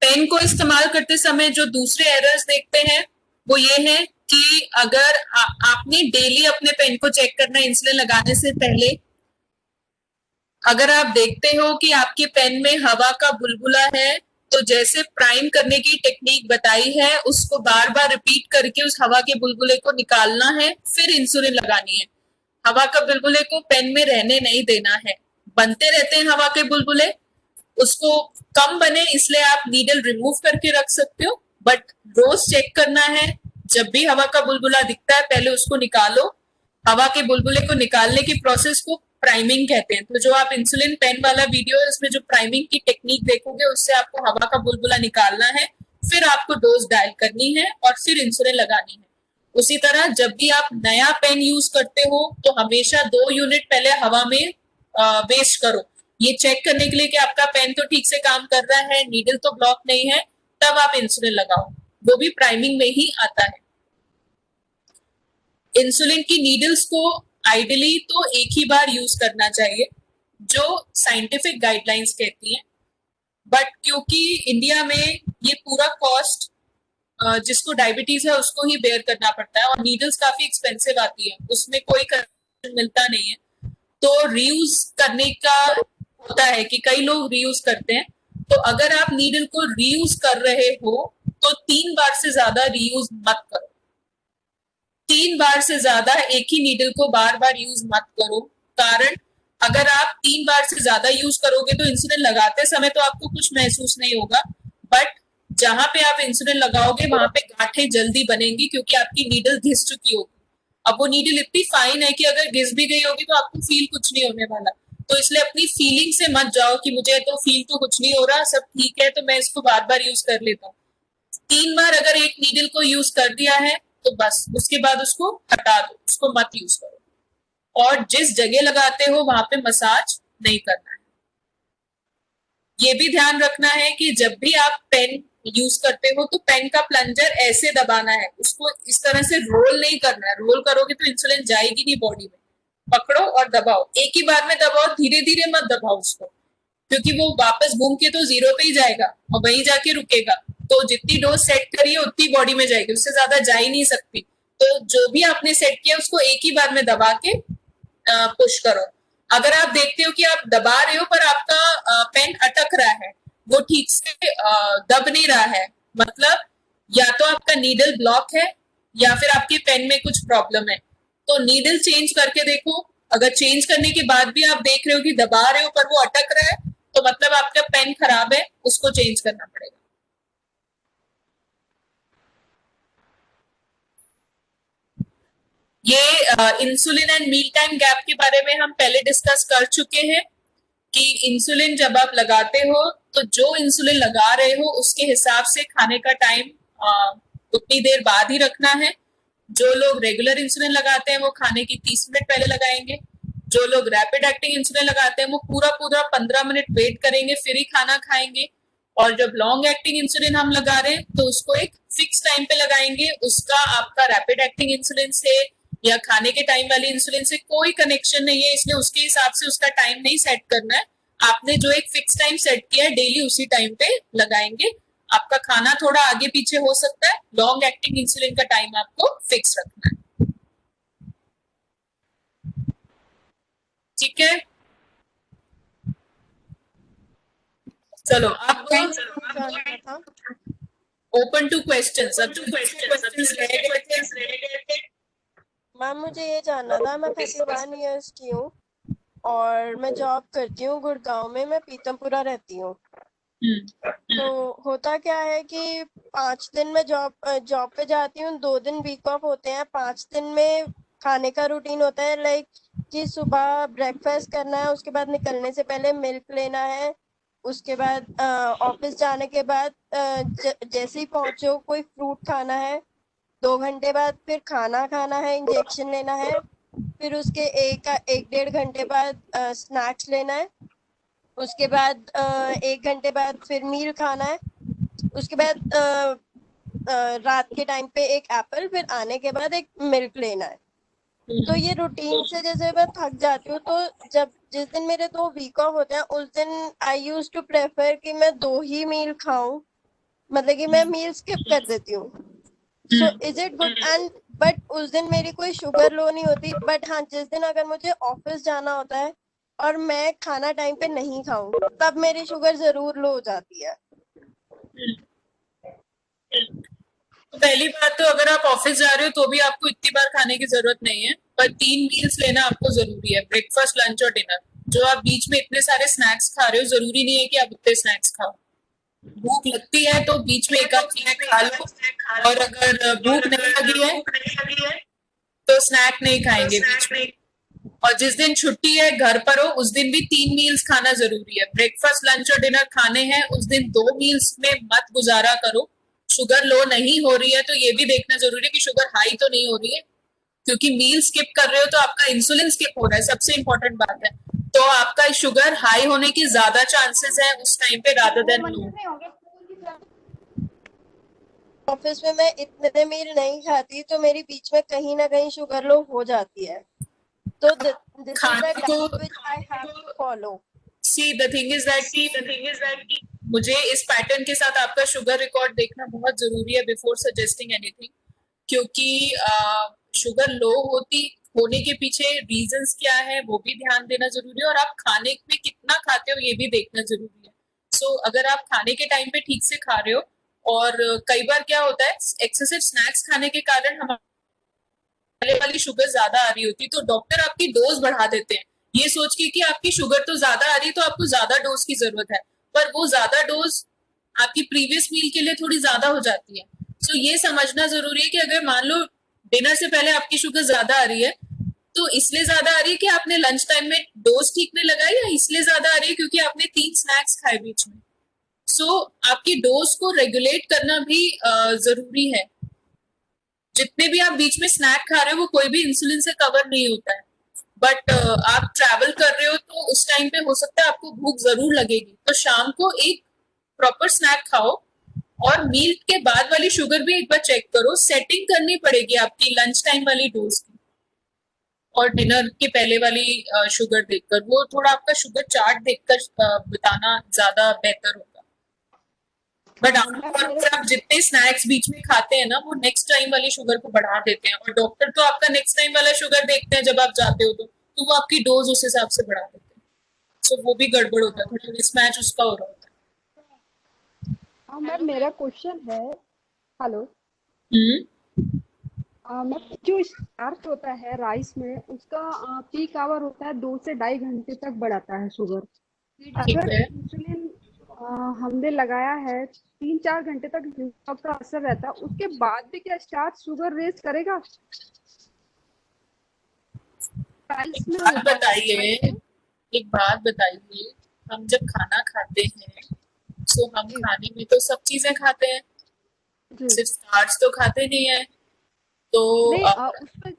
पेन को इस्तेमाल करते समय जो दूसरे एरर्स देखते हैं वो ये है कि अगर आपने डेली अपने पेन को चेक करना है इंसुलिन लगाने से पहले, अगर आप देखते हो कि आपके पेन में हवा का बुलबुला है तो जैसे प्राइम करने की टेक्निक बताई है उसको बार बार रिपीट करके उस हवा के बुलबुले को निकालना है, फिर इंसुलिन लगानी है। हवा का बुलबुले को पेन में रहने नहीं देना है, बनते रहते हैं हवा के बुलबुले, उसको कम बने इसलिए आप नीडल रिमूव करके रख सकते हो, बट रोज चेक करना है। जब भी हवा का बुलबुला दिखता है पहले उसको निकालो, हवा के बुलबुले को निकालने की प्रोसेस को प्राइमिंग कहते हैं। तो जो आप इंसुलिन पेन वाला वीडियो है उसमें जो प्राइमिंग की टेक्निक देखोगे उससे आपको हवा का बुलबुला निकालना है, फिर आपको डोज डायल करनी है और फिर इंसुलिन लगानी है। उसी तरह जब भी आप नया पेन यूज करते हो तो हमेशा 2 यूनिट पहले हवा में वेस्ट करो, ये चेक करने के लिए कि आपका पेन तो ठीक से काम कर रहा है, नीडल तो ब्लॉक नहीं है, तब आप इंसुलिन लगाओ। वो भी प्राइमिंग में ही आता है। इंसुलिन की नीडल्स को आइडियली तो एक ही बार यूज करना चाहिए जो साइंटिफिक गाइडलाइंस कहती हैं, बट क्योंकि इंडिया में ये पूरा कॉस्ट जिसको डायबिटीज है उसको ही बेयर करना पड़ता है और नीडल्स काफी एक्सपेंसिव आती है, उसमें कोई करेक्शन मिलता नहीं है, तो रीयूज करने का होता है कि कई लोग रीयूज करते हैं। तो अगर आप नीडल को रीयूज कर रहे हो तो 3 बार से ज्यादा रीयूज मत करो। 3 बार से ज्यादा एक ही नीडल को बार बार यूज मत करो, कारण अगर आप 3 बार से ज्यादा यूज करोगे तो इंसुलिन लगाते समय तो आपको कुछ महसूस नहीं होगा, बट जहां पे आप इंसुलिन लगाओगे वहां पे गांठें जल्दी बनेंगी क्योंकि आपकी नीडल घिस चुकी होगी। अब वो नीडल इतनी फाइन है कि अगर घिस भी गई होगी तो आपको फील कुछ नहीं होने वाला, तो इसलिए अपनी फीलिंग से मत जाओ कि मुझे तो फील तो कुछ नहीं हो रहा, सब ठीक है तो मैं इसको बार बार यूज कर लेता हूँ। 3 बार अगर एक नीडल को यूज कर दिया है तो बस उसके बाद उसको हटा दो, उसको मत यूज करो। और जिस जगह लगाते हो वहां पे मसाज नहीं करना है। ये भी ध्यान रखना है कि जब भी आप पेन यूज करते हो तो पेन का प्लंजर ऐसे दबाना है, उसको इस तरह से रोल नहीं करना है। रोल करोगे तो इंसुलिन जाएगी नहीं बॉडी में। पकड़ो और दबाओ, एक ही बार में दबाओ, धीरे धीरे मत दबाओ उसको, क्योंकि वो वापस घूम के तो 0 पे ही जाएगा और वहीं जाके रुकेगा। तो जितनी डोज सेट करी है उतनी बॉडी में जाएगी, उससे ज्यादा जा ही नहीं सकती। तो जो भी आपने सेट किया उसको एक ही बार में दबा के पुश करो। अगर आप देखते हो कि आप दबा रहे हो पर आपका पेन अटक रहा है, वो ठीक से दब नहीं रहा है, मतलब या तो आपका नीडल ब्लॉक है या फिर आपके पेन में कुछ प्रॉब्लम है, तो नीडल चेंज करके देखो। अगर चेंज करने के बाद भी आप देख रहे हो कि दबा रहे हो पर वो अटक रहा है, तो मतलब आपका पेन खराब है, उसको चेंज करना पड़ेगा। ये insulin and meal time gap के बारे में हम पहले डिस्कस कर चुके हैं कि इंसुलिन जब आप लगाते हो तो जो इंसुलिन लगा रहे हो उसके हिसाब से खाने का टाइम उतनी देर बाद ही रखना है। जो लोग रेगुलर इंसुलिन लगाते हैं वो खाने की 30 मिनट पहले लगाएंगे, जो लोग रैपिड एक्टिंग इंसुलिन लगाते हैं वो पूरा 15 मिनट वेट करेंगे फिर ही खाना खाएंगे। और जब लॉन्ग एक्टिंग इंसुलिन हम लगा रहे हैं तो उसको एक फिक्स टाइम पे लगाएंगे, उसका आपका रैपिड एक्टिंग इंसुलिन से या खाने के टाइम वाली इंसुलिन से कोई कनेक्शन नहीं है, इसलिए उसके हिसाब से उसका टाइम नहीं सेट करना है। आपने जो एक फिक्स टाइम सेट किया है डेली उसी टाइम पे लगाएंगे। आपका खाना थोड़ा आगे पीछे हो सकता है, लॉन्ग एक्टिंग इंसुलिन का टाइम आपको फिक्स रखना है। ठीक है, चलो आप ओपन टू क्वेश्चंस। अब क्वेश्चंस रह गए थे। मैम मुझे ये जानना था, मैं 31 इयर्स की हूँ और मैं जॉब करती हूँ गुड़गांव में, मैं पीतमपुरा रहती हूँ। तो होता क्या है कि 5 दिन में जॉब पे जाती हूँ, 2 दिन वीक ऑफ होते हैं। 5 दिन में खाने का रूटीन होता है लाइक कि सुबह ब्रेकफास्ट करना है, उसके बाद निकलने से पहले मिल्क लेना है, उसके बाद ऑफिस जाने के बाद जैसे ही पहुंचो कोई फ्रूट खाना है, 2 घंटे बाद फिर खाना खाना है, इंजेक्शन लेना है, फिर उसके 1-1.5 घंटे बाद स्नैक्स लेना है, उसके बाद 1 घंटे बाद फिर मील खाना है, उसके बाद रात के टाइम पे एक एप्पल, फिर आने के बाद एक मिल्क लेना है। तो ये रूटीन से जैसे मैं थक जाती हूँ, तो जिस दिन मेरे 2 वीक ऑफ होते हैं उस दिन आई यूज टू प्रेफर कि मैं 2 ही मील खाऊं, मतलब कि मैं मील स्किप कर देती हूँ। So is it good? And but उस दिन मेरी कोई शुगर लो नहीं होती, बट हाँ जिस दिन अगर मुझे ऑफिस जाना होता है और मैं खाना टाइम पे नहीं खाऊं तब मेरी शुगर जरूर लो हो जाती है। तो पहली बात तो अगर आप ऑफिस जा रहे हो तो भी आपको इतनी बार खाने की जरूरत नहीं है, पर 3 मील्स लेना आपको जरूरी है, ब्रेकफास्ट, लंच और डिनर। जो आप बीच में इतने सारे स्नैक्स खा रहे हो, जरूरी नहीं है कि आप इतने स्नैक्स खाओ। भूख लगती है तो बीच में एक आध स्नैक खा लो, और अगर भूख नहीं लगी है तो स्नैक नहीं खाएंगे बीच में। और जिस दिन छुट्टी है, घर पर हो, उस दिन भी 3 मील्स खाना जरूरी है। ब्रेकफास्ट, लंच और डिनर खाने हैं, उस दिन 2 मील्स में मत गुजारा करो। शुगर लो नहीं हो रही है तो ये भी देखना जरूरी है कि शुगर हाई तो नहीं हो रही है, क्योंकि मील स्किप कर रहे हो तो आपका इंसुलिन स्किप हो रहा है, सबसे इंपॉर्टेंट बात है। तो आपका शुगर हाई होने की ज्यादा चांसेस है उस टाइम पे रादर देन लो। ऑफिस में मैं इतने मील नहीं खाती तो मेरी बीच में कहीं ना कहीं शुगर लो हो जाती है, तो this is the diet which I have to follow. See the thing is that मुझे इस पैटर्न के साथ आपका शुगर रिकॉर्ड देखना बहुत जरूरी है बिफोर सजेस्टिंग एनीथिंग, क्योंकि शुगर लो होने के पीछे रीजंस क्या है वो भी ध्यान देना जरूरी है, और आप खाने में कितना खाते हो ये भी देखना जरूरी है। सो अगर आप खाने के टाइम पे ठीक से खा रहे हो, और कई बार क्या होता है एक्सेसिव स्नैक्स खाने के कारण हमारे वाली शुगर ज्यादा आ रही होती है, तो डॉक्टर आपकी डोज बढ़ा देते हैं ये सोच के कि आपकी शुगर तो ज्यादा आ रही है तो आपको ज्यादा डोज की जरूरत है, पर वो ज्यादा डोज आपकी प्रीवियस मील के लिए थोड़ी ज्यादा हो जाती है। सो ये समझना जरूरी है कि अगर मान लो डिनर से पहले आपकी शुगर ज्यादा आ रही है, तो इसलिए ज्यादा आ रही है कि आपने लंच टाइम में डोज ठीक नहीं लगाई, या इसलिए ज्यादा आ रही है क्योंकि आपने 3 स्नैक्स खाए बीच में। सो आपकी डोज को रेगुलेट करना भी जरूरी है। जितने भी आप बीच में स्नैक खा रहे हो वो कोई भी इंसुलिन से कवर नहीं होता है, बट आप ट्रैवल कर रहे हो तो उस टाइम पे हो सकता है आपको भूख जरूर लगेगी, तो शाम को एक प्रॉपर स्नैक खाओ, और मील के बाद वाली शुगर भी एक बार चेक करो। सेटिंग करनी पड़ेगी आपकी लंच टाइम वाली डोज की और डिनर के पहले वाली शुगर देखकर, वो थोड़ा आपका शुगर चार्ट देखकर बताना ज्यादा बेहतर होगा। बट आप जितने स्नैक्स बीच में खाते हैं ना वो नेक्स्ट टाइम वाली शुगर को बढ़ा देते हैं, और डॉक्टर तो आपका नेक्स्ट टाइम वाला शुगर देखते हैं जब आप जाते हो तो वो आपकी डोज उस हिसाब से बढ़ा देते हैं। सो वो भी गड़बड़ होता है, थोड़ा मिसमैच उसका हो रहा होता है। हाँ मैम, मेरा क्वेश्चन है, हेलो मैम, जो स्टार्च होता है राइस में उसका पीक आवर होता है 2 से 2.5 घंटे तक बढ़ाता है शुगर। अगर इंसुलिन हमने लगाया है 3-4 घंटे तक का असर रहता है, उसके बाद भी क्या स्टार्च शुगर रेज करेगा? एक बात बताइए, हम जब खाना खाते हैं तो हम खाने में तो सब चीजें खाते हैं, सिर्फ स्टार्च तो खाते नहीं है। तो उसमें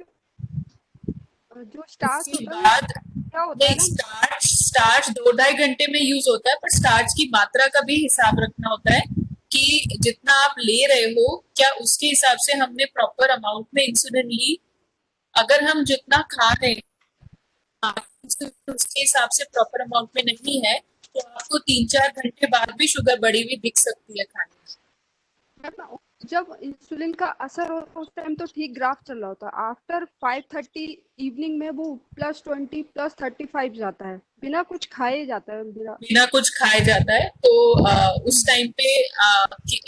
जो स्टार्च होता है क्या होता है ना, स्टार्च 2-2.5 घंटे में यूज होता है, पर स्टार्च की मात्रा का भी हिसाब रखना होता है कि जितना आप ले रहे हो क्या उसके हिसाब से हमने प्रॉपर अमाउंट में इंसुलिन ली। अगर हम जितना खा रहे हैं उसके हिसाब से प्रॉपर अमाउंट में नहीं है तो आपको 3-4 घंटे बाद भी शुगर बढ़ी हुई दिख सकती है खाने में। जब इंसुलिन का असर होता है उस टाइम तो ठीक ग्राफ चल रहा होता है, आफ्टर 5:30 इवनिंग में वो +20 +35 जाता है, बिना कुछ खाए जाता है, बिना कुछ खाए जाता है। तो उस टाइम पे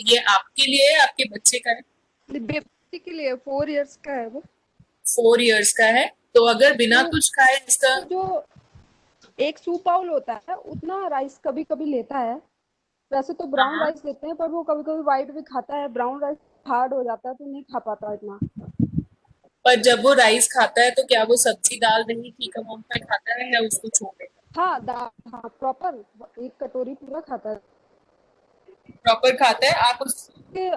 ये आपके लिए है, आपके बच्चे का है? बेबी के लिए 4 इयर्स का है, वो 4 इयर्स का है। तो अगर बिना कुछ खाए इसका जो एक सूप बाउल होता है उतना राइस कभी कभी लेता है, वैसे तो ब्राउन राइस लेते हैं, पर वो कभी कभी व्हाइट भी खाता है। ब्राउन राइस हार्ड हो जाता है तो नहीं खा पाता इतना। पर जब वो राइस खाता है तो क्या वो सब्जी दाल दही ठीक अमाउंट में खाता है या उसको छोड़ देता है? हाँ हाँ, प्रॉपर 1 कटोरी पूरा खाता है, प्रॉपर खाता है। आप उसके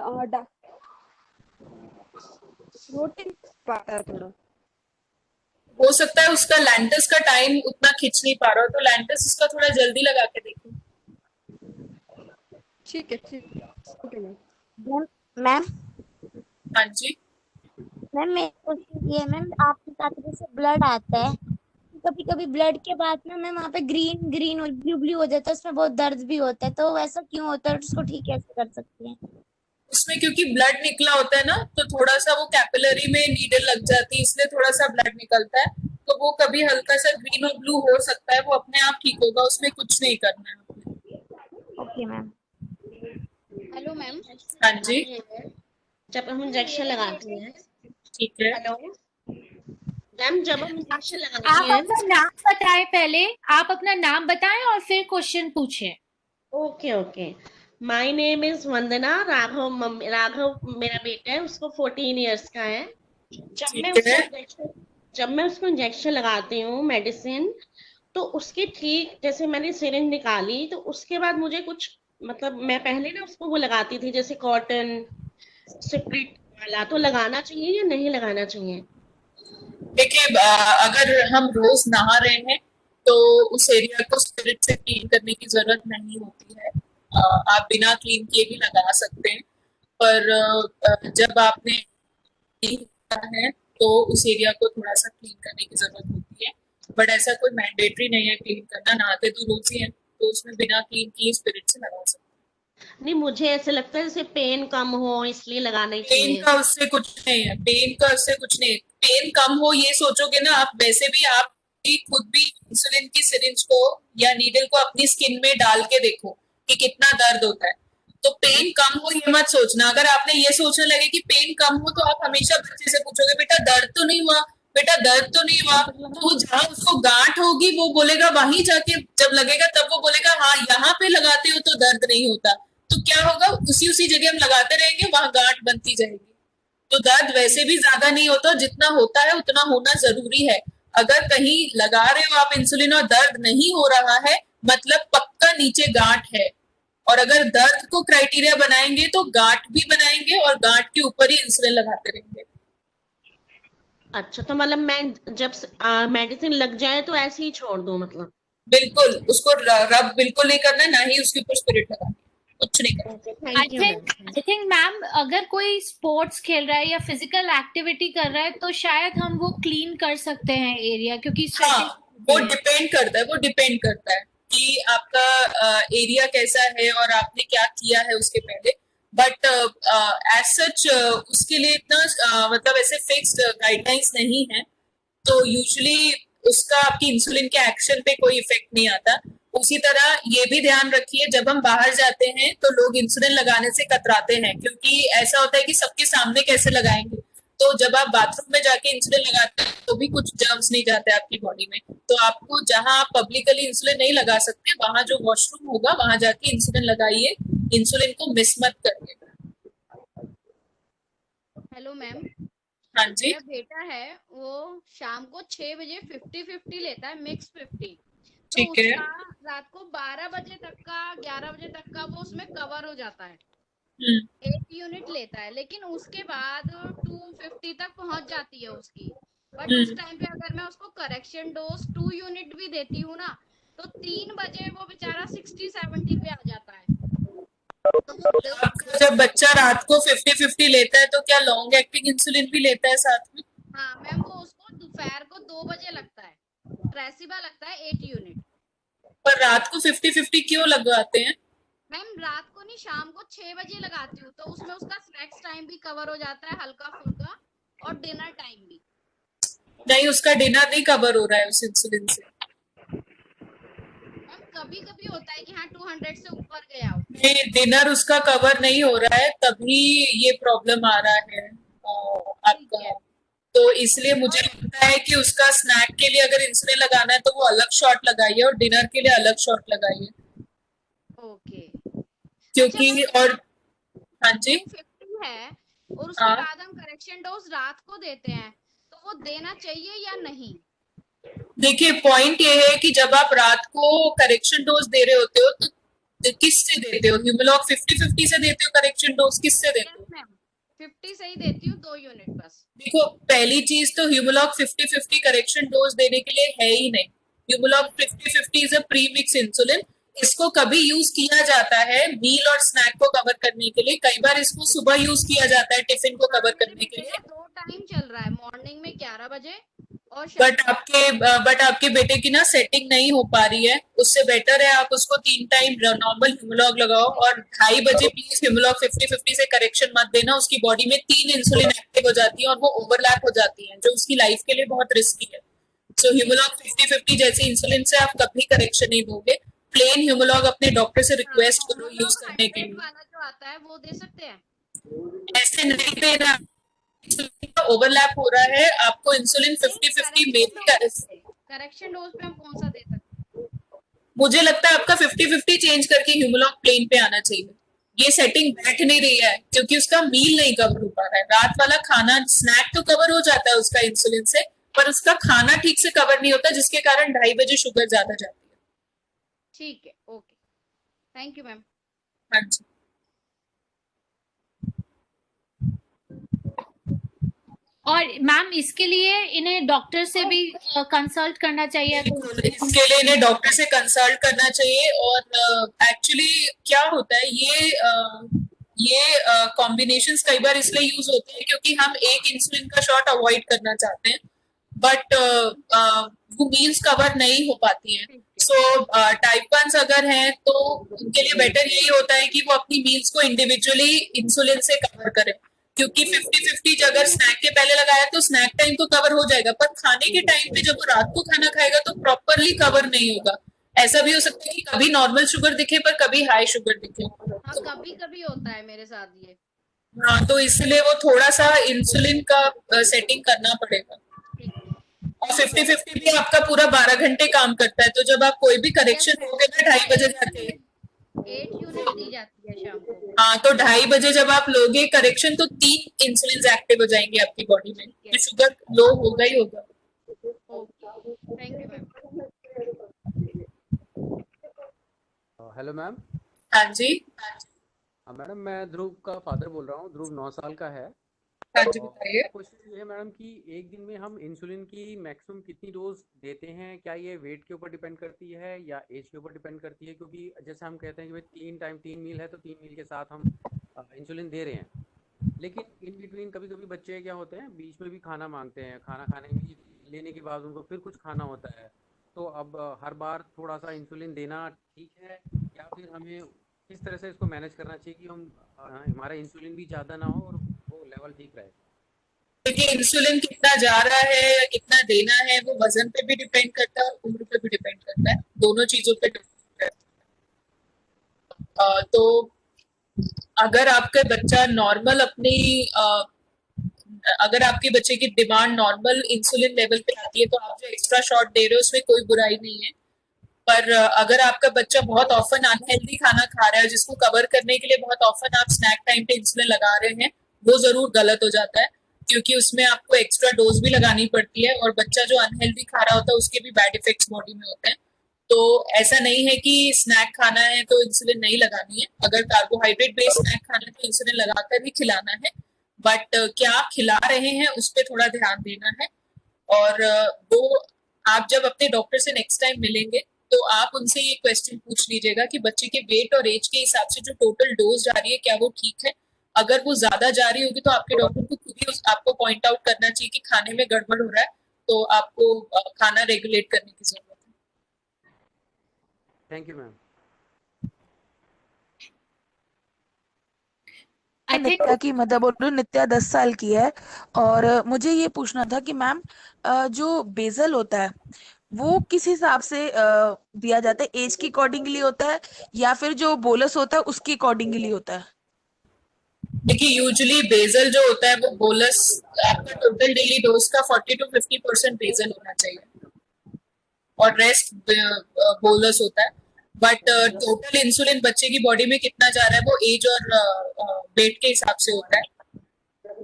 रोटी पाता है थोड़ा। हो सकता है उसका लैंटस का टाइम उतना खिंच नहीं पा रहा हो, तो लैंटस उसका थोड़ा जल्दी लगा के देखो। ठीक है, ठीक है, ओके मैम। हाँ जी मैम, मेरा क्वेश्चन ये है मैम, आपके साथ जैसे ब्लड आता है, कभी कभी ब्लड के बाद ना मैम वहाँ पे ग्रीन ग्रीन और ब्लू ब्लू हो जाता है, उसमें बहुत दर्द भी होता है, तो वैसा क्यों होता है, उसको ठीक कैसे कर सकते हैं? उसमें क्योंकि ब्लड निकला होता है ना, तो थोड़ा सा वो कैपिलरी में नीडल लग जाती है, इसलिए थोड़ा सा ब्लड निकलता है। तो वो कभी हल्का सा ग्रीन और ब्लू हो सकता है, वो अपने आप ठीक होगा, उसमें कुछ नहीं करना है। Okay ma'am. Hello ma'am. हाँ जी। जब हम इंजेक्शन लगाते हैं, ठीक है। हेलो मैम, जब हम इंजेक्शन लगाते आप हैं, अपना नाम बताएं पहले, आप अपना नाम बताएं और फिर क्वेश्चन पूछें। Okay okay. My name is Vandana. Raghav मेरा बेटा है, उसको 14 इयर्स का है। जब मैं उसको इंजेक्शन लगाती हूँ मेडिसिन, तो उसकी ठीक जैसे मैंने सिरिंज निकाली तो उसके बाद मुझे कुछ मतलब मैं पहले ना उसको वो लगाती थी जैसे कॉटन स्प्रिट वाला, तो लगाना चाहिए या नहीं लगाना चाहिए? देखिए अगर हम रोज नहा रहे हैं तो उस एरिया को स्पिरिट से क्लीन करने की जरूरत नहीं होती है। आप बिना क्लीन किए भी लगा सकते हैं, पर जब आपने है तो उस एरिया को थोड़ा सा क्लीन करने की जरूरत होती है। बट ऐसा कोई मैंडेटरी नहीं है क्लीन करना, नहाते तो रोज ही है तो उसमें बिना क्लीन किए स्पिरिट से लगा सकते। नहीं, मुझे ऐसे लगता है जैसे पेन कम हो इसलिए लगाना ही चाहिए। पेन का उससे कुछ नहीं है, पेन का उससे कुछ नहीं। पेन कम हो ये सोचोगे ना आप, वैसे भी आप खुद भी इंसुलिन की सिरिंज को या नीडल को अपनी स्किन में डाल के देखो कि कितना दर्द होता है। तो पेन कम हो ये मत सोचना। अगर आपने ये सोचने लगे कि पेन कम हो तो आप हमेशा बच्चे से पूछोगे बेटा दर्द तो नहीं हुआ, बेटा दर्द तो नहीं हुआ। तो जहाँ उसको गांठ होगी वो बोलेगा, वहीं जाके जब लगेगा तब वो बोलेगा हाँ यहाँ पे लगाते हो तो दर्द नहीं होता। तो क्या होगा, उसी जगह हम लगाते रहेंगे, वहां गांठ बनती जाएगी। तो दर्द वैसे भी ज्यादा नहीं होता, जितना होता है उतना होना जरूरी है। अगर कहीं लगा रहे हो आप इंसुलिन और दर्द नहीं हो रहा है, मतलब पक्का नीचे गांठ है। और अगर दर्द को क्राइटेरिया बनाएंगे तो गांठ भी बनाएंगे और गांठ के ऊपर ही इंसुलिन लगाते रहेंगे। अच्छा, तो मतलब मैं जब मेडिसिन लग जाए तो ऐसे ही छोड़ दूं मतलब? बिल्कुल, उसको रब बिल्कुल नहीं करना, ना ही उसके ऊपर स्पिरिट लगाना, कुछ नहीं करना। आई थिंक मैम अगर कोई स्पोर्ट्स खेल रहा है या फिजिकल एक्टिविटी कर रहा है तो शायद हम वो क्लीन कर सकते हैं एरिया, क्योंकि हाँ, वो डिपेंड करता है कि आपका एरिया कैसा है और आपने क्या किया है उसके पहले। बट एज सच उसके लिए इतना मतलब ऐसे फिक्स्ड गाइडलाइंस नहीं है, तो यूजुअली उसका आपकी इंसुलिन के एक्शन पे कोई इफेक्ट नहीं आता। उसी तरह ये भी ध्यान रखिए, जब हम बाहर जाते हैं तो लोग इंसुलिन लगाने से कतराते हैं, क्योंकि ऐसा होता है कि सबके सामने कैसे लगाएंगे। तो जब आप बाथरूम में जाके इंसुलिन लगाते हैं तो भी कुछ जर्म्स नहीं जाते आपकी बॉडी में। तो आपको जहां आप पब्लिकली इंसुलिन नहीं लगा सकते, वहां जो वॉशरूम होगा वहां जाके इंसुलिन लगाइए, इंसुलिन को मिस मत करिए। Hello ma'am. हाँ जी। मेरा बेटा है वो शाम को 6 बजे 50-50 लेता है, मिक्स 50। तो ठीक है। उसका रात को 12 बजे तक का 11 बजे तक का वो उसमें कवर हो जाता है। 8 यूनिट लेता है, लेकिन उसके बाद 250 तक पहुंच जाती है उसकी। बट उस टाइम पे अगर मैं उसको करेक्शन डोज 2 यूनिट भी देती हूँ ना, तो 3 बजे वो बेचारा 60-70 पे आ जाता है। जब बच्चा रात को 50-50 लेता है तो क्या लॉन्ग एक्टिंग इंसुलिन भी लेता है साथ में? हाँ मैम, वो उसको दोपहर को 2 बजे लगता है, ट्रेसिबा लगता है 8 यूनिट। पर रात को 50-50 क्यों लगवाते हैं? मैम रात को नहीं, शाम को 6 बजे लगाती हूँ, तो उसमें उसका स्नैक्स टाइम भी कवर हो जाता है हल्का फुल्का, और डिनर टाइम भी। नहीं, उसका डिनर नहीं कवर हो रहा है उस इंसुलिन से। कभी कभी होता है कि हाँ 200 से ऊपर गया हो। नहीं, डिनर उसका कवर नहीं हो रहा है, तभी ये प्रॉब्लम आ रहा है आपका। तो इसलिए मुझे लगता है कि उसका स्नैक के लिए अगर इंसुलिन लगाना है तो वो अलग शॉट लगाइए और डिनर के लिए अलग शॉट लगाइए। ओके। क्योंकि और हाँ जी 50 है और उसके बाद हम करेक्शन डोज रात को देते हैं, तो वो देना चाहिए या नहीं? देखिए पॉइंट ये है कि जब आप रात को करेक्शन डोज दे रहे होते हो तो किससे देते हो? ह्यूमलॉग 50-50 से देते हो करेक्शन डोज? किससे देते हो? 50 से ही देती हूँ, 2 यूनिट बस। देखो पहली चीज तो ह्यूमलॉग 50-50 करेक्शन डोज देने के लिए है ही नहीं। ह्यूमलॉग 50-50 is a pre mix insulin. इसको कभी यूज किया जाता है मील और स्नैक को कवर करने के लिए, कई बार इसको सुबह यूज किया जाता है टिफिन को कवर करने के लिए। 2 टाइम चल रहा है, मॉर्निंग में 11 बजे और बट आपके बेटे की ना सेटिंग नहीं हो पा रही है। उससे बेटर है आप उसको 3 टाइम नॉर्मल ह्यूमलॉग लगाओ और 2:30 बजे प्लीज ह्यूमलॉग 50-50 से करेक्शन मत देना। उसकी बॉडी में 3 इंसुलिन एक्टिव हो जाती है और वो ओवरलैप हो जाती है, जो उसकी लाइफ के लिए बहुत रिस्की है। सो ह्यूमलॉग 50-50 जैसे इंसुलिन से आप कभी करेक्शन नहीं दोगे। प्लेन ह्यूमलॉग अपने डॉक्टर से रिक्वेस्ट करो यूज करने के लिए। वाला जो आता है वो दे सकते हैं? ऐसे नहीं देना, ओवरलैप हो रहा है। आपको इंसुलिन 50-50 में करेक्शन डोज पे हम कौन सा दे सकते हैं? मुझे लगता है आपका 50-50 चेंज करके ह्यूमलॉग प्लेन पे आना चाहिए, ये सेटिंग बैठ नहीं रही है क्योंकि उसका मील नहीं कवर हो पा रहा है। रात वाला खाना स्नैक तो कवर हो जाता है उसका इंसुलिन से, पर उसका खाना ठीक से कवर नहीं होता, जिसके कारण 2:30 बजे शुगर ज्यादा जाती है। ठीक है, ओके, थैंक यू मैम। हाँ जी। और मैम इसके लिए इन्हें डॉक्टर से भी कंसल्ट करना चाहिए। इसके लिए इन्हें डॉक्टर से कंसल्ट करना चाहिए। और एक्चुअली क्या होता है, ये कॉम्बिनेशंस कई बार इसलिए यूज होते हैं क्योंकि हम एक इंसुलिन का शॉट अवॉइड करना चाहते हैं, बट वो मील्स कवर नहीं हो पाती हैं। सो टाइप 1 अगर हैं तो उनके लिए बेटर यही होता है कि वो अपनी मील्स को इंडिविजुअली इंसुलिन से कवर करें, क्योंकि 50-50 अगर स्नैक के पहले लगाया तो स्नैक टाइम तो कवर हो जाएगा, पर खाने के टाइम पे जब वो रात को खाना खाएगा तो प्रॉपरली कवर नहीं होगा। ऐसा भी हो सकता है कि कभी नॉर्मल शुगर दिखे पर कभी हाई शुगर दिखे। हाँ, कभी कभी होता है मेरे साथ ये। हाँ, तो इसलिए वो थोड़ा सा इंसुलिन का सेटिंग करना पड़ेगा। और 50-50 भी आपका पूरा 12 घंटे काम करता है, तो जब आप कोई भी करेक्शन होगे ना 2:30 बजे जाके 8 यूनिट दी जाती है शाम को। हाँ, तो 2:30 बजे जब आप लोगे करेक्शन तो 3 इंसुलिन एक्टिव हो जाएंगे आपकी बॉडी में, तो शुगर लो होगा ही होगा। Thank you ma'am. Hello ma'am. हाँ जी। मैडम मैं ध्रुव का फादर बोल रहा हूँ। ध्रुव 9 साल का है। हाँ जी, बताइए। क्वेश्चन ये है मैडम कि एक दिन में हम इंसुलिन की मैक्सिमम कितनी डोज देते हैं? क्या ये वेट के ऊपर डिपेंड करती है या एज के ऊपर डिपेंड करती है? क्योंकि जैसे हम कहते हैं कि भाई 3 मील है तो 3 मील के साथ हम इंसुलिन दे रहे हैं, लेकिन इन बिटवीन कभी कभी बच्चे क्या होते हैं बीच में भी खाना मांगते हैं, खाना खाने में लेने के बाद उनको फिर कुछ खाना होता है, तो अब हर बार थोड़ा सा इंसुलिन देना ठीक है या फिर हमें किस तरह से इसको मैनेज करना चाहिए कि हम हमारा इंसुलिन भी ज़्यादा ना हो और वो लेवल ठीक रहे? देखिए, इंसुलिन कितना जा रहा है या कितना देना है वो वजन पे भी डिपेंड करता है और उम्र पे भी डिपेंड करता है, दोनों चीजों पे डिपेंड करता है। तो अगर आपका बच्चा नॉर्मल अगर आपके बच्चे की डिमांड नॉर्मल इंसुलिन लेवल पे आती है तो आप जो एक्स्ट्रा शॉट दे रहे हो उसमें कोई बुराई नहीं है। पर अगर आपका बच्चा बहुत ऑफन अनहेल्दी खाना खा रहा है जिसको कवर करने के लिए बहुत ऑफन आप स्नैक टाइम पे इंसुलिन लगा रहे हैं, वो जरूर गलत हो जाता है, क्योंकि उसमें आपको एक्स्ट्रा डोज भी लगानी पड़ती है और बच्चा जो अनहेल्दी खा रहा होता है उसके भी बैड इफेक्ट्स बॉडी में होते हैं। तो ऐसा नहीं है कि स्नैक खाना है तो इंसुलिन नहीं लगानी है, अगर कार्बोहाइड्रेट बेस्ड स्नैक खाना है तो इंसुलिन लगाकर ही खिलाना है, बट क्या आप खिला रहे हैं उस पर थोड़ा ध्यान देना है। और वो आप जब अपने डॉक्टर से नेक्स्ट टाइम मिलेंगे तो आप उनसे ये क्वेश्चन पूछ लीजिएगा कि बच्चे के वेट और एज के हिसाब से जो टोटल डोज जा रही है क्या वो ठीक है। अगर वो ज्यादा जा रही होगी तो आपके डॉक्टर को खुद ही आपको पॉइंट आउट करना चाहिए कि खाने में गड़बड़ हो रहा है, तो आपको खाना रेगुलेट करने की जरूरत है। Thank you ma'am. नित्या की मदर बोल रही हूँ। नित्या 10 साल की है और मुझे ये पूछना था कि मैम जो बेसल होता है वो किस हिसाब से दिया जाता है? एज के अकॉर्डिंगली होता है या फिर जो बोलस होता है उसके अकॉर्डिंगली होता है? देखिए, यूजुअली बेसल जो होता है वो बोलस आपका टोटल डेली डोज का 40 to 50% बेसल होना चाहिए और रेस्ट बोलस होता है। बट टोटल इंसुलिन बच्चे की बॉडी में कितना जा रहा है वो एज और वेट के हिसाब से होता है,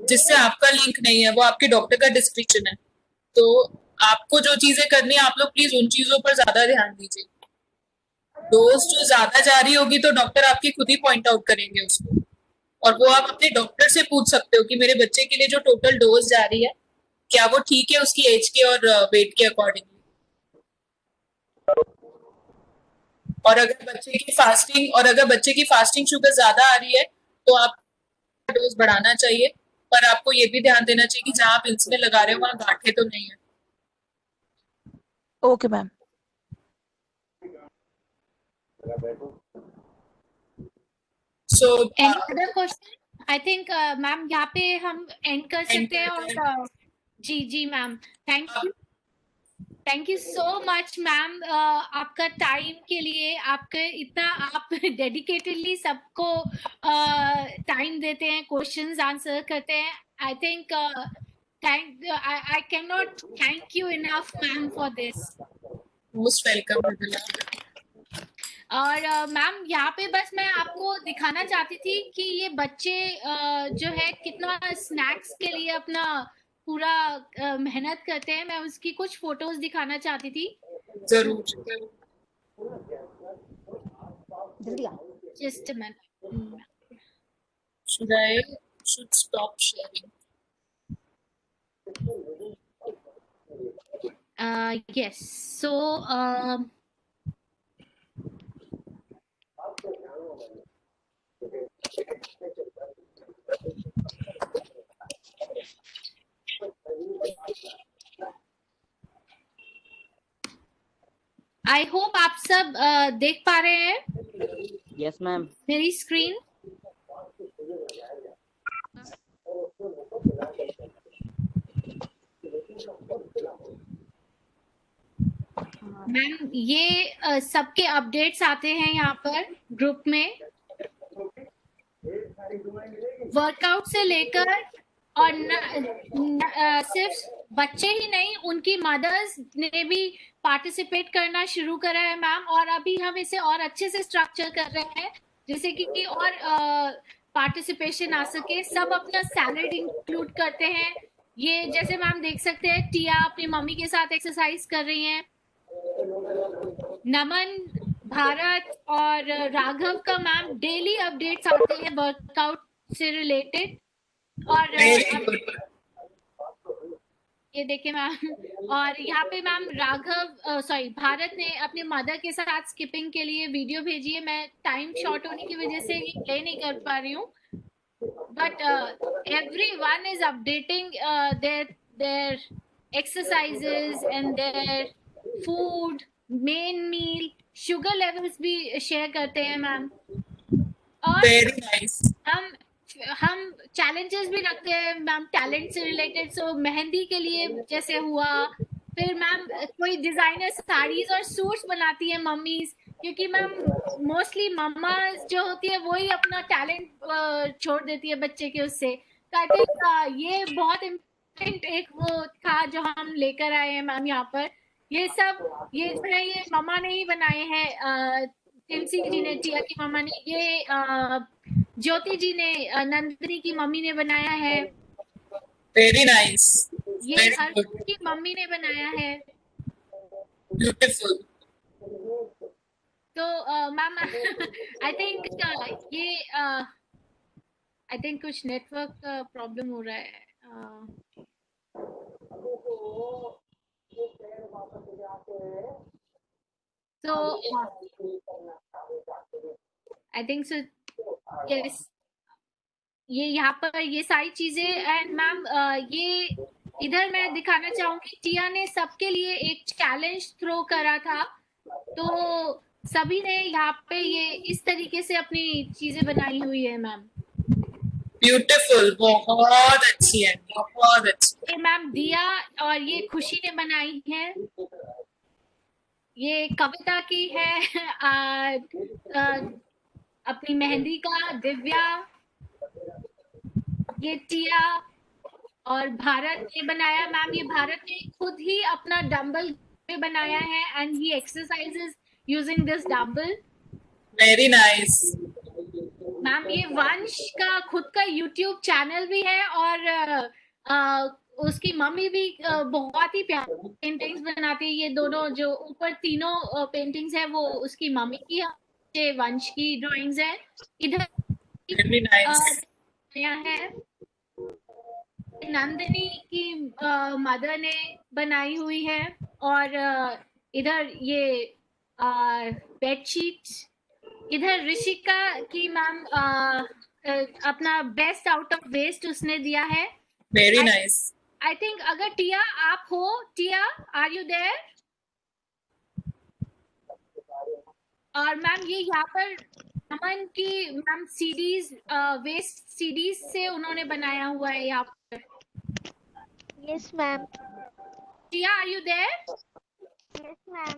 जिससे आपका लिंक नहीं है, वो आपके डॉक्टर का डिस्क्रिप्शन है। तो आपको जो चीजें करनी है आप लोग प्लीज उन चीजों पर ज्यादा ध्यान दीजिए। डोज जो ज्यादा जा रही होगी तो डॉक्टर आपकी खुद ही पॉइंट आउट करेंगे उसको, और वो आप अपने डॉक्टर से पूछ सकते हो कि मेरे बच्चे के लिए जो टोटल डोज जा रही है क्या वो ठीक है उसकी एज के और वेट के अकॉर्डिंग। और अगर बच्चे की फास्टिंग शुगर ज्यादा आ रही है तो आप डोज बढ़ाना चाहिए, पर आपको ये भी ध्यान देना चाहिए कि जहां आप इंसुलिन लगा रहे हो वहां गांठें तो नहीं है। Okay ma'am. So any other question? I think ma'am यहाँ पे हम एंड कर सकते हैं। और जी ma'am, thank you so much ma'am, आपका टाइम के लिए, आपका इतना आप डेडिकेटेडली सबको टाइम देते हैं, क्वेश्चंस आंसर करते हैं। I think I cannot thank you enough ma'am for this. Most welcome. और मैम यहाँ पे बस मैं आपको दिखाना चाहती थी कि ये बच्चे जो है कितना स्नैक्स के लिए अपना पूरा मेहनत करते हैं। मैं उसकी कुछ फोटोज दिखाना चाहती थी। जरूर। Just a minute. should stop sharing? Yes. So I hope आप सब देख पा रहे हैं। Yes ma'am. मेरी स्क्रीन मैम, ये सबके अपडेट्स आते हैं यहाँ पर ग्रुप में, वर्कआउट से लेकर, और सिर्फ बच्चे ही नहीं, उनकी मदर्स ने भी पार्टिसिपेट करना शुरू करा है मैम। और अभी हम इसे और अच्छे से स्ट्रक्चर कर रहे हैं, जैसे कि और पार्टिसिपेशन आ सके। सब अपना सैलड इंक्लूड करते हैं। ये जैसे मैम देख सकते हैं, टिया अपनी मम्मी के साथ एक्सरसाइज कर रही हैं। नमन, भारत और राघव का मैम डेली अपडेट्स आते हैं वर्कआउट से रिलेटेड। और ये देखिए मैम, और यहाँ पे मैम भारत ने अपने मदर के साथ स्किपिंग के लिए वीडियो भेजी है। मैं टाइम शॉर्ट होने की वजह से ये प्ले नहीं कर पा रही हूँ, but everyone is updating their exercises and their food, main meal, sugar levels भी शेयर करते हैं मैम। और Very nice. हम चैलेंजेस भी रखते हैं मैम टैलेंट से रिलेटेड। सो मेहंदी के लिए जैसे हुआ, फिर मैम कोई डिजाइनर साड़ीज और सूट्स बनाती है मम्मीज, क्योंकि मैम मोस्टली मम्मा जो होती है वही अपना टैलेंट छोड़ देती है बच्चे के उससे। तो आई थिंक ये बहुत इम्पोर्टेंट एक वो था जो हम लेकर आए हैं मैम यहाँ पर। ये मम्मा ने ही बनाए हैं, टिम्सी जी ने, टिया की मम्मा ने, ये ज्योति जी ने, नंदिनी की मम्मी ने बनाया है। Very nice. ये हर्षद की मम्मी ने बनाया है। Beautiful. तो मैम आई थिंक ये आई थिंक कुछ नेटवर्क प्रॉब्लम हो रहा है। तो आई थिंक सो यस, ये यहाँ पर ये सारी चीजें। एंड मैम ये इधर मैं दिखाना चाहूंगी, टिया ने सबके लिए एक चैलेंज थ्रो करा था, तो सभी ने यहाँ पे ये इस तरीके से अपनी चीजें बनाई हुई है मैम। ब्यूटीफुल, बहुत अच्छी है, बहुत अच्छी। ये मैम दिया और ये खुशी ने बनाई है। ये कविता की है, अपनी मेहंदी का दिव्या, ये टिया और भारत ने बनाया। मैम ये भारत ने खुद ही अपना डंबल पे बनाया है and he exercises using this dumbbell. Very nice ma'am ये वंश का खुद का यूट्यूब चैनल भी है, और उसकी मम्मी भी बहुत ही प्यारी पेंटिंग्स बनाती है। ये दोनों जो ऊपर तीनों पेंटिंग्स है वो उसकी मम्मी की है, वंश की ड्राइंग्स है। इधर है नंदिनी की मदर ने बनाई हुई है, और इधर ये बेडशीट। इधर ऋषिका की मैम अपना बेस्ट आउट ऑफ वेस्ट उसने दिया है। Very nice. आई थिंक अगर टिया आप हो, टिया आर यू देयर? और मैम ये यहाँ पर अमन की मैम सीडीज, वेस्ट सीडीज से उन्होंने बनाया हुआ है यहाँ पर। Yes ma'am. Tia are you there? Yes ma'am.